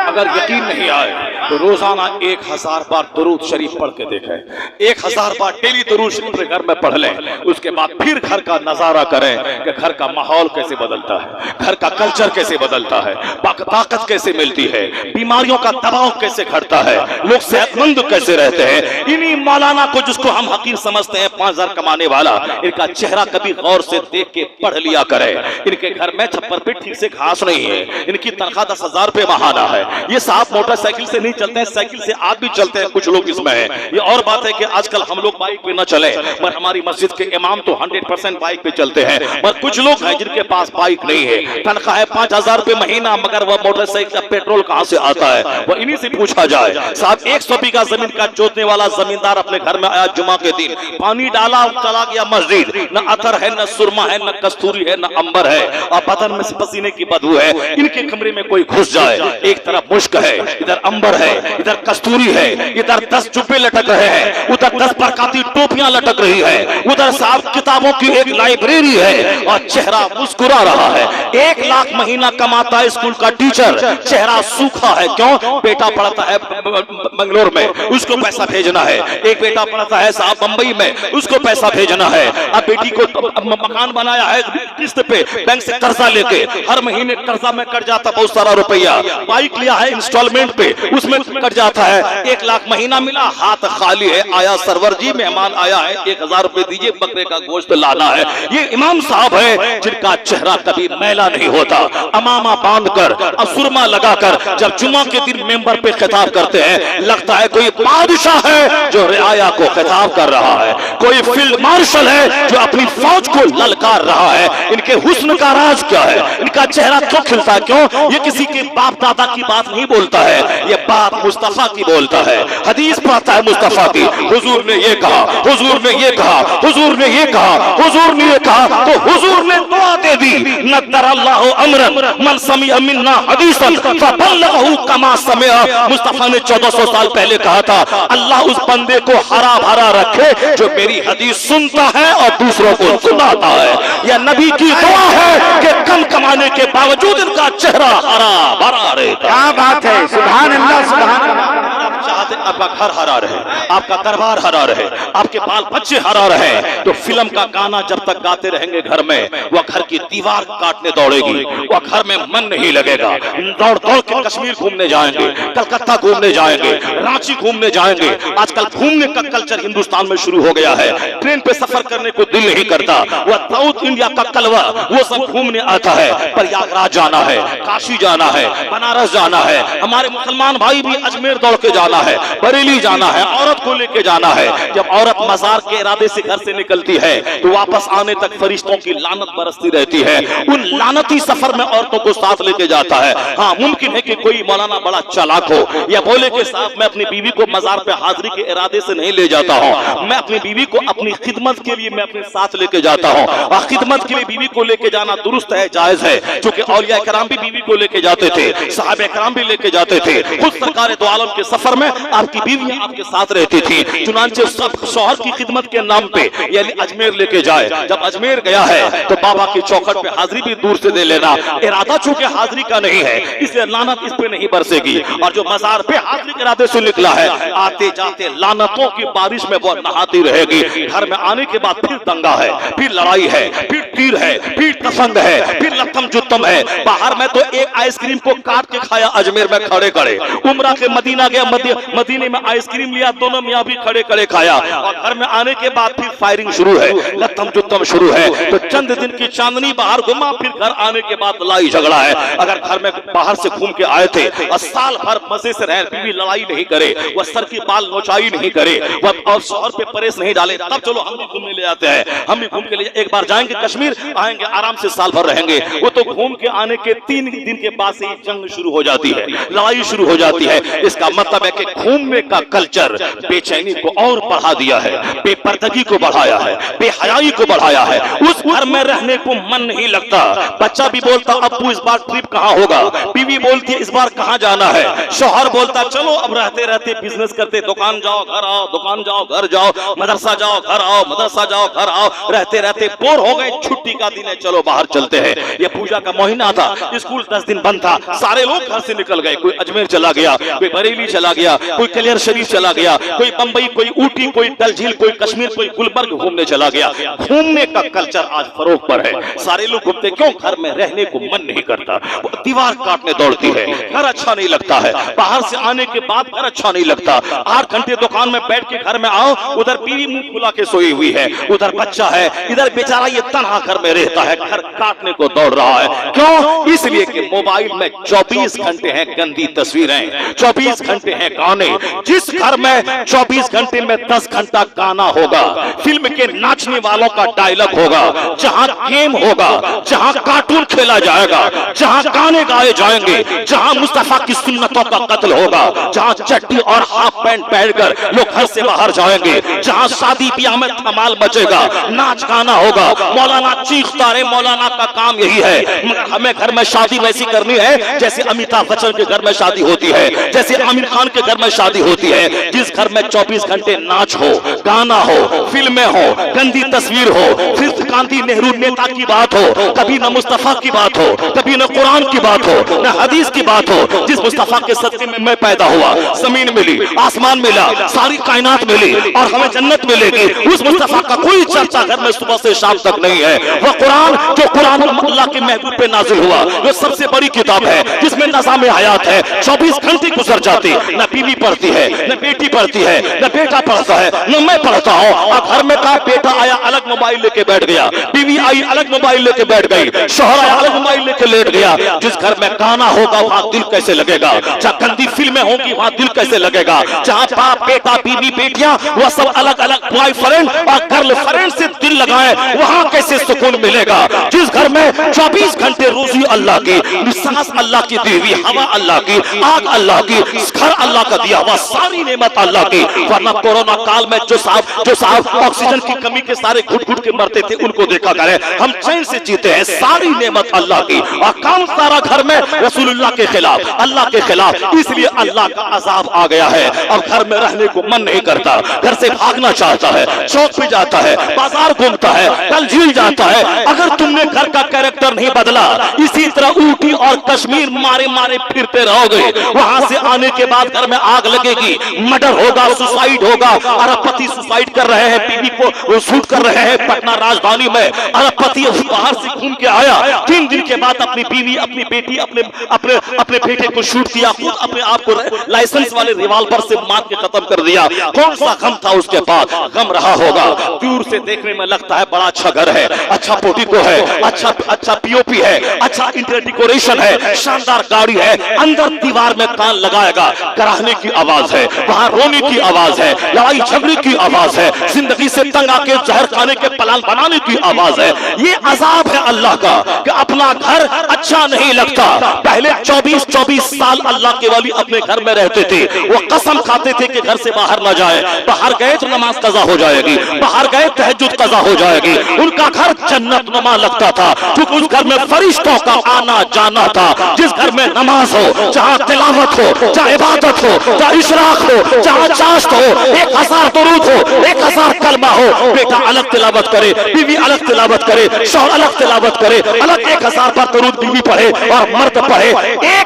अगर यकीन नहीं आए तो रोजाना 1000 बार दुरूद शरीफ पढ़ के देखें। 1000 बार डेली दुरूद शरीफ घर में पढ़ लें। उसके बाद फिर घर का नजारा करें कि घर का माहौल कैसे बदलता है, घर का कल्चर कैसे बदलता है, ताकत कैसे मिलती है, बीमारियों का दबाव कैसे घटता है, लोग सेहतमंद कैसे रहते हैं। इन्हीं मौलाना को, जिसको हम हकीम समझते हैं 5000 कमाने वाला, इनका चेहरा कभी गौर से देख के पढ़ लिया करें। इनके घर में छप्पर पे ठीक से घास नहीं है, इनकी तनख्वाह 10,000 रुपए महाना है। ये साहब मोटरसाइकिल से नहीं चलते हैं, साइकिल से आप भी चलते हैं, कुछ लोग इसमें हैं। ये और बात है कि आजकल हम लोग बाइक पे न चले, पर हमारी मस्जिद के इमाम तो 100% बाइक पे चलते हैं। पर कुछ लोग हैं जिनके पास बाइक नहीं है, तनख्वाह है 5000 रुपए महीना, मगर वह मोटरसाइकिल का पेट्रोल कहां से आता है, वह इन्हीं से पूछा जाए। साहब 100 बीघा जमीन का जोतने वाला जमींदार अपने घर में आया जुमा के दिन, पानी डाला, चला गया मस्जिद, न अतर है, न सुरमा है, न कस्तूरी है, न अंबर है, और बदन में से पसीने की बदबू है। इनके कमरे में कोई घुस जाए, एक तरफ मुश्क है, इधर अंबर है, इधर कस्तूरी है, इधर 10 जुब्बे लटक रहे हैं, उधर 10 प्रकार की टोपियां लटक रही है, उधर साहब किताबों की एक लाइब्रेरी है, और चेहरा मुस्कुरा रहा है। 1 लाख महीना कमाता है स्कूल का टीचर, चेहरा सूखा है। क्यों? बेटा पढ़ता है बंगलोर में, उसको पैसा भेजना है। एक बेटा पढ़ता है साहब बंबई में, उसको पैसा भेजना है। अब बेटी को मकान बनाया है किस्त पे, बैंक से कर्जा लेके, हर महीने कर्जा में कट जाता बहुत सारा रुपया। बाइक लिया है इंस्टॉलमेंट पे, उसमें कट जाता है। 1 लाख महीना मिला, हाथ खाली है। आया सरवर जी, मेहमान आया है, 1000 रुपए दीजिए, बकरे का गोश्त लाना है। ये इमाम साहब है जिनका चेहरा कभी मैला नहीं होता। अमामा बांधकर और सुरमा लगाकर जब जुमा के दिन मेंबर पे खिताब करते हैं, लगता है कोई बादशाह है जो रियाया को खिताब कर रहा है, कोई फील्ड मार्शल है जो अपनी फौज को ललकार रहा है। इनके हुस्न का राज क्या है? इनका चेहरा क्यों खिलता है? क्यों? ये किसी के बाप दादा की बात नहीं बोलता है, ये बात मुस्तफा की बोलता है। हदीस पढ़ता है मुस्तफा की, हुजूर ने ये कहा, हुजूर ने ये कहा, हुजूर ने ये कहा, हुजूर ने ये कहा, तो हुजूर ने दुआ दे दी, नद्दरल्लाहु अमरन मन समिअ मिन्ना हदीसन फबल्लगहु कमा समिअ। मुस्तफा ने 1400 साल पहले कहा था, अल्लाह उस बंदे को हरा भरा रखे जो मेरी हदीस सुनता है और दूसरों को सुनाता है। यह नबी की दुआ है कि कम कमाने के बावजूद इनका चेहरा हरा भरा रहे। क्या बात है, सुभान अल्लाह, सुभान अल्लाह। चाहते आपका घर हरा रहे, आपका दरबार हरा रहे, आपके बाल बच्चे हरा रहे, तो फिल्म का गाना जब तक गाते रहेंगे घर में, वह घर की दीवार काटने दौड़ेगी, वह घर में मन नहीं लगेगा। दौड़ दौड़ के कश्मीर घूमने जाएंगे, कलकत्ता घूमने जाएंगे, रांची घूमने जाएंगे। आजकल घूमने का कल्चर हिंदुस्तान में शुरू हो गया है। ट्रेन पे सफर करने को दिल नहीं करता, वह साउथ इंडिया का कलवा वो सब घूमने आता है। प्रयागराज जाना है, काशी जाना है, बनारस जाना है, हमारे मुसलमान भाई भी अजमेर दौड़ के जाना है, बरेली जाना है, औरत को लेके जाना है। जब औरत मजार के इरादे से घर से निकलती है तो वापस आने तक फरिश्तों की लानत बरसती रहती है। उन लानती सफर में औरतों को साथ लेके जाता है। हाँ, मुमकिन है कि कोई मौलाना बड़ा चालाक हो या बोले के साथ मैं अपनी बीवी को मजार पे हाजिरी के इरादे से नहीं ले जाता हूँ, मैं अपनी बीवी को अपनी खिदमत के लिए मैं अपने साथ लेके जाता हूँ। और खिदमत के लिए बीवी को लेके जाना दुरुस्त है, जायज है, क्योंकि औलिया किराम भी बीवी को लेके जाते थे, सहाबा किराम भी लेके जाते थे। खुद सरकार दो आलम के सफर में आप आपकी बीवी आपके साथ रहती थी, चुनांचे सब शौहर की खिदमत के नाम पे यानी अजमेर लेके जाए। जब अजमेर गया है तो बाबा की चौखट पे हाजिरी भी दूर से दे लेना। इरादा चूंकि हाजिरी का नहीं है इसलिए लानत इस पे नहीं बरसेगी। और जो मजार पे हाजिरी के इरादे से निकला है, आते जाते लानतों की बारिश में वो नहाती रहेगी। घर में आने के बाद फिर दंगा है, फिर लड़ाई है, फिर तीर है, फिर तफंग है, फिर लत्तम जुत्तम है। बाहर में तो एक आइसक्रीम को काट के खाया अजमेर में खड़े खड़े, उमरा के मदीना गया, मदीने में आइसक्रीम लिया, दोनों मियां भी खड़े खड़े खाया। और घर में आने के बाद फिर फायरिंग शुरू है, लत्तम जुत्तम शुरू है। तो चंद दिन की चांदनी बाहर घुमा, फिर घर आने के बाद लड़ाई झगड़ा है। अगर घर में बाहर से घूम के आए थे और साल भर मजे से रहे, बीवी लड़ाई नहीं करे, वह सर की बाल नोचाई नहीं करे, वह और शौहर पे परेश नहीं डाले, तब चलो हम भी घूमने ले जाते हैं, हम भी घूम के ले एक बार जाएंगे कश्मीर, आएंगे आराम से साल भर रहेंगे। वो तो घूम के आने के 3 दिन के बाद से ही जंग शुरू हो जाती है, लड़ाई शुरू हो जाती है। इसका मतलब है कि घूमने का कल्चर बेचैनी को और बढ़ा दिया है, बेपर्दगी को बढ़ाया है, बेहयाई को बढ़ाया है। उस घर में रहने को मन नहीं लगता। बच्चा भी बोलता अब्बू इस बार ट्रिप कहाँ होगा, बीवी बोलती है इस बार कहाँ जाना है, शौहर बोलता चलो अब रहते रहते बिजनेस करते, दुकान जाओ घर आओ, दुकान जाओ घर जाओ, मदरसा जाओ घर आओ, मदरसा जाओ घर आओ, रहते रहते बोर हो गए, छुट्टी का दिन है चलो बाहर चलते हैं। ये पूजा का महीना था, स्कूल 10 दिन बंद था, सारे लोग घर से निकल गए, कोई अजमेर चला गया, कोई बरेली चला गया, कोई कलियर शरीफ चला गया, कोई बंबई, कोई ऊटी, कोई डल झील, कोई कश्मीर, कोई गुलबर्ग घूमने चला गया। घूमने का कल्चर आज फरोग पर है, सारे लोग घूमते, क्यों? घर में रहने को मन नहीं करता, दीवार काटने दौड़ती है, घर अच्छा नहीं लगता है, बाहर से आने के बाद घर अच्छा नहीं लगता। 8 घंटे दुकान में बैठ के घर में आओ, उधर बीवी मुंह फुला के सोई हुई है, उधर बच्चा है, इधर बेचारा ये तन्हा घर में रहता है, घर काटने को दौड़ रहा है। क्यों? इसलिए कि मोबाइल में 24 घंटे हैं गंदी तस्वीरें, 24 घंटे हैं गाने। जिस घर में 24 घंटे में 10 घंटा गाना होगा, फिल्म के नाचने वालों का डायलॉग होगा, जहां गेम होगा, जहां कार्टून खेला जाएगा, जहां गाने गाए जाएंगे, जहां मुस्तफा की सुन्नतों का कत्ल होगा, जहां चड्डी और हाफ पैंट पहनकर लोग घर से बाहर जाएंगे, जहां शादी ब्याह में धमाल मचेगा, नाच गाना होगा, मौलाना चीखता रहे, मौलाना का काम यही है। मगर हमें घर में शादी वैसी करनी है जैसे अमिताभ बच्चन के घर में शादी होती है, जैसे आमिर खान के घर में शादी होती है, जिस घर में 24 घंटे नाच हो, गाना हो, फिल्में हो, गंदी तस्वीर हो, फिर गांधी नेहरू नेता की बात हो, कभी न मुस्तफा की बात हो, कभी न कुरान की बात हो, न हदीस की बात हो। जिस मुस्तफा के सदके में मैं पैदा हुआ, जमीन मिली, आसमान मिला, सारी कायनात मिली और हमें जन्नत मिलेगी, उस मुस्तफा का कोई चर्चा घर में सुबह से शाम तक नहीं है। वह कुरान जो कुरान अल्लाह के महबूब पे नाजिल हुआ, जो सबसे बड़ी किताब है, जिसमें निज़ाम हयात है, 24 घंटे गुजर जाते, न बीवी पढ़ती है, न बेटी पढ़ती है, न बेटा पढ़ता है, न मैं पढ़ता हूँ। और घर में कहा बेटा आया अलग मोबाइल लेके बैठ गया, बीवी आई अलग मोबाइल लेके बैठ गई, शौहर आया अलग मोबाइल लेके लेट गया। जिस घर में गाना होगा वहां दिल कैसे लगेगा, जहाँ गंदी फिल्में होंगी वहां दिल कैसे लगेगा, जहाँ बाप बेटा बीवी बेटियां वह सब अलग अलग बॉयफ्रेंड और गर्लफ्रेंड से दिल लगाए, वहां कैसे सुकून मिलेगा। जिस घर में 24 घंटे रोजी अल्लाह की, सांस अल्लाह की दी हुई, हवा अल्लाह की, आग अल्लाह की, घर अल्लाह का दिया हुआ, सारी नेमत अल्लाह की। वरना कोरोना काल में जो साहब ऑक्सीजन की कमी के सारे घुट घुट के मरते थे, उनको देखा करें, हम चैन से जीते हैं, सारी नेमत अल्लाह की। और काम सारा घर में रसूलुल्लाह के खिलाफ, अल्लाह के खिलाफ, इसलिए अल्लाह का अजाब आ गया है। अब घर में रहने को मन नहीं करता, घर से भागना चाहता है, चौक पे जाता है, बाजार घूमता है, डल झील जाता है। अगर तुमने घर का कैरेक्टर नहीं बदला, इसी तरह ऊटी और कश्मीर मारे मारे फिरते रहोगे। वहां से आने के बाद घर में आग लगेगी, मर्डर होगा, सुसाइड होगा। अरबपति सुसाइड कर रहे हैं, बीवी को शूट कर रहे हैं पटना राजधानी में। अरबपति बाहर से घूम के आया, 3 दिन के बाद अपनी बीवी, अपनी बेटी, अपने बेटे को शूट किया, खुद अपने आप को लाइसेंस वाले रिवॉल्वर से मार के खत्म कर दिया। कौन सा गम था उसके पास? गम रहा होगा। दूर से देखने में लगता है बड़ा अच्छा घर है, अच्छा पोर्टिको है, अच्छा पीओपी है, अच्छा इंटीरियर डेकोरेशन है, शानदार गाड़ी है। अंदर दीवार में कान लगाएगा, कराहने की आवाज है, वहां रोने की आवाज है, लड़ाई झगड़े की आवाज है, जिंदगी से तंग आके जहर खाने के प्लान बनाने की आवाज है। ये अजाब है अल्लाह का कि अपना घर अच्छा नहीं लगता। पहले 24 साल अल्लाह के वली अपने घर में रहते थे, वो कसम खाते थे कि घर से बाहर ना जाए, बाहर गए तो नमाज कज़ा हो जाएगी, बाहर गए तहज्जुद कज़ा हो जाएगी। उनका घर जन्नत नुमा लगता था, क्योंकि उस घर में फरिश्तों का आना जाना था। जिस घर में नमाज हो, जहाँ तिलावत हो, जहाँ इबादत हो, जहाँ इशराक हो, जहाँ चाश्त हो, 1000 दुरूद हो, 1000 कलमा हो, बेटा अलग तिलावत करे, बीवी अलग तिलावत करे, शौहर अलग तिलावत करे, अलग 1000 पर दुरूद बीवी पढ़े और मर्द पढ़े।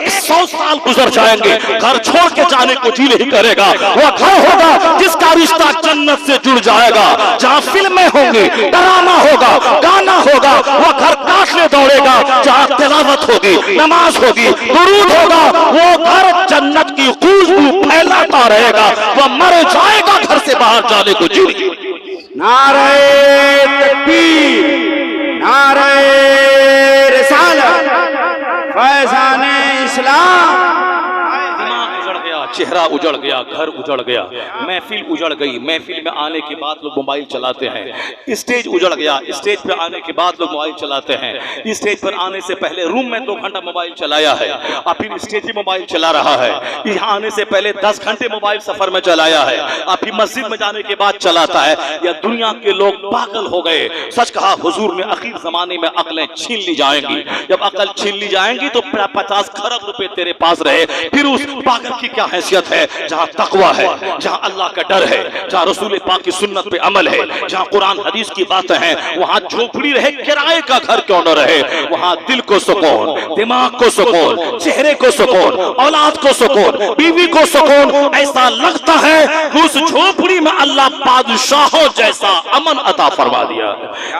100 साल गुजर जाएंगे, घर छोड़ के जाने को जी नहीं करेगा। वह घर होगा जिसका रिश्ता जन्नत से जुड़ जाएगा, जहाँ फिल्में होंगी, ड्रामा होगा, गाना होगा। वह घर काटने दौड़ेगा जहाँ तिलावत होगी, नमाज होगी, दुरूद होगा। वो घर जन्नत की खुशबू फैलाता रहेगा। वह मर जाएगा घर से बाहर जाने को जी नहीं। नारे तकबीर, नारे रिसालत, फैज़ाने इस्लाम। चेहरा उजड़ गया, घर उजड़ गया, महफिल उजड़ गई। महफिल में आने के बाद लोग मोबाइल चलाते हैं। स्टेज उजड़ गया, स्टेज पे आने के बाद लोग मोबाइल चलाते हैं। स्टेज पर आने से पहले रूम में 2 घंटा मोबाइल चलाया है और फिर स्टेज पे मोबाइल चला रहा है। यहाँ आने से पहले 10 घंटे मोबाइल सफर में चलाया है और फिर मस्जिद में जाने के बाद चलाता है। या दुनिया के लोग पागल हो गए। सच कहा हुजूर ने, आखिर जमाने में अकलें छीन ली जाएंगी। जब अकल छीन ली जाएंगी तो 50 खरब रुपए तेरे पास रहे, फिर उस पागल की क्या हैसियत है? जहां तकवा है, जहां अल्लाह का डर है, जहां रसूल पाक की सुन्नत पे अमल है, जहां कुरान हदीस की बातें हैं, वहां झोपड़ी रहे, किराए का घर क्यों न रहे, वहां दिल को सुकून, दिमाग को सुकून, चेहरे को सुकून, औलाद को सुकून, बीवी को सुकून। ऐसा लगता है उस झोपड़ी में अल्लाह बादशाहों जैसा अमन अता फरमा दिया।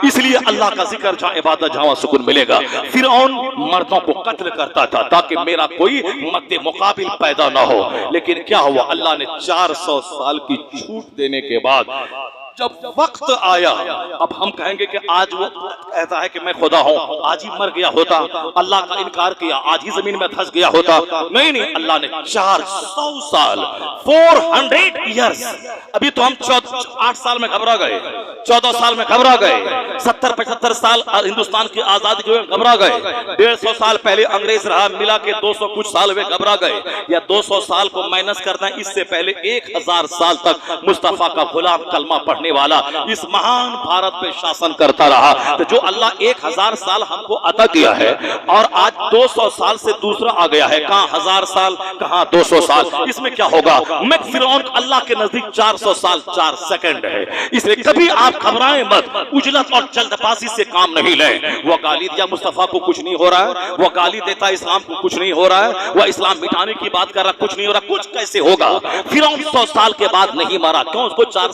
इसलिए अल्लाह का जिक्र, जहां इबादत, जहां सुकून मिलेगा। फिरौन मर्दों को कत्ल करता था ताकि मेरा कोई मद्दे मुकाबिल पैदा ना हो। लेकिन क्या हुआ? अल्लाह ने 400 साल की छूट देने के बाद जब वक्त आया, अब हम कहेंगे कि आज वो कहता है कि मैं खुदा हूं, आज ही मर गया होता, अल्लाह का इनकार किया, आज ही जमीन में धंस गया होता। नहीं नहीं, अल्लाह ने 400 साल, 400 इयर्स। अभी तो हम 8 साल में घबरा गए, 14 साल में घबरा गए, 70-75 साल हिंदुस्तान की आजादी के हुए घबरा गए, 150 साल पहले अंग्रेज रहा, मिला के 200 कुछ साल हुए घबरा गए। या 200 साल को माइनस करना, इससे पहले 1000 साल तक मुस्तफा का गुलाम कलमा पढ़ने वाला इस महान भारत पे शासन करता रहा। तो जो अल्लाह 1000 साल हमको अता किया है और आज 200 साल से दूसरा आ गया है, कहां 1000 साल, कहां 200 साल, इसमें क्या होगा? मैं फिरौन अल्लाह के नजदीक 400 साल 4 सेकंड है। इसलिए कभी आप घबराएं मत, उजलत और जल्दबाजी से काम नहीं लें। वो गाली दिया मुस्तफा को, कुछ नहीं हो रहा है। वो गाली देता इस्लाम को, कुछ नहीं हो रहा है। वो इस्लाम मिटाने की बात कर रहा, कुछ नहीं हो रहा। कुछ कैसे होगा? फिरौन 100 साल के बाद नहीं मरा, क्यों? उसको 400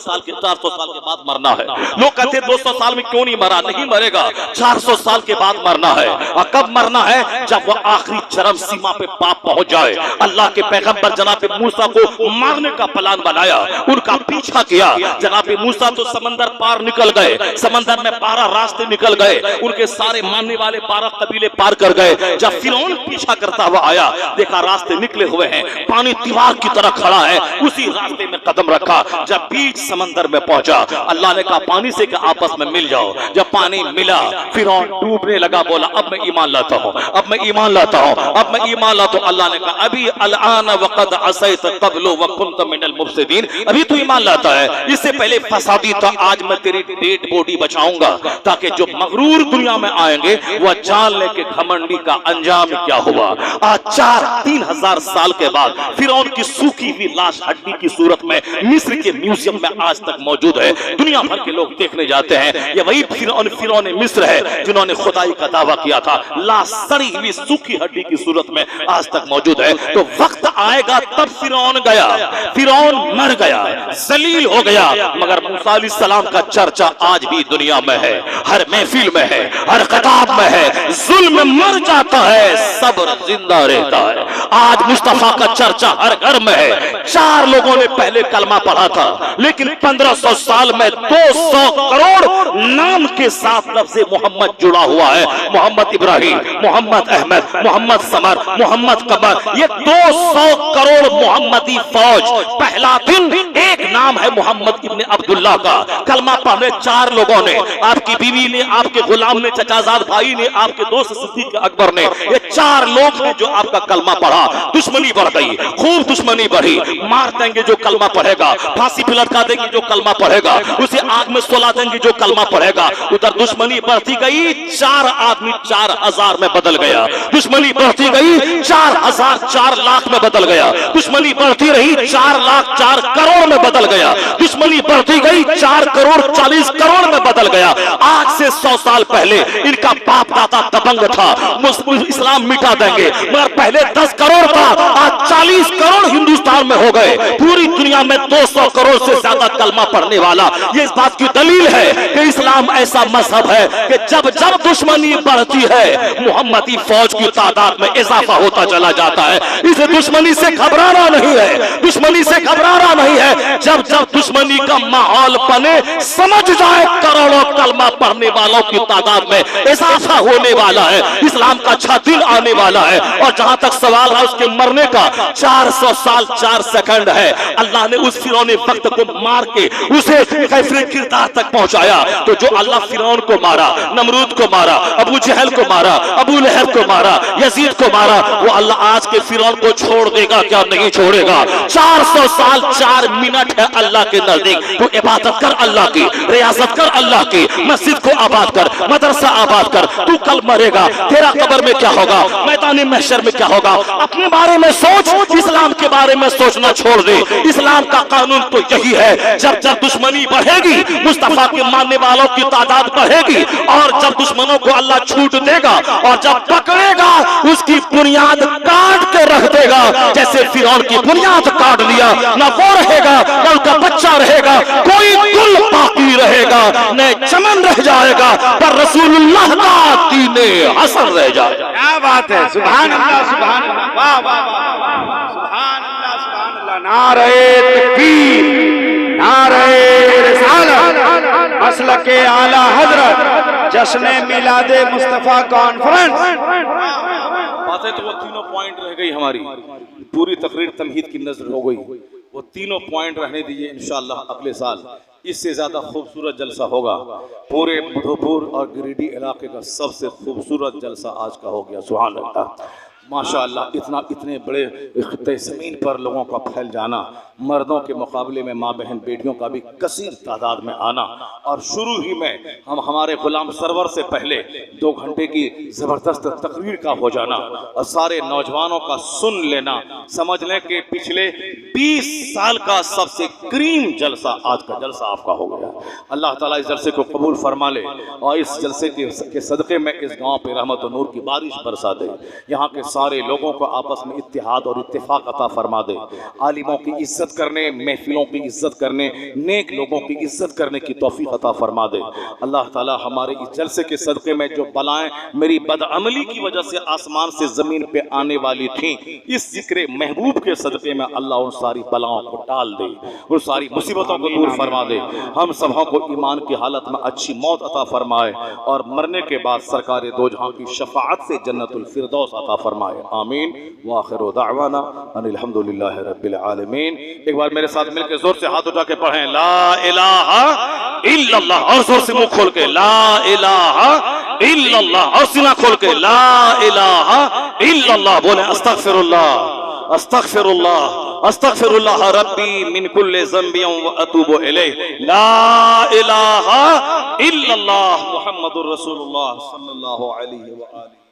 साल के बाद मरना है। लोग कहते 200 साल में क्यों नहीं मरा? नहीं मरेगा, 400 साल के बाद मरना है। और कब मरना है? जब वह आखिरी चरम सीमा पे पाप पहुंच जाए। अल्लाह के पैगंबर जनाब मूसा को मारने का प्लान बनाया, उनका पीछा किया। जनाब मूसा तो समंदर पार निकल गए, समंदर में 12 रास्ते निकल गए, उनके सारे मानने वाले 12 कबीले पार कर गए। जब फिरौन पीछा करता हुआ आया, देखा रास्ते निकले हुए हैं, पानी दीवार की तरह खड़ा है, उसी रास्ते में कदम रखा। जब बीच समंदर में पहुंचा, अल्लाह ने कहा पानी से कि आपस में मिल जाओ। जब पानी मिला, फिरौन डूबने लगा, बोला अब मैं ईमान लाता हूं, अब मैं ईमान लाता हूं, अब मैं ईमान लाता हूं। अल्लाह ने कहा अभी अल-आन वक़द असैत क़ब्लु व कुन्त मिनल मुफ़सिदीन, अभी तू ईमान लाता है, इससे पहले फसादी था। आज मैं तेरी डेड बॉडी बचाऊंगा ताकि जो मगरूर दुनिया में आएंगे वह जान ले कि घमंडी का अंजाम क्या हुआ। आज 3,000 साल के बाद फिरौन की सूखी हुई लाश हड्डी की सूरत में मिस्र के म्यूजियम में आज तक मौजूद है। दुनिया भर के लोग देखने जाते हैं। ये वही फिरौन मिस्र है जिन्होंने खुदाई का दावा किया था। लाश सड़ी हुई सूखी हड्डी की सूरत में आज तक मौजूद है। तो वक्त आएगा तब फिरौन गया, फिरौन मर गया, जलील हो गया, मगर मूसा अलैहिस्सलाम का चर्चा आज भी दुनिया में है, हर महफिल में है, हर खिताब में है। जुल्म मर जाता है, सब्र जिंदा रहता है। आज मुस्तफा का चर्चा हर घर में है। 4 लोगों ने पहले कलमा पढ़ा था, लेकिन 1500 साल में 200 करोड़ नाम के साथ लफ्ज़ मोहम्मद जुड़ा हुआ है। मोहम्मद इब्राहिम, मोहम्मद अहमद, मोहम्मद समर, मोहम्मद कमर, ये 200 करोड़ मोहम्मदी फौज। पहला दिन एक नाम है मोहम्मद इब्ने अब्दुल्लाह का। कलमा पढ़ने 4 लोगों ने, आपकी बीवी ने, आपके गुलाम ने, चचाजाद भाई ने, आपके दोस्त सिद्दीक अकबर ने, ये 4 लोग हैं जो आपका कलमा पढ़ा। दुश्मनी बढ़ गई, खूब दुश्मनी बढ़ी। मार देंगे जो कलमा पढ़ेगा, फांसी पे लटका देंगे जो कलमा पढ़ेगा, उसे आग में सुला देंगे जो कलमा पड़ेगा। उधर दुश्मनी बढ़ती गई, 4 आदमी 4000 में बदल गया। दुश्मनी बढ़ती गई, 4000 4 लाख में बदल गया। दुश्मनी बढ़ती रही, 4 लाख 4 करोड़ में बदल गया। दुश्मनी बढ़ती गई, 4 करोड़ 40 करोड़ में बदल गया। आज से 100 साल पहले इनका बाप दादा दबंग था, इस्लाम मिटा देंगे, मगर पहले 10 करोड़ था, आज 40 करोड़ हिंदुस्तान में हो गए। पूरी दुनिया में 200 करोड़ से ज्यादा कलमा पढ़ने वाला। ये इस बात की दलील है कि इस्लाम ऐसा मजहब है कि जब जब दुश्मनी बढ़ती है, मुहम्मदी फौज की तादाद में इजाफा होता चला जाता है। इसे दुश्मनी से घबराना नहीं है, दुश्मनी से घबराना नहीं है। जब जब दुश्मनी का माहौल बने, समझ जाए करोड़ों कलमा पढ़ने वालों की तादाद में इजाफा होने वाला है, इस्लाम का अच्छा दिन आने वाला है। और जहां तक सवाल है उसके मरने का, 400 साल 4 सेकंड है। अल्लाह ने उस फिरौनी वक्त को मार के उसे कैफियत किरदार तक पहुंचाया। तो जो अल्लाह फिरौन को मारा, नमरूद को मारा, अबू जहल को मारा, अबू लहब को मारा, यजीद को मारा, वो अल्लाह आज के फिरौन को छोड़ देगा क्या? नहीं छोड़ेगा। 400 साल 4 मिनट है अल्लाह के नजदीक। तू इबादत कर अल्लाह की, रियासत कर अल्लाह की, मस्जिद को आबाद कर, मदरसा आबाद कर। तू कल मरेगा, तेरा कब्र में क्या होगा, मैदानी महशर में क्या होगा, अपने बारे में सोच, इस्लाम के बारे में सोचना छोड़ दे। इस्लाम का कानून तो यही है, जब जब दुश्मनी बढ़ेगी, मुस्तफा के मानने वालों की तादाद बढ़ेगी, और जब दुश्मनों को अल्लाह छूट देगा और जब पकड़ेगा उसकी बुनियाद काट के रख देगा। जैसे फिरौन की बुनियाद काट दिया, ना वो रहेगा ना उनका बच्चा रहेगा, कोई कुल बाकी रहेगा, न चमन रह जाएगा, पर रसूलुल्लाह का दीने हसन रह जाएगा। क्या बात है, सुभान अल्लाह, सुभान अल्लाह, वाह वाह वाह, सुभान अल्लाह, सुभान अल्लाह। नारे तकबीर, नारे रिसालत, मसलके आला हजरत, जश्न मिलादे मुस्तफा कॉन्फ्रेंस। बातें तो वो तीनों पॉइंट रह गई हमारी, पूरी तकरीर तमहीद की नजर हो गई। वो तीनों पॉइंट रहने दीजिए, इंशाअल्लाह अगले साल इससे ज़्यादा खूबसूरत जलसा होगा। पूरे मधुपुर और गिरिडीह इलाके का सबसे खूबसूरत जलसा आज का हो गया। सुभान अल्लाह, माशाअल्लाह। इतने बड़े खित्ते ज़मीन पर लोगों का फैल जाना, मर्दों के मुकाबले में माँ बहन बेटियों का भी कसीर तादाद में आना, और शुरू ही में हमारे गुलाम सरवर से पहले 2 घंटे की ज़बरदस्त तकरीर का हो जाना और सारे नौजवानों का सुन लेना, समझ लें कि पिछले 20 साल का सबसे क्रीम जलसा आज का जलसा आपका हो गया। अल्लाह ताला इस जलसे को कबूल फरमा ले और इस जलसे के सदक़े में इस गाँव पर रहमत और नूर की बारिश बरसा दे। यहाँ के सारे लोगों को आपस में इत्तेहाद और इत्तेफाक अता फरमा दे। आलिमों की इज्जत करने, महफिलों की इज्जत करने, नेक लोगों की इज्जत करने की तौफीक अता फरमा दे। अल्लाह ताला हमारे इस जलसे के सदक़े में जो बलाएं मेरी बदअमली की वजह से आसमान से ज़मीन पे आने वाली थीं, इस जिक्र महबूब के सदक़े में अल्लाह उन सारी बलाओं को टाल दे, उन सारी मुसीबतों को दूर फरमा दे। हम सबों को ईमान की हालत में अच्छी मौत अता फरमाए और मरने के बाद सरकार दो जहां की शफाअत से जन्नतुल फिरदौस अता फरमाए। आमीन व आखिरु दाअवाना अनिल हम्दुलिल्लाहि रब्बिल आलमीन। एक बार मेरे साथ मिलकर जोर से हाथ उठा के पढ़ें, ला इलाहा इल्लल्लाह, और जोर से मुंह खोल के ला इलाहा इल्लल्लाह, और सीना खोल के ला इलाहा इल्लल्लाह बोले। अस्तगफिरुल्लाह अस्तगफिरुल्लाह अस्तगफिरुल्लाह रब्बी मिन कुल्लि ज़ंबिन व अतूबु इलैह। ला इलाहा इल्लल्लाह मुहम्मदुर रसूलुल्लाह सल्लल्लाहु अलैहि व आलिहि।